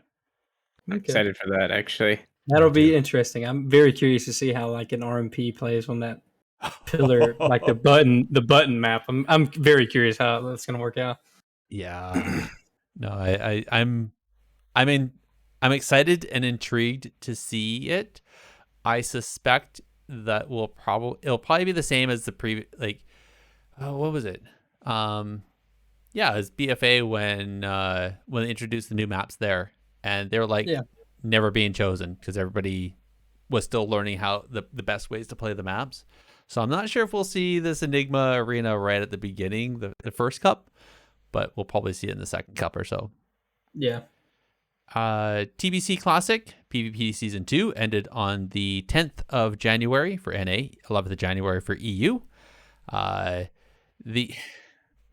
I'm excited for that, actually. That'll be interesting. I'm very curious to see how like an RMP plays on that pillar, like the button map. I'm very curious how that's gonna work out. Yeah. No, I'm excited and intrigued to see it. I suspect that it'll probably be the same as the previous, what was it? It's BFA when they introduced the new maps there, and they were never being chosen because everybody was still learning how the best ways to play the maps. So I'm not sure if we'll see this Enigma Arena right at the beginning, the first cup, but we'll probably see it in the second cup or so. Yeah. TBC Classic PvP Season 2 ended on the 10th of January for NA, 11th of January for EU. The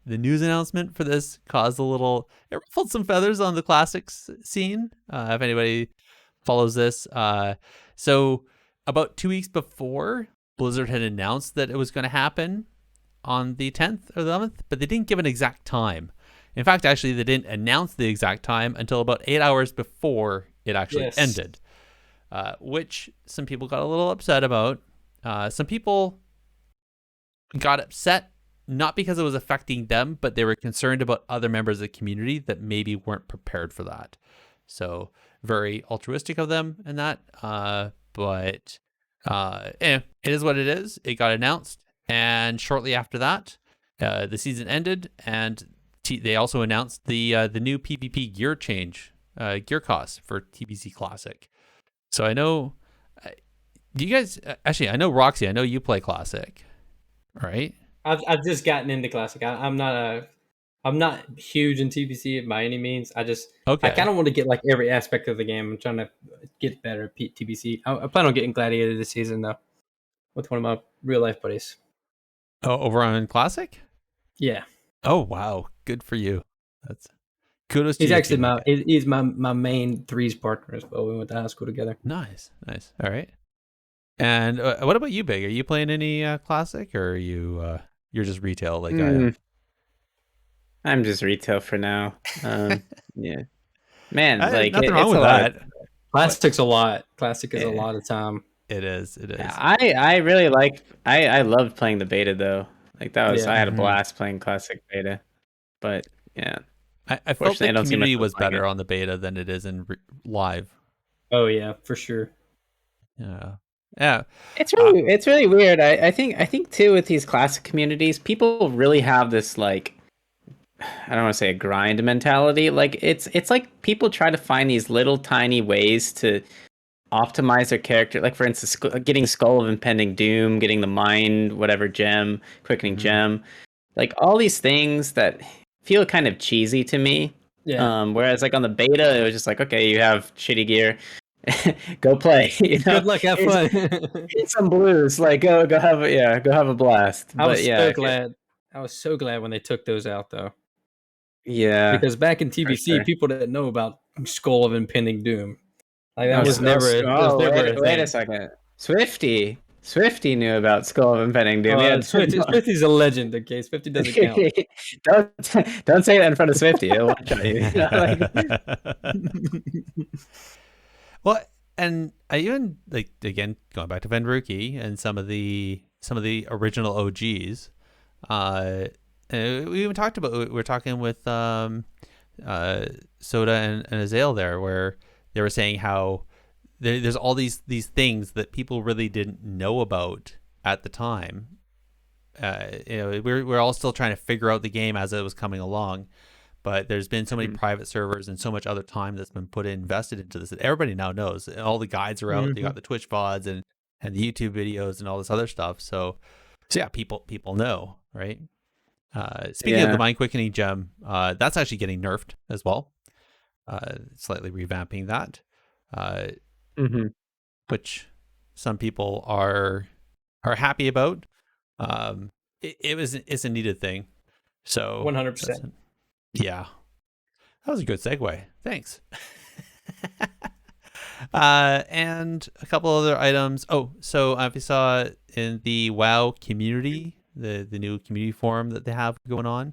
the news announcement for this caused it ruffled some feathers on the classics scene. If anybody follows this. So about 2 weeks before, Blizzard had announced that it was going to happen on the 10th or the 11th, but they didn't give an exact time. In fact, actually, they didn't announce the exact time until about 8 hours before it actually ended, which some people got a little upset about. Some people got upset not because it was affecting them, but they were concerned about other members of the community that maybe weren't prepared for that. So very altruistic of them in that. But it is what it is. It got announced. And shortly after that, the season ended, and they also announced the new PvP gear gear costs for TBC Classic. So I know, do you guys, actually, I know Roxy, I know you play Classic, right? I've just gotten into Classic. I'm not huge in TBC by any means. I kind of want to get like every aspect of the game. I'm trying to get better at TBC. I plan on getting Gladiator this season though, with one of my real life buddies. Oh, over on Classic? Yeah. Oh wow, good for you. That's kudos to you. He's actually he's my main threes partner as well. We went to high school together. Nice. All right. And what about you, Big? Are you playing any Classic, or are you you're just retail like I am? I'm just retail for now. Yeah, man, like nothing wrong it's with a lot. that. Classic's a lot. Classic is a lot of time. It is. I really I loved playing the beta though. Like that was I had a blast playing Classic beta. But yeah, I felt the community was better on the beta than it is in live. Oh yeah, for sure. Yeah. It's really weird. I think too with these Classic communities, people really have this like, I don't want to say a grind mentality. Like it's like people try to find these little tiny ways to optimize their character. Like for instance, getting Skull of Impending Doom, getting the Mind whatever gem, Quickening Gem, like all these things that feel kind of cheesy to me. Yeah. Whereas like on the beta, it was just like, okay, you have shitty gear. Go play. You know? Good luck, have fun. Hit some blues. Like go have a blast. I was so glad. I was so glad when they took those out though. Yeah. Because back in TBC, people didn't know about Skull of Impending Doom. Like that was never. Wait a second. Swifty knew about Skull of Impending Doom. Swifty's a legend. Okay, Swifty doesn't count. Don't say that in front of Swifty. He'll watch on you. Well, and I even like again going back to Venruki and some of the original OGs. We even talked about. We were talking with Soda and Azale there, where they were saying how there's all these things that people really didn't know about at the time. We're all still trying to figure out the game as it was coming along. But there's been so many private servers and so much other time that's been invested into this that everybody now knows. All the guides are out. They got the Twitch VODs and the YouTube videos and all this other stuff. So yeah, people know, right? Speaking of the Mind Quickening Gem, that's actually getting nerfed as well. Slightly revamping that, which some people are happy about. It's a needed thing. So 100%. Yeah, that was a good segue. Thanks. And a couple other items. Oh, so if you saw in the WoW community, the new community forum that they have going on,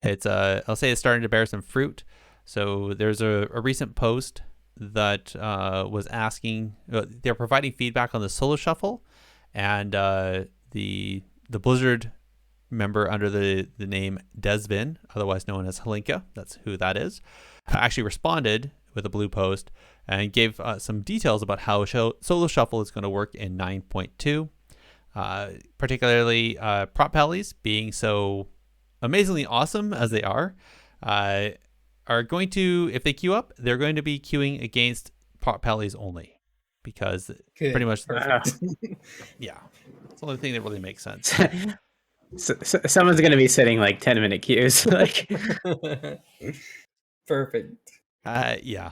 it's I'll say it's starting to bear some fruit. So there's a recent post that was asking, they're providing feedback on the solo shuffle, and the Blizzard member under the name Desvin, otherwise known as Halinka, that's who that is, actually responded with a blue post and gave some details about how solo shuffle is going to work in 9.2, particularly prop pallies being so amazingly awesome as they are going to, if they queue up, they're going to be queuing against prop pallies only, because pretty much yeah, it's the only thing that really makes sense. So someone's gonna be sitting like 10-minute queues. Like perfect. Yeah.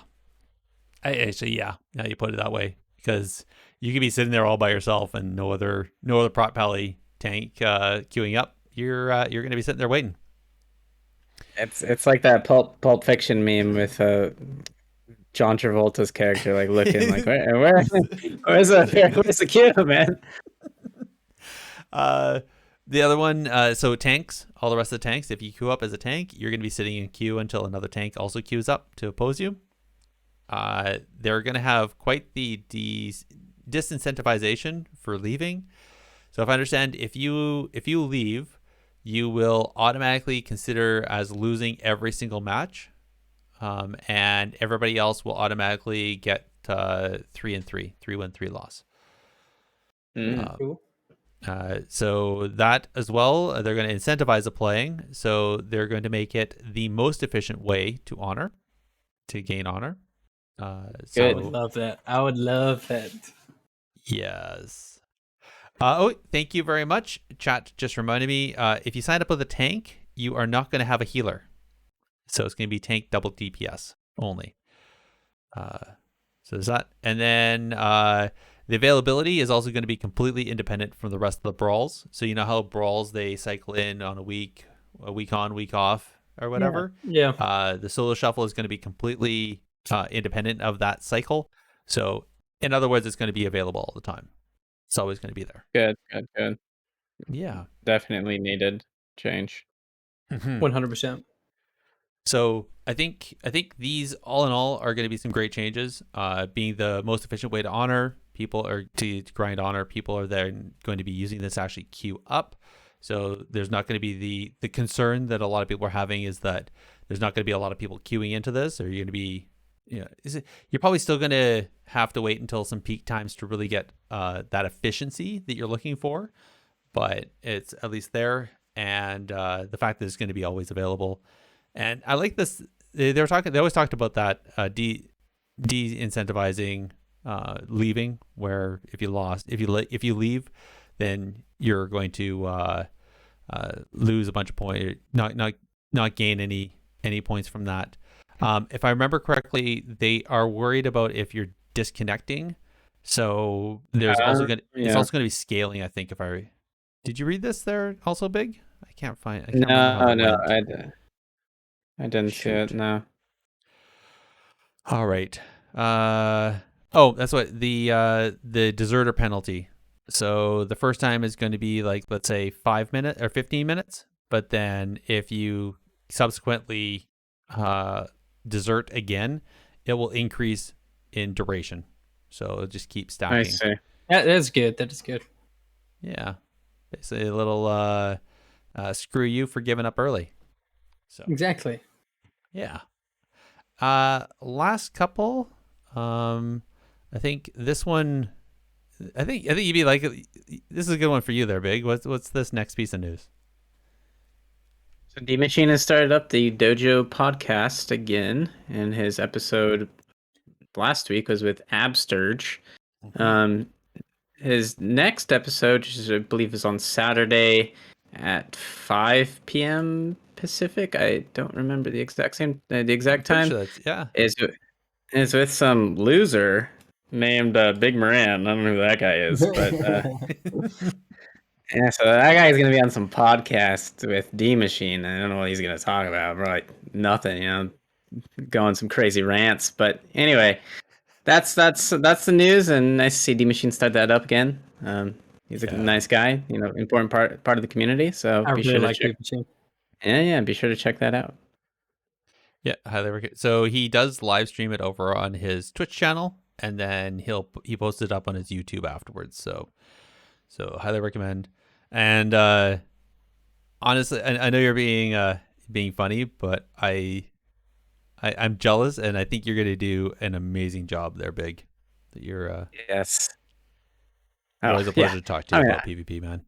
Now you put it that way, because you could be sitting there all by yourself and no other prop pally tank queuing up. You're gonna be sitting there waiting. It's like that Pulp Fiction meme with John Travolta's character like looking like where's the cue, man? The other one, so tanks, all the rest of the tanks, if you queue up as a tank, you're going to be sitting in queue until another tank also queues up to oppose you. They're going to have quite the disincentivization for leaving. So if I understand, if you leave, you will automatically consider as losing every single match, and everybody else will automatically get 3-3, 3-win, 3-loss. Cool. So that as well, they're going to incentivize the playing. So they're going to make it the most efficient way to gain honor. I So would love that. I would love that. yes. Thank you very much. Chat just reminded me, if you sign up with a tank, you are not going to have a healer. So it's going to be tank double DPS only. So there's that. And then the availability is also going to be completely independent from the rest of the brawls. So you know how brawls, they cycle in on a week on, week off, or whatever? Yeah. The solo shuffle is going to be completely independent of that cycle. So in other words, it's going to be available all the time. It's always going to be there. Good. Yeah. Definitely needed change. 100%. So I think these all in all are going to be some great changes. Being the most efficient way to honor people, or to grind honor, people are then going to be using this to actually queue up. So there's not going to be the concern that a lot of people are having, is that there's not going to be a lot of people queuing into this, or you're going to be, you're probably still going to have to wait until some peak times to really get that efficiency that you're looking for. But it's at least there, and the fact that it's going to be always available. And I like this. They always talked about that de-incentivizing leaving, where if you leave, then you're going to lose a bunch of points, not gain any points from that. If I remember correctly, they are worried about if you're disconnecting. So there's also going to it's also going to be scaling. I think did you read this there also, Big? I can't remember how that went. I didn't see it. No. All right. That's what the deserter penalty. So the first time is going to be like, let's say 5 minutes or 15 minutes, but then if you subsequently desert again, it will increase in duration. So it'll just keep stacking. I see. That is good. That is good. Yeah. Basically a little screw you for giving up early. So Exactly. yeah. Last couple. I think this one. I think you'd be like, this is a good one for you there, Big. What's this next piece of news? So D Machine has started up the Dojo podcast again, and his episode last week was with Absturge. His next episode, which I believe is on Saturday at 5 p.m. Pacific. I don't remember the exact time. Sure Is with some loser named Bigmoran. I don't know who that guy is, but yeah. So that guy's gonna be on some podcast with D Machine. I don't know what he's gonna talk about. Probably nothing. Going some crazy rants. But anyway, that's the news, and nice to see D Machine start that up again. He's a nice guy. Important part of the community. So I be really sure to like check. Big Machine. Yeah. Be sure to check that out. Yeah, highly recommend. So he does live stream it over on his Twitch channel, and then he posts it up on his YouTube afterwards. So highly recommend. And honestly, I know you're being funny, but I'm jealous, and I think you're going to do an amazing job there, Big. That you're Yes. always a pleasure to talk to you about PvP, man.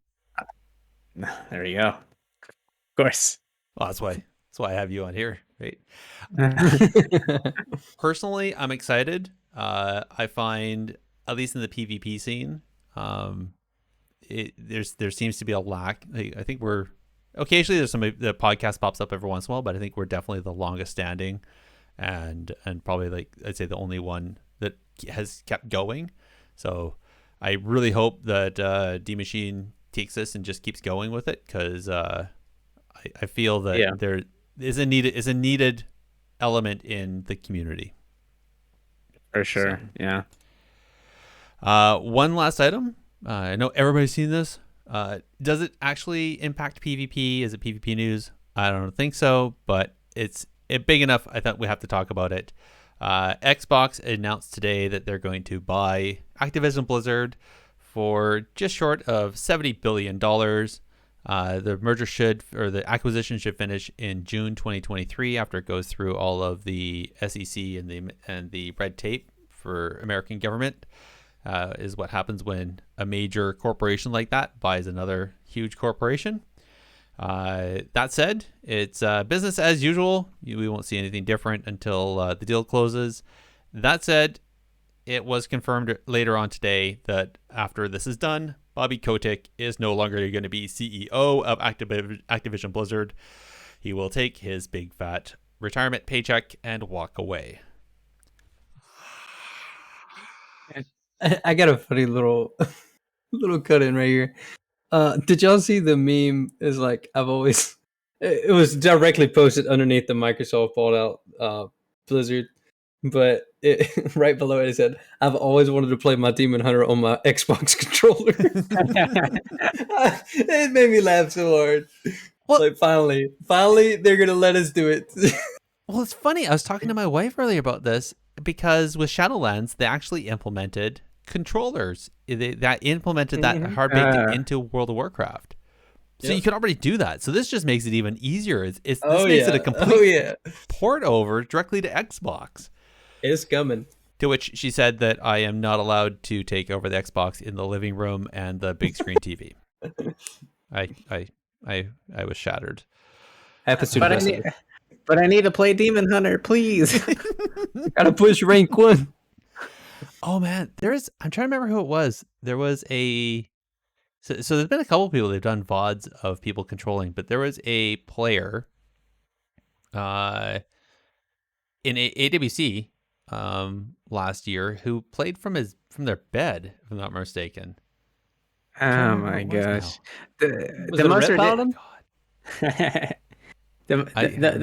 There you go. Of course. Well, that's why I have you on here, right? Personally, I'm excited. I find, at least in the PvP scene, there seems to be a lack. I think we're occasionally there's the podcast pops up every once in a while, but I think we're definitely the longest standing, and probably I'd say the only one that has kept going. So I really hope that D Machine takes this and just keeps going with it, because I feel that is a needed element in the community. For sure. So. Yeah. One last item. I know everybody's seen this. Does it actually impact PvP? Is it PvP news? I don't think so, but it's big enough. I thought we have to talk about it. Xbox announced today that they're going to buy Activision Blizzard for just short of $70 billion. The the acquisition should finish in June 2023 after it goes through all of the SEC and the red tape for American government. Is what happens when a major corporation like that buys another huge corporation. That said, it's business as usual. We won't see anything different until the deal closes. That said, it was confirmed later on today that after this is done, Bobby Kotick is no longer going to be CEO of Activision Blizzard. He will take his big fat retirement paycheck and walk away. I got a funny little cut in right here. Did y'all see the meme? Is like it was directly posted underneath the Microsoft Fallout Blizzard, but right below it said, "I've always wanted to play my Demon Hunter on my Xbox controller." It made me laugh so hard. Well, like finally, they're gonna let us do it. Well, it's funny. I was talking to my wife earlier about this because with Shadowlands, they actually implemented controllers. That implemented that hard baked into World of Warcraft. So you can already do that. So this just makes it even easier. This makes it a complete port over directly to Xbox. It's coming. To which she said that I am not allowed to take over the Xbox in the living room and the big screen TV. I was shattered. But I need to play Demon Hunter, please. Gotta push rank 1. Oh man, I'm trying to remember who it was. There was so there's been a couple people they've done VODs of people controlling, but there was a player in AWC last year who played from their bed, if I'm not mistaken. Oh my gosh. The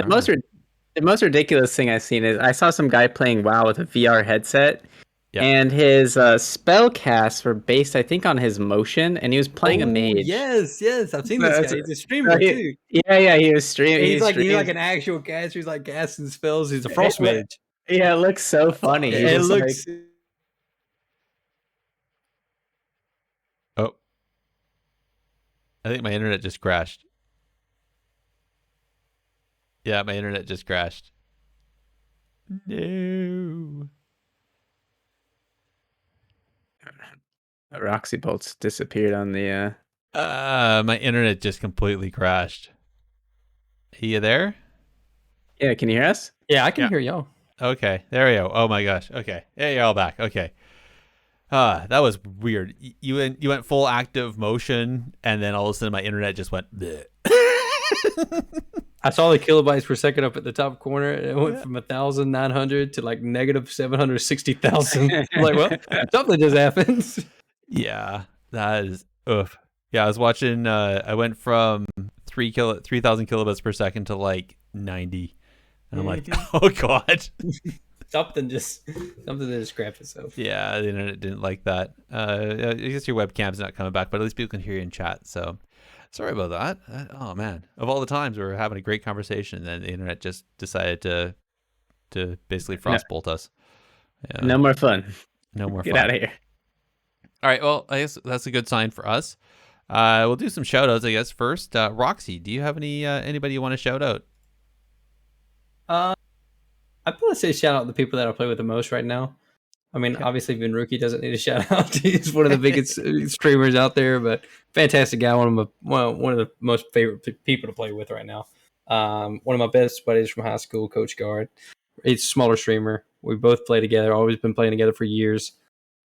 most the most ridiculous thing I've seen is I saw some guy playing WoW with a VR headset. Yeah. And his spell casts were based, I think, on his motion, and he was playing a mage. Yes, I've seen this guy. He's a streamer too. Yeah, he was streaming. He's like an actual caster. He's like casting spells. He's a frost mage. Yeah, it looks so funny. It looks. Oh, I think my internet just crashed. Yeah, my internet just crashed. No. Roxxybolts disappeared on the my internet just completely crashed. Are you there? Yeah, can you hear us? Yeah, I can hear y'all. Okay, there we go. Oh my gosh. Okay, hey, you're all back. Okay. That was weird. You went full active motion, and then all of a sudden my internet just went bleh. I saw the kilobytes per second up at the top corner. It went from 1,900 to like negative 760,000. I'm like, well, something just happened. Yeah, that is oof. Yeah, I was watching. I went from 3,000 kilobits per second to like 90, and I'm like, oh god, something just crapped itself. Yeah, the internet didn't like that. I guess your webcam's not coming back, but at least people can hear you in chat. So sorry about that. Oh man, of all the times we were having a great conversation, and then the internet just decided to basically frostbolt us. Yeah. No more fun. No more Get fun. out of here. All right, well, I guess that's a good sign for us. We'll do some shout outs, I guess. First, Roxy, do you have anybody you want to shout out? I want to say shout out the people that I play with the most right now. I mean, obviously, Vinruki doesn't need a shout out. He's one of the biggest streamers out there, but fantastic guy. One of the most favorite people to play with right now. One of my best buddies from high school, Coach Guard. He's a smaller streamer. We both play together. Always been playing together for years.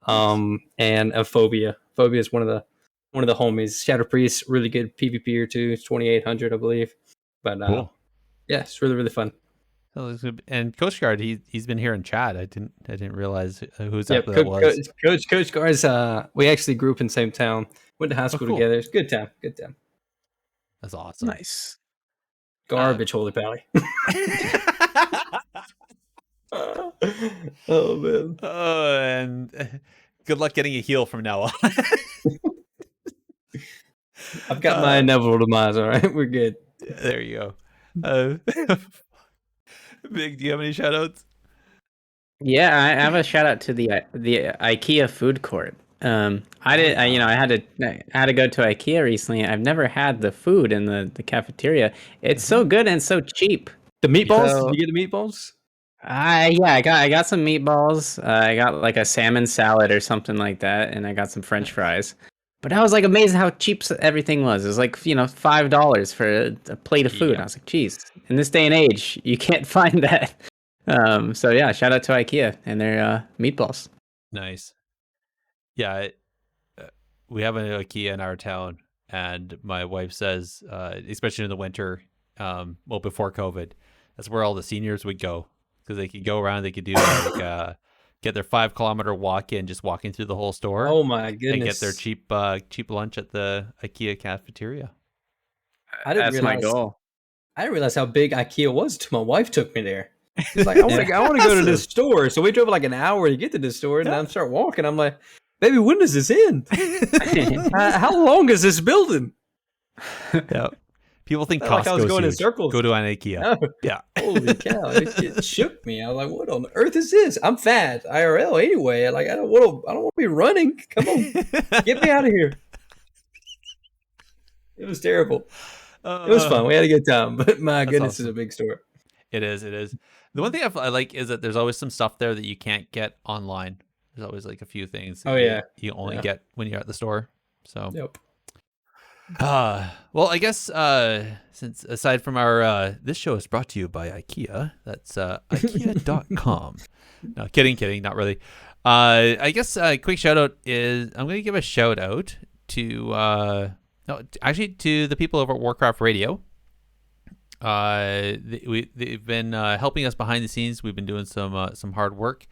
And a Phobia. Phobia is one of the homies. Shadow Priest, really good PvPer too. It's 2,800, I believe. But cool. Yeah, it's really, really fun. And Coach Guard, he's been here in chat. I didn't realize who exactly that was. Coach Guard's we actually grew up in the same town. Went to high school together. It's a good time. Good time. That's awesome. Nice. Garbage, Holy Pally. Oh man. And good luck getting a heal from now on. I've got my inevitable demise. All right, we're good. There you go. Big, do you have any shout outs? Yeah, I have a shout out to the IKEA food court. I had to go to IKEA recently. I've never had the food in the cafeteria. It's so good and so cheap. The meatballs? So- Did you get the meatballs? I got some meatballs. I got like a salmon salad or something like that, and I got some French fries. But I was like amazed how cheap everything was. It was like $5 for a plate of food. Yeah. I was like, geez, in this day and age, you can't find that. So yeah, shout out to IKEA and their meatballs. Nice. Yeah, we have an IKEA in our town, and my wife says, especially in the winter, well, before COVID, that's where all the seniors would go because they could go around. They could do like get their 5-kilometer walk in, just walking through the whole store. Oh my goodness! And get their cheap lunch at the IKEA cafeteria. That's my goal. I didn't realize how big IKEA was until my wife took me there. She's like, I want to go to this store. So we drove like an hour to get to this store, and I start walking. I'm like, baby, when does this end? How long is this building? Yeah. People think Felt like I was Costco's going in huge. circles. Go to an IKEA. Oh, Yeah. holy cow! It shook me. I was like, "What on earth is this?" I'm fat, IRL anyway. Like, I don't want to be running. Come on, get me out of here. It was terrible. It was fun. We had a good time, but my goodness, awesome. it's a big store. It is. The one thing I like is that there's always some stuff there that you can't get online. There's always like a few things. Oh, yeah. You only get when you're at the store. So. Nope. Well, I guess since aside from our this show is brought to you by IKEA. That's IKEA.com. No, kidding, not really. I guess a quick shout out is I'm going to give a shout out to to the people over at Warcraft Radio. They've been helping us behind the scenes. We've been doing some hard work,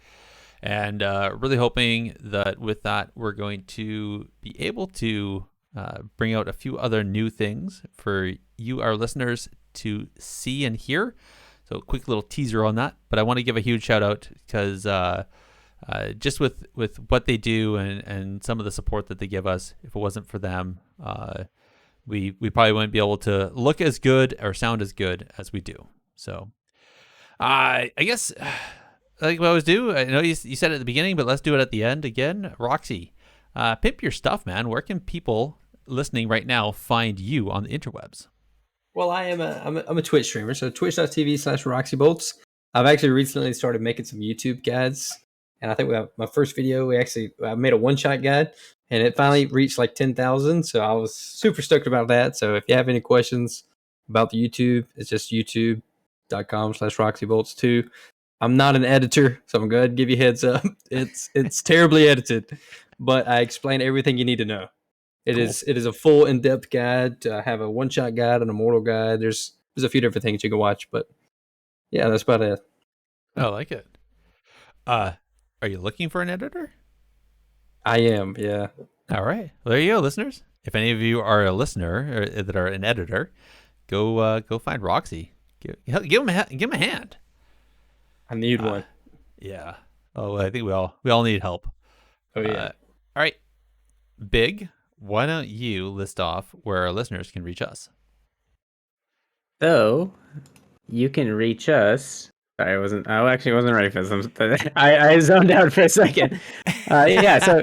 and really hoping that with that we're going to be able to bring out a few other new things for you, our listeners, to see and hear. So, quick little teaser on that. But I want to give a huge shout out because just with what they do and some of the support that they give us, if it wasn't for them, we probably wouldn't be able to look as good or sound as good as we do. So, I guess like we always do. I know you said it at the beginning, but let's do it at the end again. Roxy, pimp your stuff, man. Where can people listening right now find you on the interwebs? Well, I'm a Twitch streamer, so twitch.tv/Roxxybolts. I've actually recently started making some YouTube guides, and I think we have my first video. I made a one-shot guide, and it finally reached like 10,000. So I was super stoked about that. So if you have any questions about the YouTube, it's just youtube.com/Roxxybolts 2. I'm not an editor, so I'm going to give you a heads up. It's terribly edited, but I explain everything you need to know. It is a full in-depth guide. I have a one-shot guide and a mortal guide. There's a few different things you can watch, but yeah, that's about it. I like it. Are you looking for an editor? I am, yeah. All right. Well, there you go, listeners. If any of you are a listener or that are an editor, go find Roxy. Give him a hand. I need one. Yeah. Oh, I think we all need help. Oh yeah. All right. Big, why don't you list off where our listeners can reach us? So you can reach us. I actually wasn't ready for this. I zoned out for a second. Yeah, so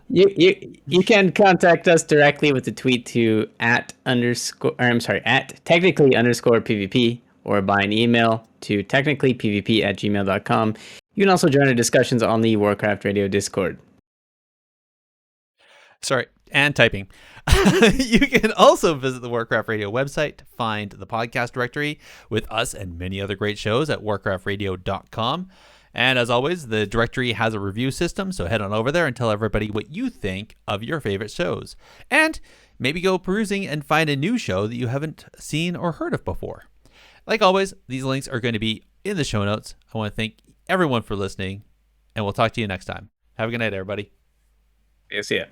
you can contact us directly with a tweet to at technically_PvP or by an email to technicallypvp@gmail.com. You can also join our discussions on the Warcraft Radio Discord. Sorry, and typing. You can also visit the Warcraft Radio website to find the podcast directory with us and many other great shows at warcraftradio.com. And as always, the directory has a review system, so head on over there and tell everybody what you think of your favorite shows. And maybe go perusing and find a new show that you haven't seen or heard of before. Like always, these links are going to be in the show notes. I want to thank everyone for listening, and we'll talk to you next time. Have a good night, everybody. See ya.